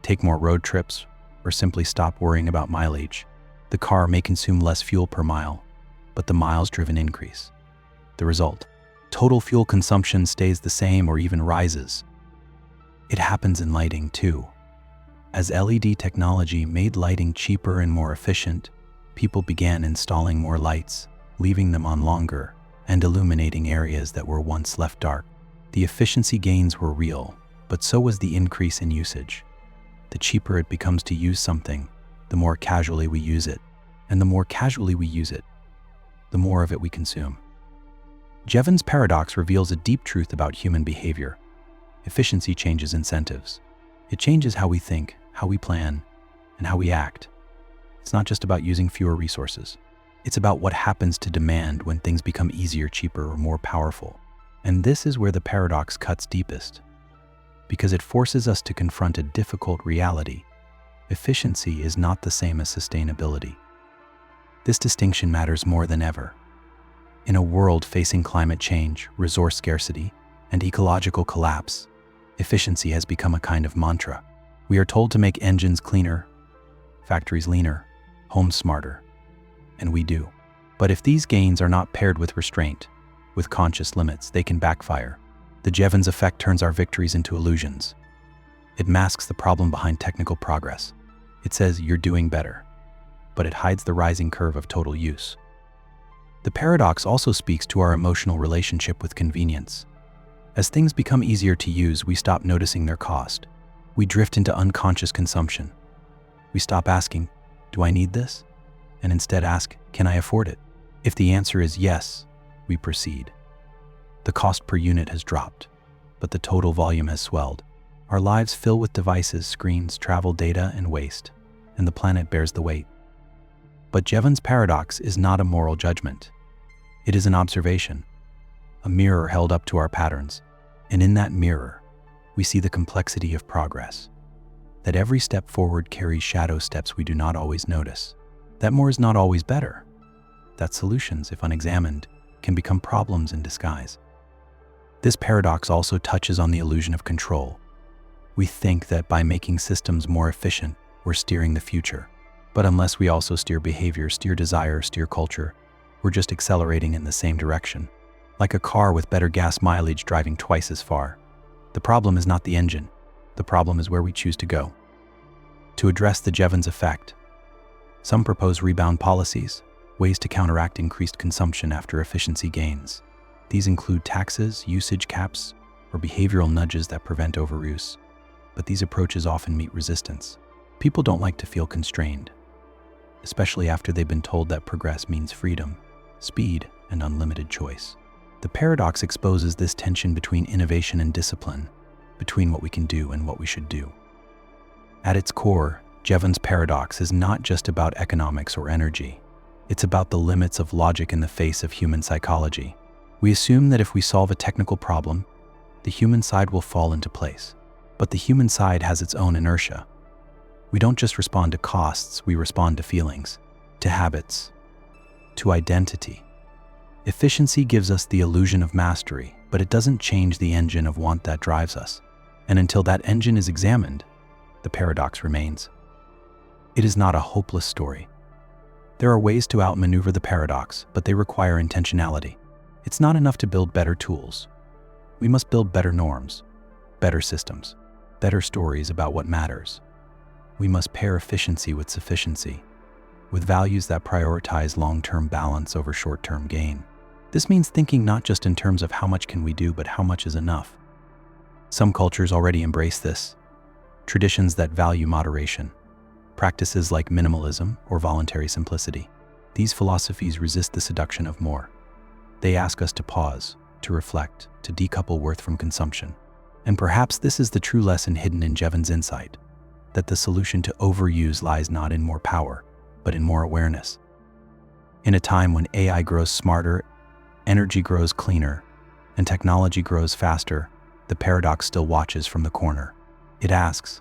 take more road trips, or simply stop worrying about mileage. The car may consume less fuel per mile, but the miles driven increase. The result: total fuel consumption stays the same or even rises. It happens in lighting too. As LED technology made lighting cheaper and more efficient, people began installing more lights, leaving them on longer, and illuminating areas that were once left dark. The efficiency gains were real, but so was the increase in usage. The cheaper it becomes to use something, the more casually we use it. And the more casually we use it, the more of it we consume. Jevons Paradox reveals a deep truth about human behavior. Efficiency changes incentives. It changes how we think, how we plan, and how we act. It's not just about using fewer resources. It's about what happens to demand when things become easier, cheaper, or more powerful. And this is where the paradox cuts deepest, because it forces us to confront a difficult reality. Efficiency is not the same as sustainability. This distinction matters more than ever. In a world facing climate change, resource scarcity, and ecological collapse, efficiency has become a kind of mantra. We are told to make engines cleaner, factories leaner, homes smarter, and we do. But if these gains are not paired with restraint, with conscious limits, they can backfire. The Jevons Effect turns our victories into illusions. It masks the problem behind technical progress. It says you're doing better, but it hides the rising curve of total use. The paradox also speaks to our emotional relationship with convenience. As things become easier to use, we stop noticing their cost. We drift into unconscious consumption. We stop asking, do I need this? And instead ask, can I afford it? If the answer is yes, we proceed. The cost per unit has dropped, but the total volume has swelled. Our lives fill with devices, screens, travel, data, and waste, and the planet bears the weight. But Jevons Paradox is not a moral judgment. It is an observation, a mirror held up to our patterns. And in that mirror, we see the complexity of progress. That every step forward carries shadow steps we do not always notice. That more is not always better. That solutions, if unexamined, can become problems in disguise. This paradox also touches on the illusion of control. We think that by making systems more efficient, we're steering the future. But unless we also steer behavior, steer desire, steer culture, we're just accelerating in the same direction. Like a car with better gas mileage driving twice as far. The problem is not the engine. The problem is where we choose to go. To address the Jevons Effect, some propose rebound policies, ways to counteract increased consumption after efficiency gains. These include taxes, usage caps, or behavioral nudges that prevent overuse. But these approaches often meet resistance. People don't like to feel constrained, especially after they've been told that progress means freedom, speed, and unlimited choice. The paradox exposes this tension between innovation and discipline, between what we can do and what we should do. At its core, Jevons Paradox is not just about economics or energy. It's about the limits of logic in the face of human psychology. We assume that if we solve a technical problem, the human side will fall into place. But the human side has its own inertia. We don't just respond to costs, we respond to feelings, to habits, to identity. Efficiency gives us the illusion of mastery, but it doesn't change the engine of want that drives us. And until that engine is examined, the paradox remains. It is not a hopeless story. There are ways to outmaneuver the paradox, but they require intentionality. It's not enough to build better tools. We must build better norms, better systems, better stories about what matters. We must pair efficiency with sufficiency, with values that prioritize long-term balance over short-term gain. This means thinking not just in terms of how much can we do, but how much is enough. Some cultures already embrace this. Traditions that value moderation, practices like minimalism or voluntary simplicity. These philosophies resist the seduction of more. They ask us to pause, to reflect, to decouple worth from consumption. And perhaps this is the true lesson hidden in Jevons' insight, that the solution to overuse lies not in more power, but in more awareness. In a time when AI grows smarter, energy grows cleaner, and technology grows faster, the paradox still watches from the corner. It asks,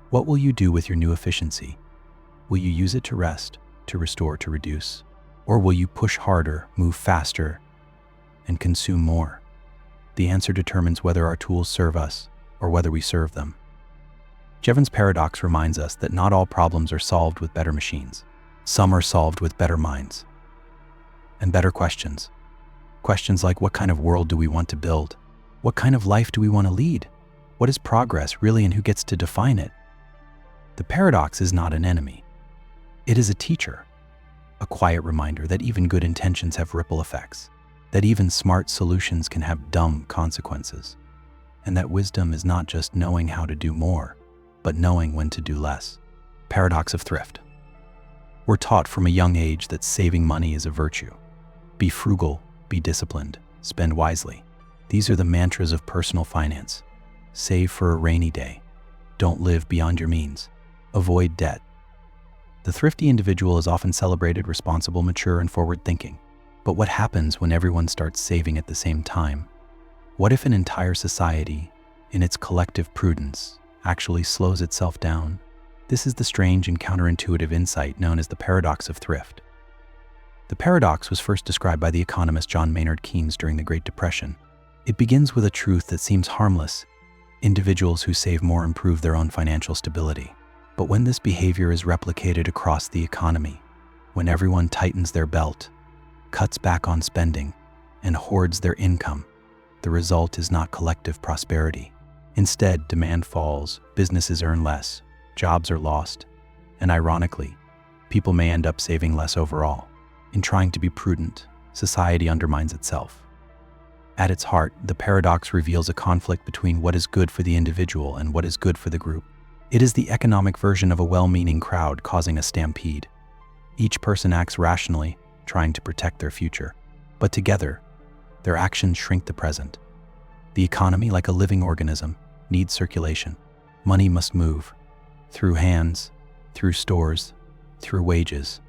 what will you do with your new efficiency? Will you use it to rest, to restore, to reduce? Or will you push harder, move faster, and consume more? The answer determines whether our tools serve us or whether we serve them. Jevons Paradox reminds us that not all problems are solved with better machines. Some are solved with better minds and better questions. Questions like, what kind of world do we want to build? What kind of life do we want to lead? What is progress really, and who gets to define it? The paradox is not an enemy. It is a teacher, a quiet reminder that even good intentions have ripple effects, that even smart solutions can have dumb consequences, and that wisdom is not just knowing how to do more, but knowing when to do less. Paradox of thrift. We're taught from a young age that saving money is a virtue. Be frugal, be disciplined, spend wisely. These are the mantras of personal finance. Save for a rainy day. Don't live beyond your means. Avoid debt. The thrifty individual is often celebrated, responsible, mature, and forward-thinking. But what happens when everyone starts saving at the same time? What if an entire society, in its collective prudence, actually slows itself down? This is the strange and counterintuitive insight known as the paradox of thrift. The paradox was first described by the economist John Maynard Keynes during the Great Depression. It begins with a truth that seems harmless. Individuals who save more improve their own financial stability. But when this behavior is replicated across the economy, when everyone tightens their belt, cuts back on spending, and hoards their income, the result is not collective prosperity. Instead, demand falls, businesses earn less, jobs are lost, and ironically, people may end up saving less overall. In trying to be prudent, society undermines itself. At its heart, the paradox reveals a conflict between what is good for the individual and what is good for the group. It is the economic version of a well-meaning crowd causing a stampede. Each person acts rationally, trying to protect their future, but together, their actions shrink the present. The economy, like a living organism, needs circulation. Money must move, through hands, through stores, through wages.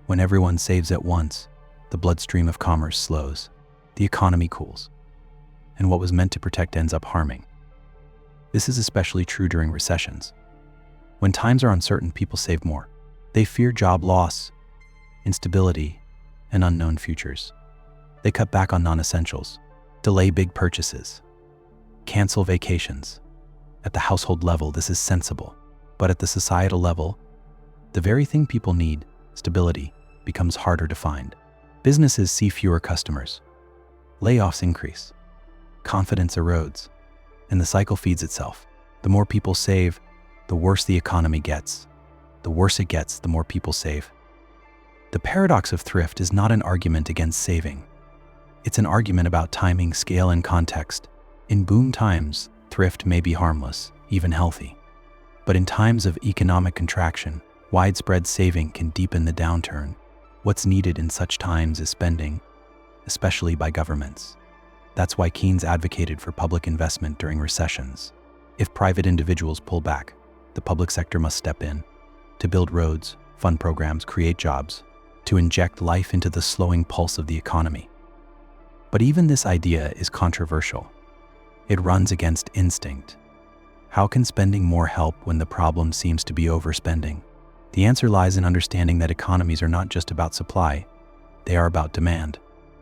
When everyone saves at once, the bloodstream of commerce slows, the economy cools, and what was meant to protect ends up harming. This is especially true during recessions. When times are uncertain, people save more. They fear job loss, instability, and unknown futures. They cut back on non-essentials, delay big purchases, cancel vacations. At the household level, this is sensible, but at the societal level, the very thing people need, stability, becomes harder to find. Businesses see fewer customers, layoffs increase, confidence erodes, and the cycle feeds itself. The more people save, the worse the economy gets. The worse it gets, the more people save. The paradox of thrift is not an argument against saving. It's an argument about timing, scale, and context. In boom times, thrift may be harmless, even healthy. But in times of economic contraction, widespread saving can deepen the downturn. What's needed in such times is spending, especially by governments. That's why Keynes advocated for public investment during recessions. If private individuals pull back, the public sector must step in to build roads, fund programs, create jobs, to inject life into the slowing pulse of the economy. But even this idea is controversial. It runs against instinct. How can spending more help when the problem seems to be overspending? The answer lies in understanding that economies are not just about supply, they are about demand.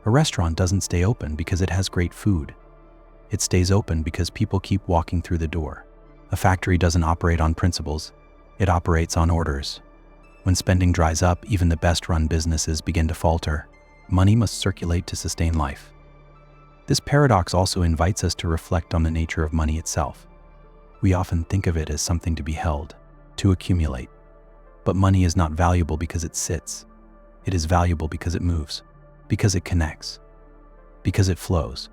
A restaurant doesn't stay open because it has great food. It stays open because people keep walking through the door. A factory doesn't operate on principles, it operates on orders. When spending dries up, even the best-run businesses begin to falter. Money must circulate to sustain life. This paradox also invites us to reflect on the nature of money itself. We often think of it as something to be held, to accumulate. But money is not valuable because it sits. It is valuable because it moves, because it connects, because it flows.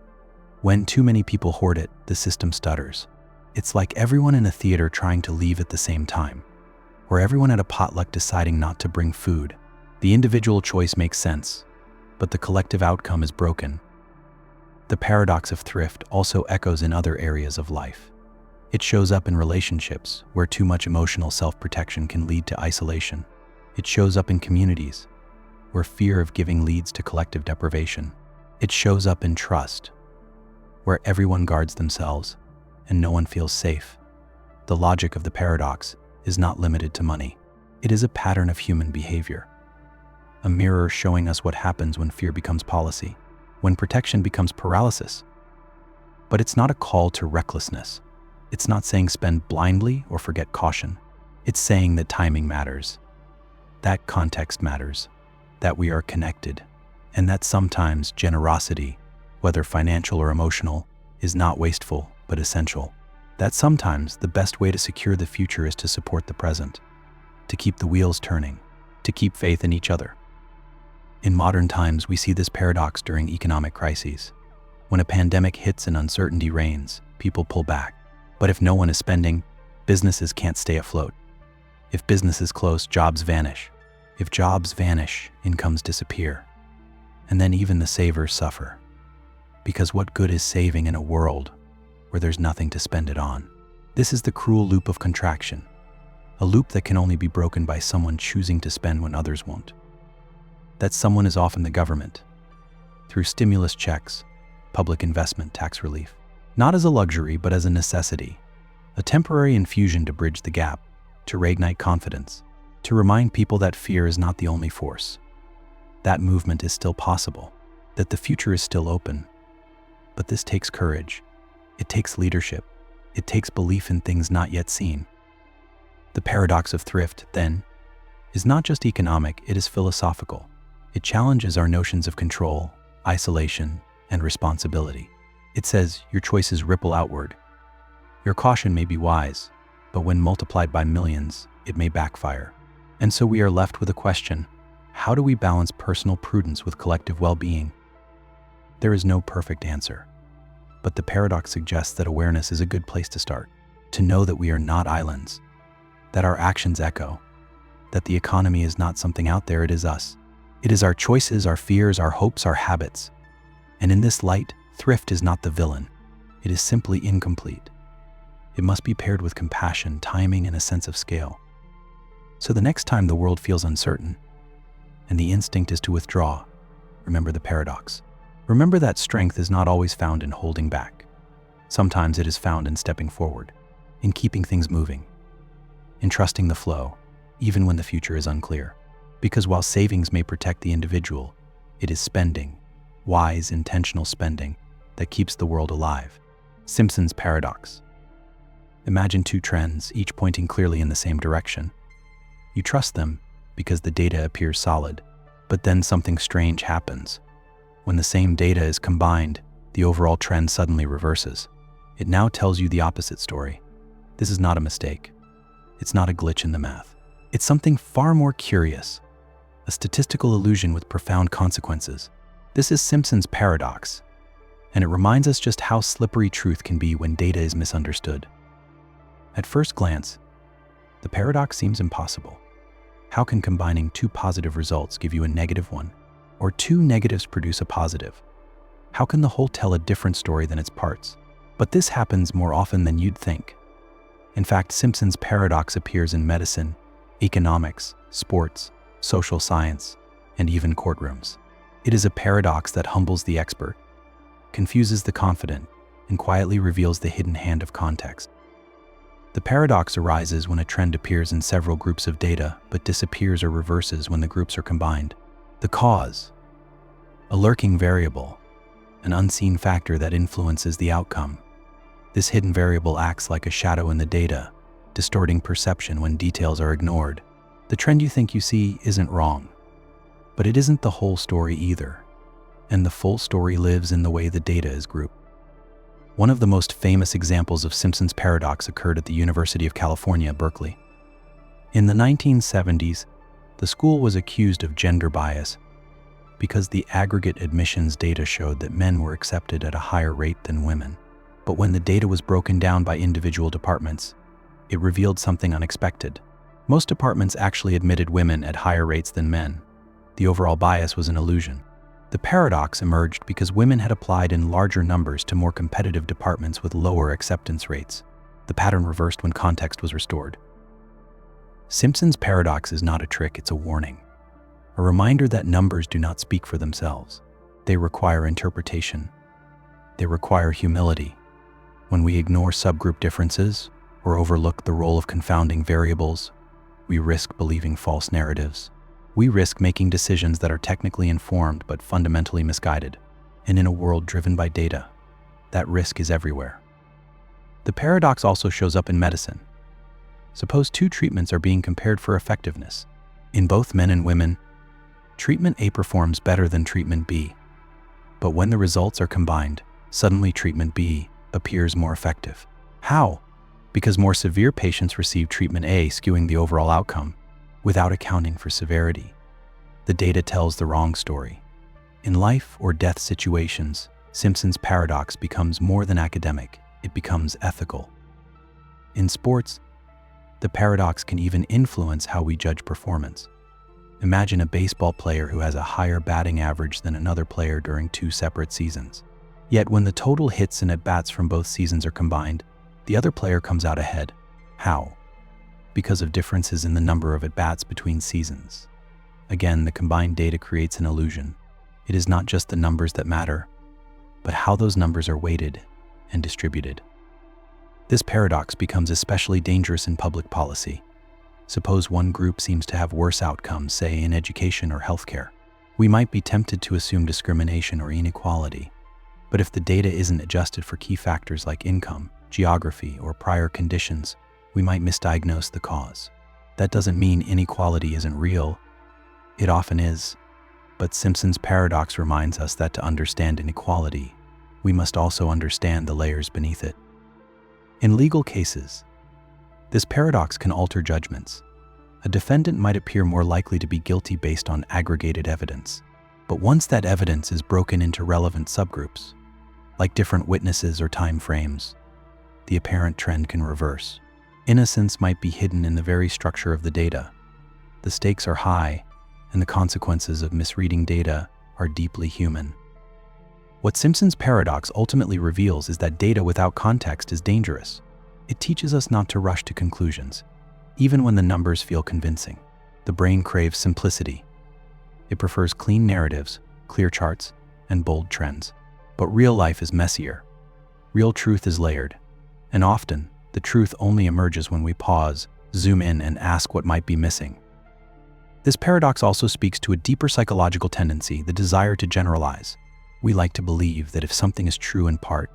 When too many people hoard it, the system stutters. It's like everyone in a theater trying to leave at the same time, or everyone at a potluck deciding not to bring food. The individual choice makes sense, but the collective outcome is broken. The paradox of thrift also echoes in other areas of life. It shows up in relationships where too much emotional self-protection can lead to isolation. It shows up in communities where fear of giving leads to collective deprivation. It shows up in trust, where everyone guards themselves and no one feels safe. The logic of the paradox is not limited to money. It is a pattern of human behavior, a mirror showing us what happens when fear becomes policy, when protection becomes paralysis. But it's not a call to recklessness. It's not saying spend blindly or forget caution. It's saying that timing matters, that context matters, that we are connected, and that sometimes generosity, whether financial or emotional, is not wasteful but essential. That sometimes the best way to secure the future is to support the present, to keep the wheels turning, to keep faith in each other. In modern times, we see this paradox during economic crises. When a pandemic hits and uncertainty reigns, people pull back. But if no one is spending, businesses can't stay afloat. If businesses close, jobs vanish. If jobs vanish, incomes disappear. And then even the savers suffer. Because what good is saving in a world where there's nothing to spend it on? This is the cruel loop of contraction, a loop that can only be broken by someone choosing to spend when others won't. That someone is often the government, through stimulus checks, public investment, tax relief. Not as a luxury, but as a necessity, a temporary infusion to bridge the gap, to reignite confidence, to remind people that fear is not the only force, that movement is still possible, that the future is still open. But this takes courage. It takes leadership. It takes belief in things not yet seen. The paradox of thrift, then, is not just economic, it is philosophical. It challenges our notions of control, isolation, and responsibility. It says your choices ripple outward. Your caution may be wise, but when multiplied by millions, it may backfire. And so we are left with a question: how do we balance personal prudence with collective well-being? There is no perfect answer, but the paradox suggests that awareness is a good place to start, to know that we are not islands, that our actions echo, that the economy is not something out there, it is us. It is our choices, our fears, our hopes, our habits. And in this light, thrift is not the villain. It is simply incomplete. It must be paired with compassion, timing, and a sense of scale. So the next time the world feels uncertain, and the instinct is to withdraw, remember the paradox. Remember that strength is not always found in holding back. Sometimes it is found in stepping forward, in keeping things moving, in trusting the flow, even when the future is unclear. Because while savings may protect the individual, it is spending, wise, intentional spending, that keeps the world alive. Simpson's Paradox. Imagine two trends, each pointing clearly in the same direction. You trust them because the data appears solid, but then something strange happens. When the same data is combined, the overall trend suddenly reverses. It now tells you the opposite story. This is not a mistake. It's not a glitch in the math. It's something far more curious, a statistical illusion with profound consequences. This is Simpson's Paradox, and it reminds us just how slippery truth can be when data is misunderstood. At first glance, the paradox seems impossible. How can combining two positive results give you a negative one? Or two negatives produce a positive? How can the whole tell a different story than its parts? But this happens more often than you'd think. In fact, Simpson's paradox appears in medicine, economics, sports, social science, and even courtrooms. It is a paradox that humbles the expert, confuses the confident, and quietly reveals the hidden hand of context. The paradox arises when a trend appears in several groups of data but disappears or reverses when the groups are combined. The cause: a lurking variable, an unseen factor that influences the outcome. This hidden variable acts like a shadow in the data, distorting perception when details are ignored. The trend you think you see isn't wrong, but it isn't the whole story either, and the full story lives in the way the data is grouped. One of the most famous examples of Simpson's paradox occurred at the University of California, Berkeley. In the 1970s, the school was accused of gender bias because the aggregate admissions data showed that men were accepted at a higher rate than women. But when the data was broken down by individual departments, it revealed something unexpected. Most departments actually admitted women at higher rates than men. The overall bias was an illusion. The paradox emerged because women had applied in larger numbers to more competitive departments with lower acceptance rates. The pattern reversed when context was restored. Simpson's paradox is not a trick, it's a warning. A reminder that numbers do not speak for themselves. They require interpretation. They require humility. When we ignore subgroup differences or overlook the role of confounding variables, we risk believing false narratives. We risk making decisions that are technically informed but fundamentally misguided. And in a world driven by data, that risk is everywhere. The paradox also shows up in medicine. Suppose two treatments are being compared for effectiveness. In both men and women, treatment A performs better than treatment B. But when the results are combined, suddenly treatment B appears more effective. How? Because more severe patients receive treatment A, skewing the overall outcome, without accounting for severity. The data tells the wrong story. In life or death situations, Simpson's paradox becomes more than academic, it becomes ethical. In sports, the paradox can even influence how we judge performance. Imagine a baseball player who has a higher batting average than another player during two separate seasons. Yet when the total hits and at-bats from both seasons are combined, the other player comes out ahead. How? Because of differences in the number of at-bats between seasons. Again, the combined data creates an illusion. It is not just the numbers that matter, but how those numbers are weighted and distributed. This paradox becomes especially dangerous in public policy. Suppose one group seems to have worse outcomes, say in education or healthcare. We might be tempted to assume discrimination or inequality. But if the data isn't adjusted for key factors like income, geography, or prior conditions, we might misdiagnose the cause. That doesn't mean inequality isn't real. It often is. But Simpson's paradox reminds us that to understand inequality, we must also understand the layers beneath it. In legal cases, this paradox can alter judgments. A defendant might appear more likely to be guilty based on aggregated evidence. But once that evidence is broken into relevant subgroups, like different witnesses or time frames, the apparent trend can reverse. Innocence might be hidden in the very structure of the data. The stakes are high, and the consequences of misreading data are deeply human. What Simpson's paradox ultimately reveals is that data without context is dangerous. It teaches us not to rush to conclusions, even when the numbers feel convincing. The brain craves simplicity. It prefers clean narratives, clear charts, and bold trends. But real life is messier. Real truth is layered, and often, the truth only emerges when we pause, zoom in, and ask what might be missing. This paradox also speaks to a deeper psychological tendency, the desire to generalize. We like to believe that if something is true in part,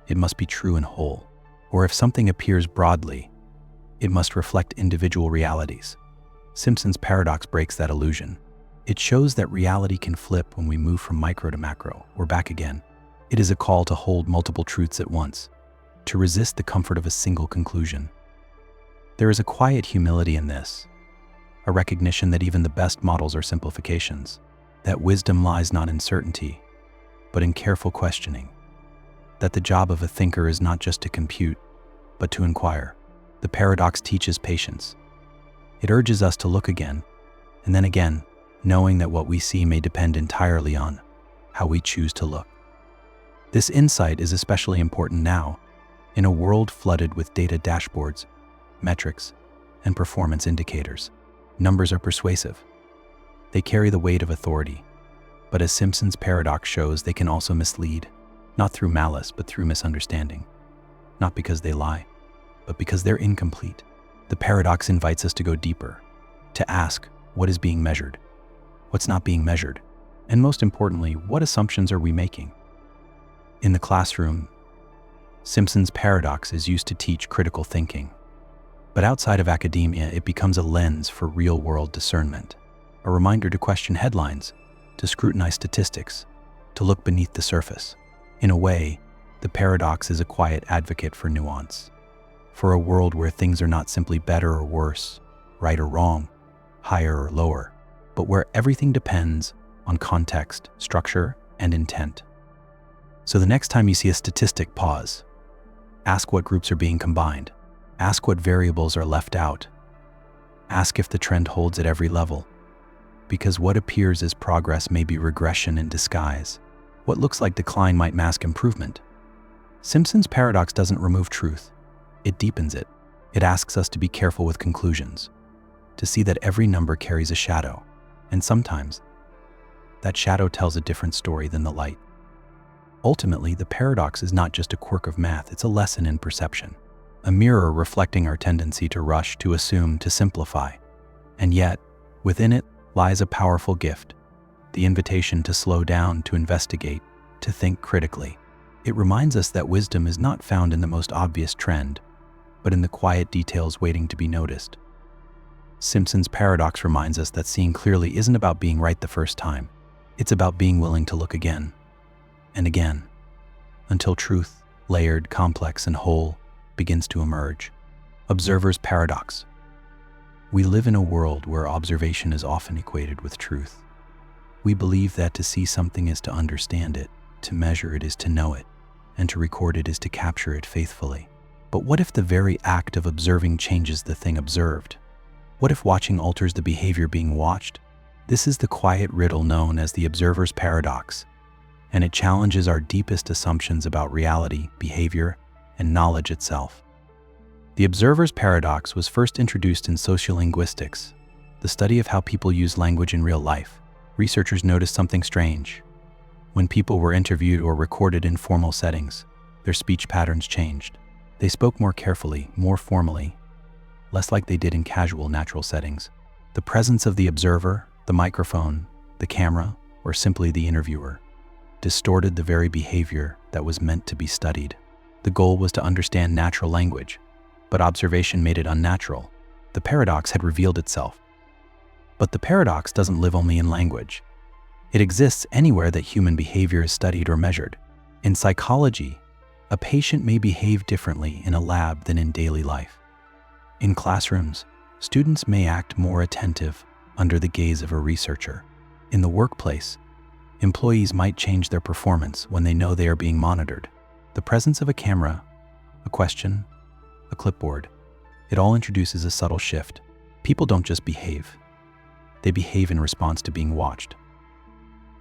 it must be true in whole. Or if something appears broadly, it must reflect individual realities. Simpson's paradox breaks that illusion. It shows that reality can flip when we move from micro to macro, or back again. It is a call to hold multiple truths at once, to resist the comfort of a single conclusion. There is a quiet humility in this, a recognition that even the best models are simplifications, that wisdom lies not in certainty, but in careful questioning, that the job of a thinker is not just to compute, but to inquire. The paradox teaches patience. It urges us to look again, and then again, knowing that what we see may depend entirely on how we choose to look. This insight is especially important now, in a world flooded with data dashboards, metrics, and performance indicators. Numbers are persuasive. They carry the weight of authority. But as Simpson's paradox shows, they can also mislead, not through malice, but through misunderstanding. Not because they lie, but because they're incomplete. The paradox invites us to go deeper, to ask what is being measured, what's not being measured, and most importantly, what assumptions are we making? In the classroom, Simpson's paradox is used to teach critical thinking. But outside of academia, it becomes a lens for real-world discernment, a reminder to question headlines, to scrutinize statistics, to look beneath the surface. In a way, the paradox is a quiet advocate for nuance, for a world where things are not simply better or worse, right or wrong, higher or lower, but where everything depends on context, structure, and intent. So the next time you see a statistic, pause. Ask what groups are being combined. Ask what variables are left out. Ask if the trend holds at every level. Because what appears as progress may be regression in disguise. What looks like decline might mask improvement. Simpson's paradox doesn't remove truth. It deepens it. It asks us to be careful with conclusions, to see that every number carries a shadow, and sometimes that shadow tells a different story than the light. Ultimately, the paradox is not just a quirk of math, it's a lesson in perception, a mirror reflecting our tendency to rush, to assume, to simplify. And yet, within it lies a powerful gift, the invitation to slow down, to investigate, to think critically. It reminds us that wisdom is not found in the most obvious trend, but in the quiet details waiting to be noticed. Simpson's paradox reminds us that seeing clearly isn't about being right the first time. It's about being willing to look again and again, until truth, layered, complex, and whole, begins to emerge. Observer's paradox. We live in a world where observation is often equated with truth. We believe that to see something is to understand it, to measure it is to know it, and to record it is to capture it faithfully. But what if the very act of observing changes the thing observed? What if watching alters the behavior being watched? This is the quiet riddle known as the observer's paradox, and it challenges our deepest assumptions about reality, behavior, and knowledge itself. The observer's paradox was first introduced in sociolinguistics, the study of how people use language in real life. Researchers noticed something strange. When people were interviewed or recorded in formal settings, their speech patterns changed. They spoke more carefully, more formally, less like they did in casual, natural settings. The presence of the observer, the microphone, the camera, or simply the interviewer distorted the very behavior that was meant to be studied. The goal was to understand natural language, but observation made it unnatural. The paradox had revealed itself. But the paradox doesn't live only in language. It exists anywhere that human behavior is studied or measured. In psychology, a patient may behave differently in a lab than in daily life. In classrooms, students may act more attentive under the gaze of a researcher. In the workplace, employees might change their performance when they know they are being monitored. The presence of a camera, a question, a clipboard, it all introduces a subtle shift. People don't just behave. They behave in response to being watched.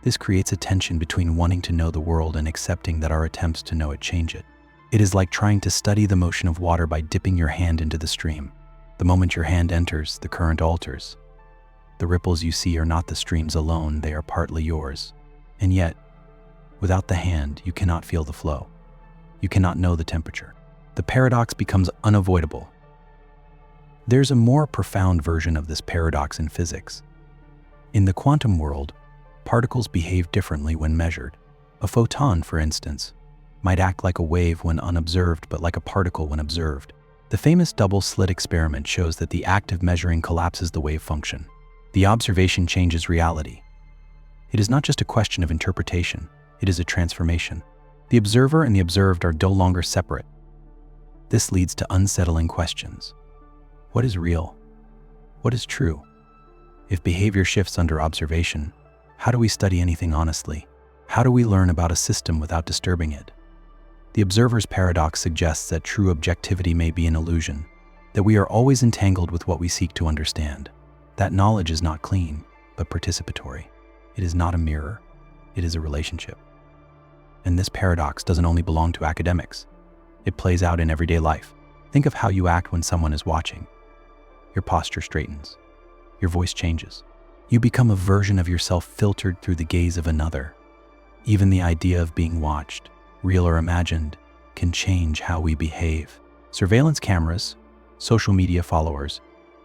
This creates a tension between wanting to know the world and accepting that our attempts to know it change it. It is like trying to study the motion of water by dipping your hand into the stream. The moment your hand enters, the current alters. The ripples you see are not the stream's alone, they are partly yours. And yet, without the hand, you cannot feel the flow. You cannot know the temperature. The paradox becomes unavoidable. There's a more profound version of this paradox in physics. In the quantum world, particles behave differently when measured. A photon, for instance, might act like a wave when unobserved, but like a particle when observed. The famous double-slit experiment shows that the act of measuring collapses the wave function. The observation changes reality. It is not just a question of interpretation, it is a transformation. The observer and the observed are no longer separate. This leads to unsettling questions. What is real? What is true? If behavior shifts under observation, how do we study anything honestly? How do we learn about a system without disturbing it? The observer's paradox suggests that true objectivity may be an illusion, that we are always entangled with what we seek to understand. That knowledge is not clean, but participatory. It is not a mirror, it is a relationship. And this paradox doesn't only belong to academics. It plays out in everyday life. Think of how you act when someone is watching. Your posture straightens. Your voice changes. You become a version of yourself filtered through the gaze of another. Even the idea of being watched, real or imagined, can change how we behave. Surveillance cameras, social media followers,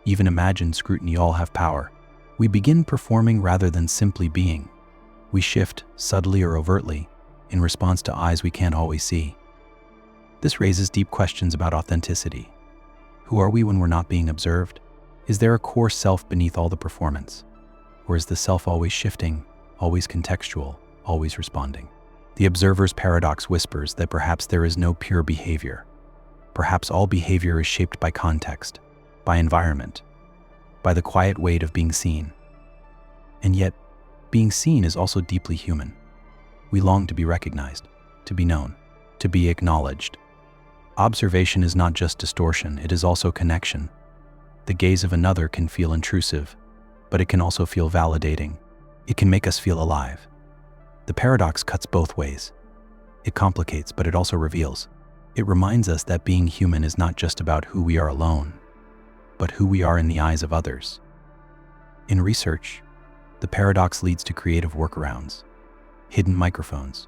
even imagined scrutiny all have power. We begin performing rather than simply being. We shift, subtly or overtly, in response to eyes we can't always see. This raises deep questions about authenticity. Who are we when we're not being observed? Is there a core self beneath all the performance? Or is the self always shifting, always contextual, always responding? The observer's paradox whispers that perhaps there is no pure behavior. Perhaps all behavior is shaped by context, by environment, by the quiet weight of being seen. And yet, being seen is also deeply human. We long to be recognized, to be known, to be acknowledged. Observation is not just distortion, it is also connection. The gaze of another can feel intrusive, but it can also feel validating. It can make us feel alive. The paradox cuts both ways. It complicates, but it also reveals. It reminds us that being human is not just about who we are alone, but who we are in the eyes of others. In research, the paradox leads to creative workarounds, hidden microphones,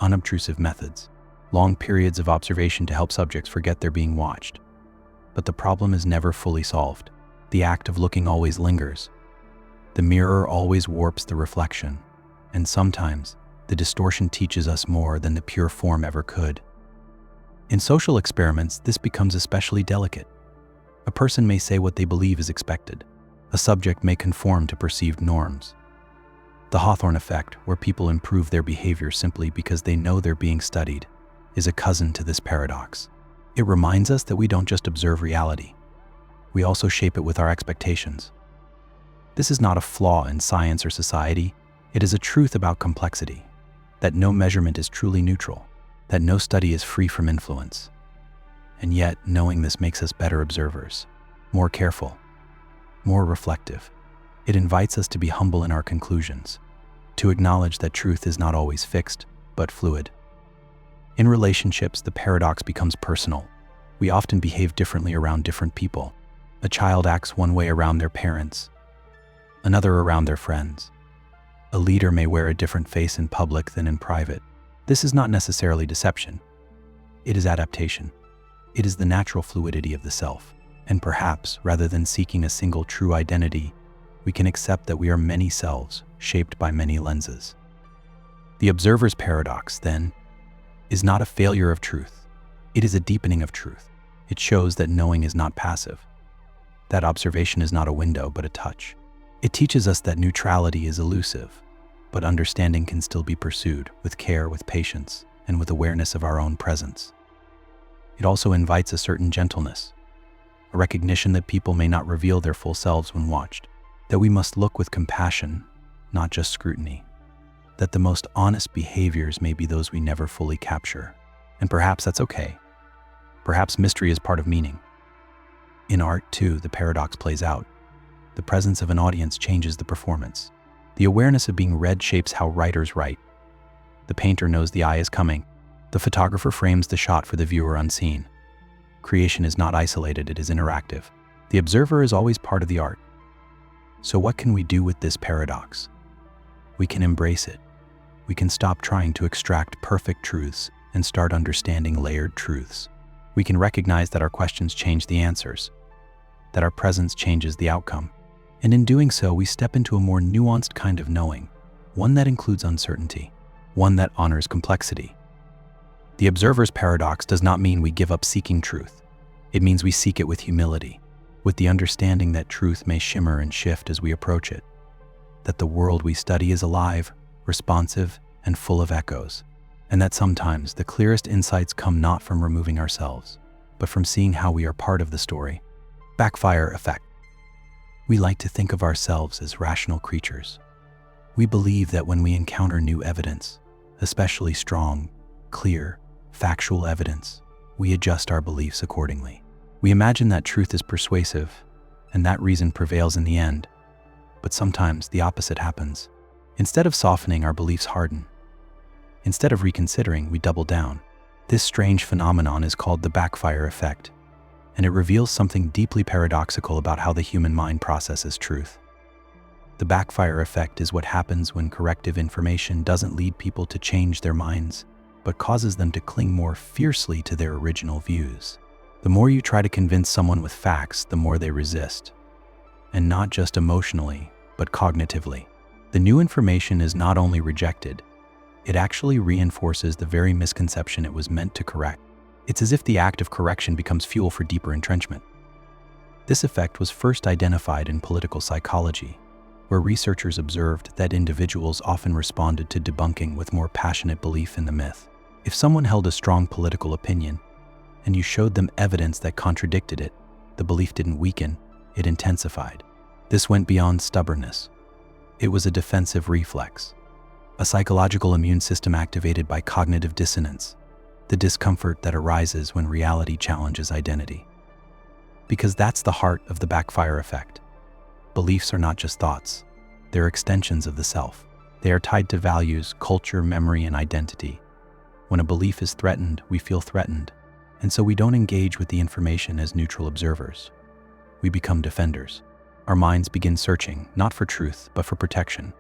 unobtrusive methods, long periods of observation to help subjects forget they're being watched. But the problem is never fully solved. The act of looking always lingers. The mirror always warps the reflection, and sometimes the distortion teaches us more than the pure form ever could. In social experiments, this becomes especially delicate. A person may say what they believe is expected. A subject may conform to perceived norms. The Hawthorne effect, where people improve their behavior simply because they know they're being studied, is a cousin to this paradox. It reminds us that we don't just observe reality. We also shape it with our expectations. This is not a flaw in science or society. It is a truth about complexity, that no measurement is truly neutral, that no study is free from influence. And yet, knowing this makes us better observers, more careful, more reflective. It invites us to be humble in our conclusions, to acknowledge that truth is not always fixed, but fluid. In relationships, the paradox becomes personal. We often behave differently around different people. A child acts one way around their parents, another around their friends. A leader may wear a different face in public than in private. This is not necessarily deception. It is adaptation. It is the natural fluidity of the self. And perhaps, rather than seeking a single true identity, we can accept that we are many selves, shaped by many lenses. The observer's paradox, then, is not a failure of truth. It is a deepening of truth. It shows that knowing is not passive, that observation is not a window but a touch. It teaches us that neutrality is elusive, but understanding can still be pursued with care, with patience, and with awareness of our own presence. It also invites a certain gentleness, a recognition that people may not reveal their full selves when watched, that we must look with compassion, not just scrutiny, that the most honest behaviors may be those we never fully capture. And perhaps that's okay. Perhaps mystery is part of meaning. In art, too, the paradox plays out. The presence of an audience changes the performance. The awareness of being read shapes how writers write. The painter knows the eye is coming. The photographer frames the shot for the viewer unseen. Creation is not isolated, it is interactive. The observer is always part of the art. So what can we do with this paradox? We can embrace it. We can stop trying to extract perfect truths and start understanding layered truths. We can recognize that our questions change the answers, that our presence changes the outcome. And in doing so, we step into a more nuanced kind of knowing, one that includes uncertainty, one that honors complexity. The observer's paradox does not mean we give up seeking truth. It means we seek it with humility, with the understanding that truth may shimmer and shift as we approach it, that the world we study is alive, responsive, and full of echoes, and that sometimes the clearest insights come not from removing ourselves, but from seeing how we are part of the story. Backfire Effect. We like to think of ourselves as rational creatures. We believe that when we encounter new evidence, especially strong, clear, factual evidence, we adjust our beliefs accordingly. We imagine that truth is persuasive, and that reason prevails in the end. But sometimes the opposite happens. Instead of softening, our beliefs harden. Instead of reconsidering, we double down. This strange phenomenon is called the Backfire Effect, and it reveals something deeply paradoxical about how the human mind processes truth. The Backfire Effect is what happens when corrective information doesn't lead people to change their minds, but causes them to cling more fiercely to their original views. The more you try to convince someone with facts, the more they resist. And not just emotionally, but cognitively. The new information is not only rejected, it actually reinforces the very misconception it was meant to correct. It's as if the act of correction becomes fuel for deeper entrenchment. This effect was first identified in political psychology, where researchers observed that individuals often responded to debunking with more passionate belief in the myth. If someone held a strong political opinion, and you showed them evidence that contradicted it, the belief didn't weaken, it intensified. This went beyond stubbornness. It was a defensive reflex, a psychological immune system activated by cognitive dissonance, the discomfort that arises when reality challenges identity. Because that's the heart of the Backfire Effect. Beliefs are not just thoughts, they're extensions of the self. They are tied to values, culture, memory, and identity. When a belief is threatened, we feel threatened, and so we don't engage with the information as neutral observers. We become defenders. Our minds begin searching, not for truth, but for protection.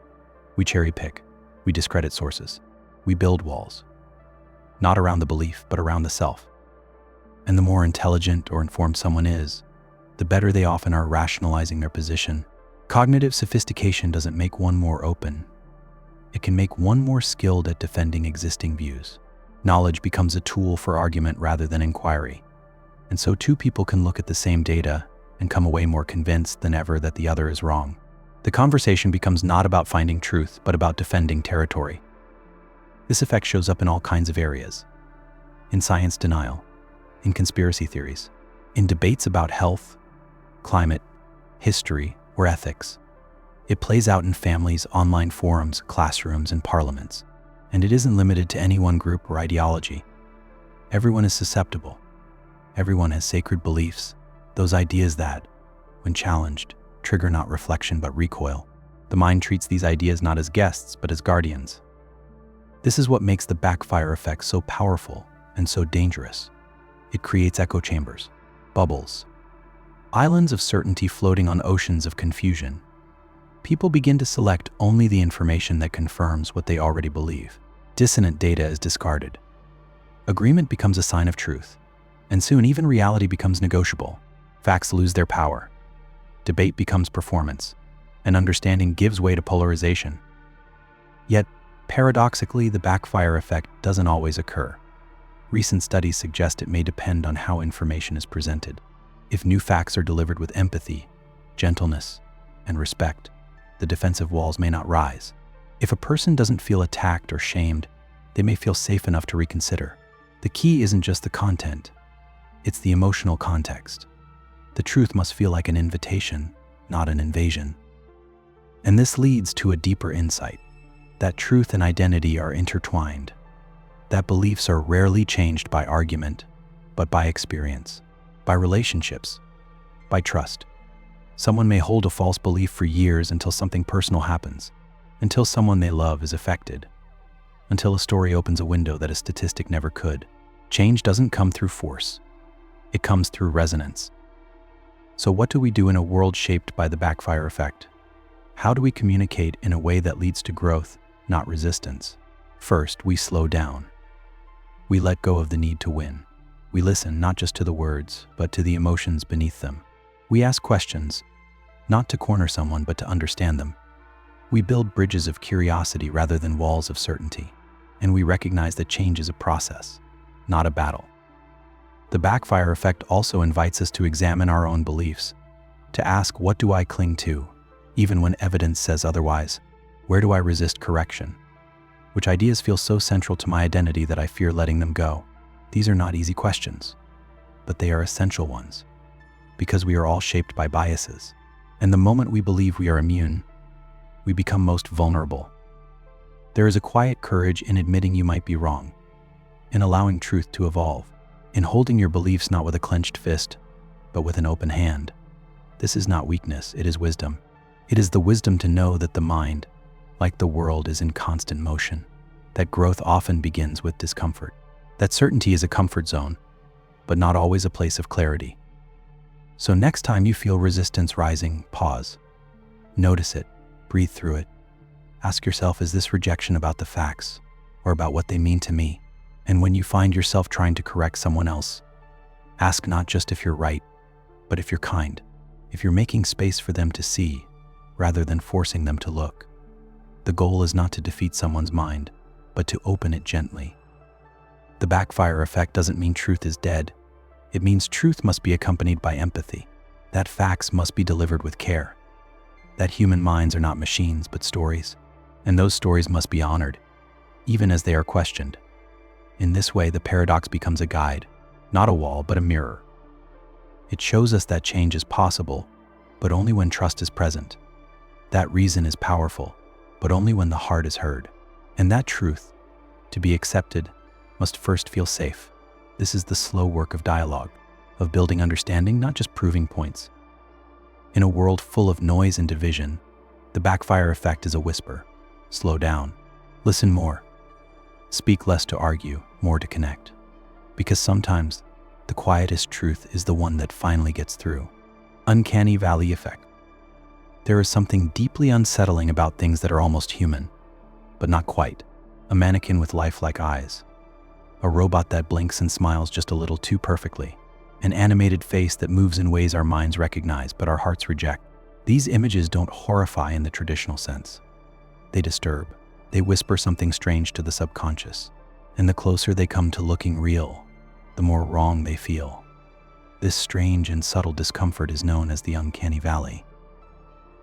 We cherry pick. We discredit sources. We build walls. Not around the belief, but around the self. And the more intelligent or informed someone is, the better they often are rationalizing their position. Cognitive sophistication doesn't make one more open. It can make one more skilled at defending existing views. Knowledge becomes a tool for argument rather than inquiry. And so two people can look at the same data and come away more convinced than ever that the other is wrong. The conversation becomes not about finding truth, but about defending territory. This effect shows up in all kinds of areas. In science denial, in conspiracy theories, in debates about health, climate, history, or ethics. It plays out in families, online forums, classrooms, and parliaments. And it isn't limited to any one group or ideology. Everyone is susceptible. Everyone has sacred beliefs, those ideas that, when challenged, trigger not reflection but recoil. The mind treats these ideas not as guests but as guardians. This is what makes the Backfire Effect so powerful and so dangerous. It creates echo chambers, bubbles, islands of certainty floating on oceans of confusion. People begin to select only the information that confirms what they already believe. Dissonant data is discarded. Agreement becomes a sign of truth, and soon even reality becomes negotiable. Facts lose their power. Debate becomes performance, and understanding gives way to polarization. Yet, Paradoxically, the backfire effect doesn't always occur. Recent studies suggest it may depend on how information is presented. If new facts are delivered with empathy, gentleness, and respect, the defensive walls may not rise. If a person doesn't feel attacked or shamed, they may feel safe enough to reconsider. The key isn't just the content, it's the emotional context. The truth must feel like an invitation, not an invasion. And this leads to a deeper insight, that truth and identity are intertwined, that beliefs are rarely changed by argument, but by experience, by relationships, by trust. Someone may hold a false belief for years until something personal happens, until someone they love is affected, until a story opens a window that a statistic never could. Change doesn't come through force. It comes through resonance. So what do we do in a world shaped by the backfire effect? How do we communicate in a way that leads to growth, not resistance? First, we slow down. We let go of the need to win. We listen not just to the words, but to the emotions beneath them. We ask questions, not to corner someone, but to understand them. We build bridges of curiosity rather than walls of certainty. And we recognize that change is a process, not a battle. The backfire effect also invites us to examine our own beliefs, to ask, what do I cling to, even when evidence says otherwise? Where do I resist correction? Which ideas feel so central to my identity that I fear letting them go? These are not easy questions, but they are essential ones, because we are all shaped by biases. And the moment we believe we are immune, we become most vulnerable. There is a quiet courage in admitting you might be wrong, in allowing truth to evolve, in holding your beliefs not with a clenched fist, but with an open hand. This is not weakness, it is wisdom. It is the wisdom to know that the mind, like the world, is in constant motion, that growth often begins with discomfort, that certainty is a comfort zone, but not always a place of clarity. So next time you feel resistance rising, pause. Notice it, breathe through it. Ask yourself, is this rejection about the facts or about what they mean to me? And when you find yourself trying to correct someone else, ask not just if you're right, but if you're kind, if you're making space for them to see rather than forcing them to look. The goal is not to defeat someone's mind, but to open it gently. The backfire effect doesn't mean truth is dead. It means truth must be accompanied by empathy, that facts must be delivered with care, that human minds are not machines but stories, and those stories must be honored, even as they are questioned. In this way, the paradox becomes a guide, not a wall, but a mirror. It shows us that change is possible, but only when trust is present. That reason is powerful, but only when the heart is heard. And that truth, to be accepted, must first feel safe. This is the slow work of dialogue, of building understanding, not just proving points. In a world full of noise and division, the backfire effect is a whisper. Slow down. Listen more. Speak less to argue, more to connect. Because sometimes, the quietest truth is the one that finally gets through. Uncanny Valley Effect. There is something deeply unsettling about things that are almost human, but not quite. A mannequin with lifelike eyes. A robot that blinks and smiles just a little too perfectly. An animated face that moves in ways our minds recognize but our hearts reject. These images don't horrify in the traditional sense. They disturb. They whisper something strange to the subconscious. And the closer they come to looking real, the more wrong they feel. This strange and subtle discomfort is known as the Uncanny Valley.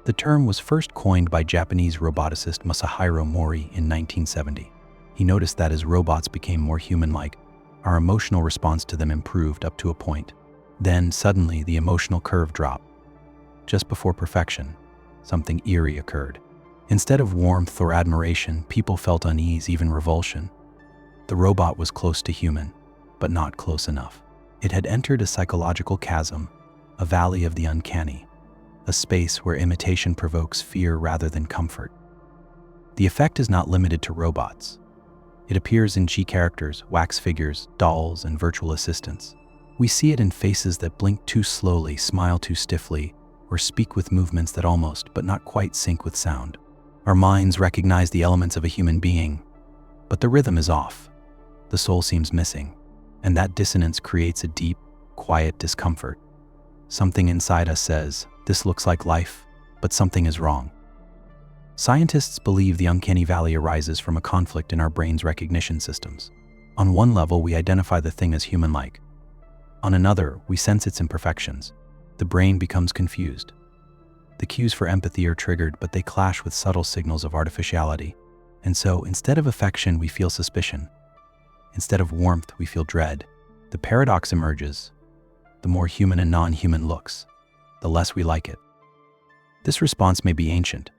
The term was first coined by Japanese roboticist Masahiro Mori in 1970. He noticed that as robots became more human-like, our emotional response to them improved up to a point. Then, suddenly, the emotional curve dropped. Just before perfection, something eerie occurred. Instead of warmth or admiration, people felt unease, even revulsion. The robot was close to human, but not close enough. It had entered a psychological chasm, a valley of the uncanny, a space where imitation provokes fear rather than comfort. The effect is not limited to robots. It appears in G characters, wax figures, dolls, and virtual assistants. We see it in faces that blink too slowly, smile too stiffly, or speak with movements that almost, but not quite, sync with sound. Our minds recognize the elements of a human being, but the rhythm is off. The soul seems missing, and that dissonance creates a deep, quiet discomfort. Something inside us says, "This looks like life, but something is wrong." Scientists believe the uncanny valley arises from a conflict in our brain's recognition systems. On one level, we identify the thing as human-like. On another, we sense its imperfections. The brain becomes confused. The cues for empathy are triggered, but they clash with subtle signals of artificiality. And so, instead of affection, we feel suspicion. Instead of warmth, we feel dread. The paradox emerges. The more human a non-human looks, the less we like it. This response may be ancient.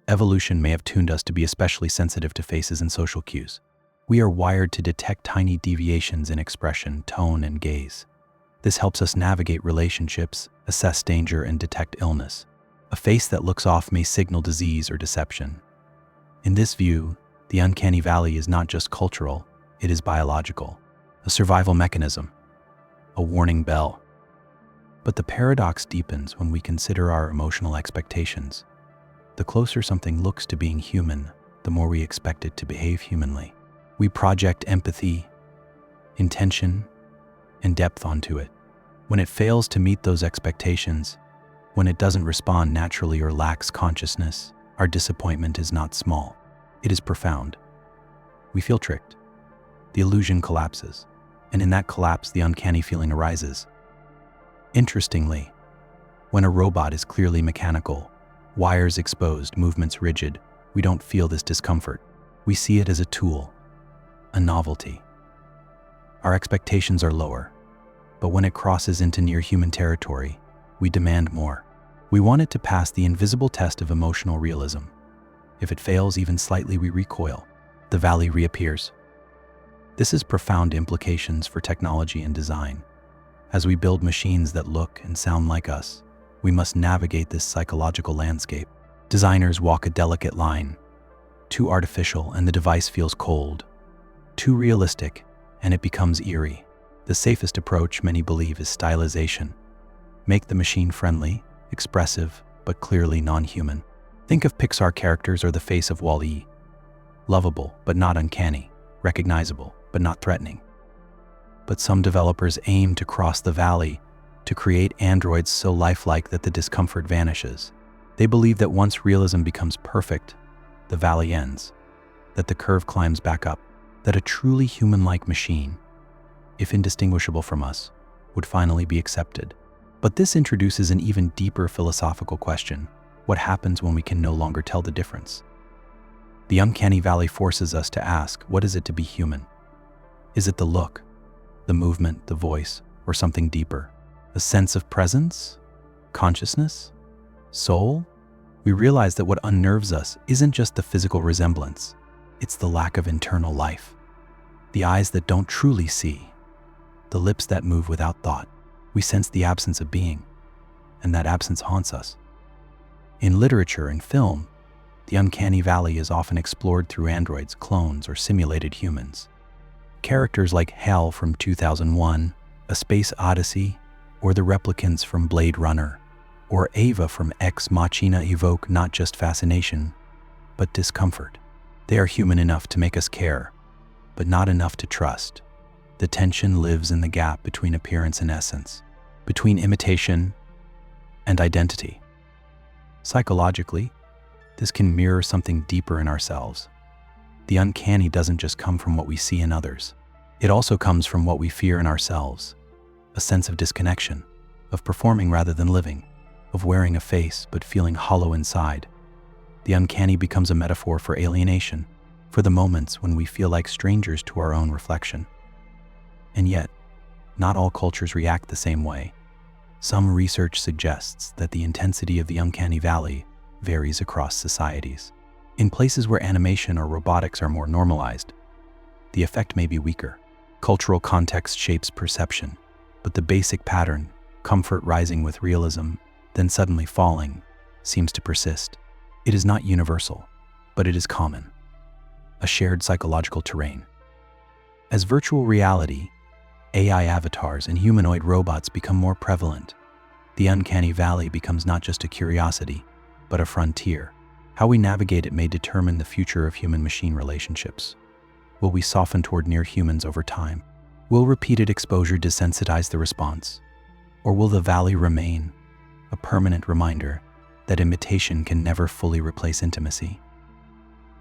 Evolution may have tuned us to be especially sensitive to faces and social cues. We are wired to detect tiny deviations in expression, tone, and gaze. This helps us navigate relationships, assess danger, and detect illness. A face that looks off may signal disease or deception. In this view, the uncanny valley is not just cultural, it is biological, a survival mechanism, a warning bell. But the paradox deepens when we consider our emotional expectations. The closer something looks to being human, the more we expect it to behave humanly. We project empathy, intention, and depth onto it. When it fails to meet those expectations, when it doesn't respond naturally or lacks consciousness, our disappointment is not small. It is profound. We feel tricked. The illusion collapses, and in that collapse, the uncanny feeling arises. Interestingly, when a robot is clearly mechanical, wires exposed, movements rigid, we don't feel this discomfort. We see it as a tool, a novelty. Our expectations are lower, but when it crosses into near-human territory, we demand more. We want it to pass the invisible test of emotional realism. If it fails even slightly, we recoil. The valley reappears. This has profound implications for technology and design. As we build machines that look and sound like us, we must navigate this psychological landscape. Designers walk a delicate line. Too artificial and the device feels cold. Too realistic and it becomes eerie. The safest approach, many believe, is stylization. Make the machine friendly, expressive, but clearly non-human. Think of Pixar characters or the face of Wall-E. Lovable, but not uncanny. Recognizable, but not threatening. But some developers aim to cross the valley, to create androids so lifelike that the discomfort vanishes. They believe that once realism becomes perfect, the valley ends, that the curve climbs back up, that a truly human-like machine, if indistinguishable from us, would finally be accepted. But this introduces an even deeper philosophical question. What happens when we can no longer tell the difference? The uncanny valley forces us to ask, what is it to be human? Is it the look, the movement, the voice, or something deeper? A sense of presence? Consciousness? Soul? We realize that what unnerves us isn't just the physical resemblance, it's the lack of internal life. The eyes that don't truly see, the lips that move without thought. We sense the absence of being, and that absence haunts us. In literature and film, the uncanny valley is often explored through androids, clones, or simulated humans. Characters like Hal from 2001, A Space Odyssey, or the replicants from Blade Runner, or Ava from Ex Machina evoke not just fascination, but discomfort. They are human enough to make us care, but not enough to trust. The tension lives in the gap between appearance and essence, between imitation and identity. Psychologically, this can mirror something deeper in ourselves. The uncanny doesn't just come from what we see in others. It also comes from what we fear in ourselves. A sense of disconnection, of performing rather than living, of wearing a face but feeling hollow inside. The uncanny becomes a metaphor for alienation, for the moments when we feel like strangers to our own reflection. And yet, not all cultures react the same way. Some research suggests that the intensity of the uncanny valley varies across societies. In places where animation or robotics are more normalized, the effect may be weaker. Cultural context shapes perception, but the basic pattern, comfort rising with realism, then suddenly falling, seems to persist. It is not universal, but it is common, a shared psychological terrain. As virtual reality, AI avatars, and humanoid robots become more prevalent, the uncanny valley becomes not just a curiosity, but a frontier. How we navigate it may determine the future of human-machine relationships. Will we soften toward near humans over time? Will repeated exposure desensitize the response? Or will the valley remain a permanent reminder that imitation can never fully replace intimacy.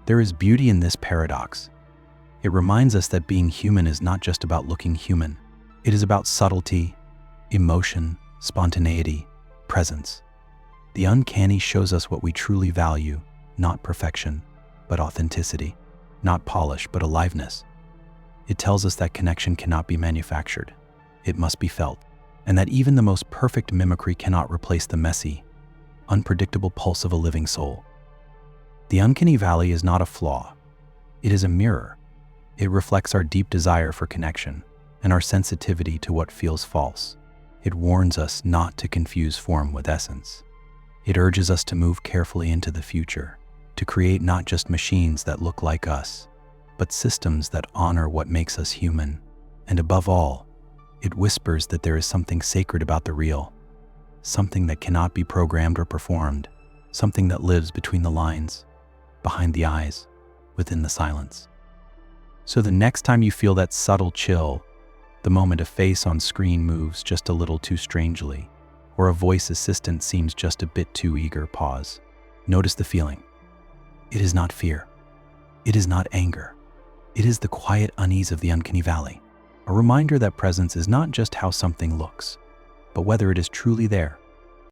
There is beauty in this paradox. It reminds us that being human is not just about looking human. It is about subtlety, emotion, spontaneity, presence. The uncanny shows us what we truly value, not perfection, but authenticity, not polish, but aliveness. It tells us that connection cannot be manufactured. It must be felt, and that even the most perfect mimicry cannot replace the messy, unpredictable pulse of a living soul. The uncanny valley is not a flaw. It is a mirror. It reflects our deep desire for connection and our sensitivity to what feels false. It warns us not to confuse form with essence. It urges us to move carefully into the future, to create not just machines that look like us, but systems that honor what makes us human. And above all, it whispers that there is something sacred about the real, something that cannot be programmed or performed, something that lives between the lines, behind the eyes, within the silence. So the next time you feel that subtle chill, the moment a face on screen moves just a little too strangely, or a voice assistant seems just a bit too eager, pause. Notice the feeling. It is not fear. It is not anger. It is the quiet unease of the uncanny valley, a reminder that presence is not just how something looks, but whether it is truly there,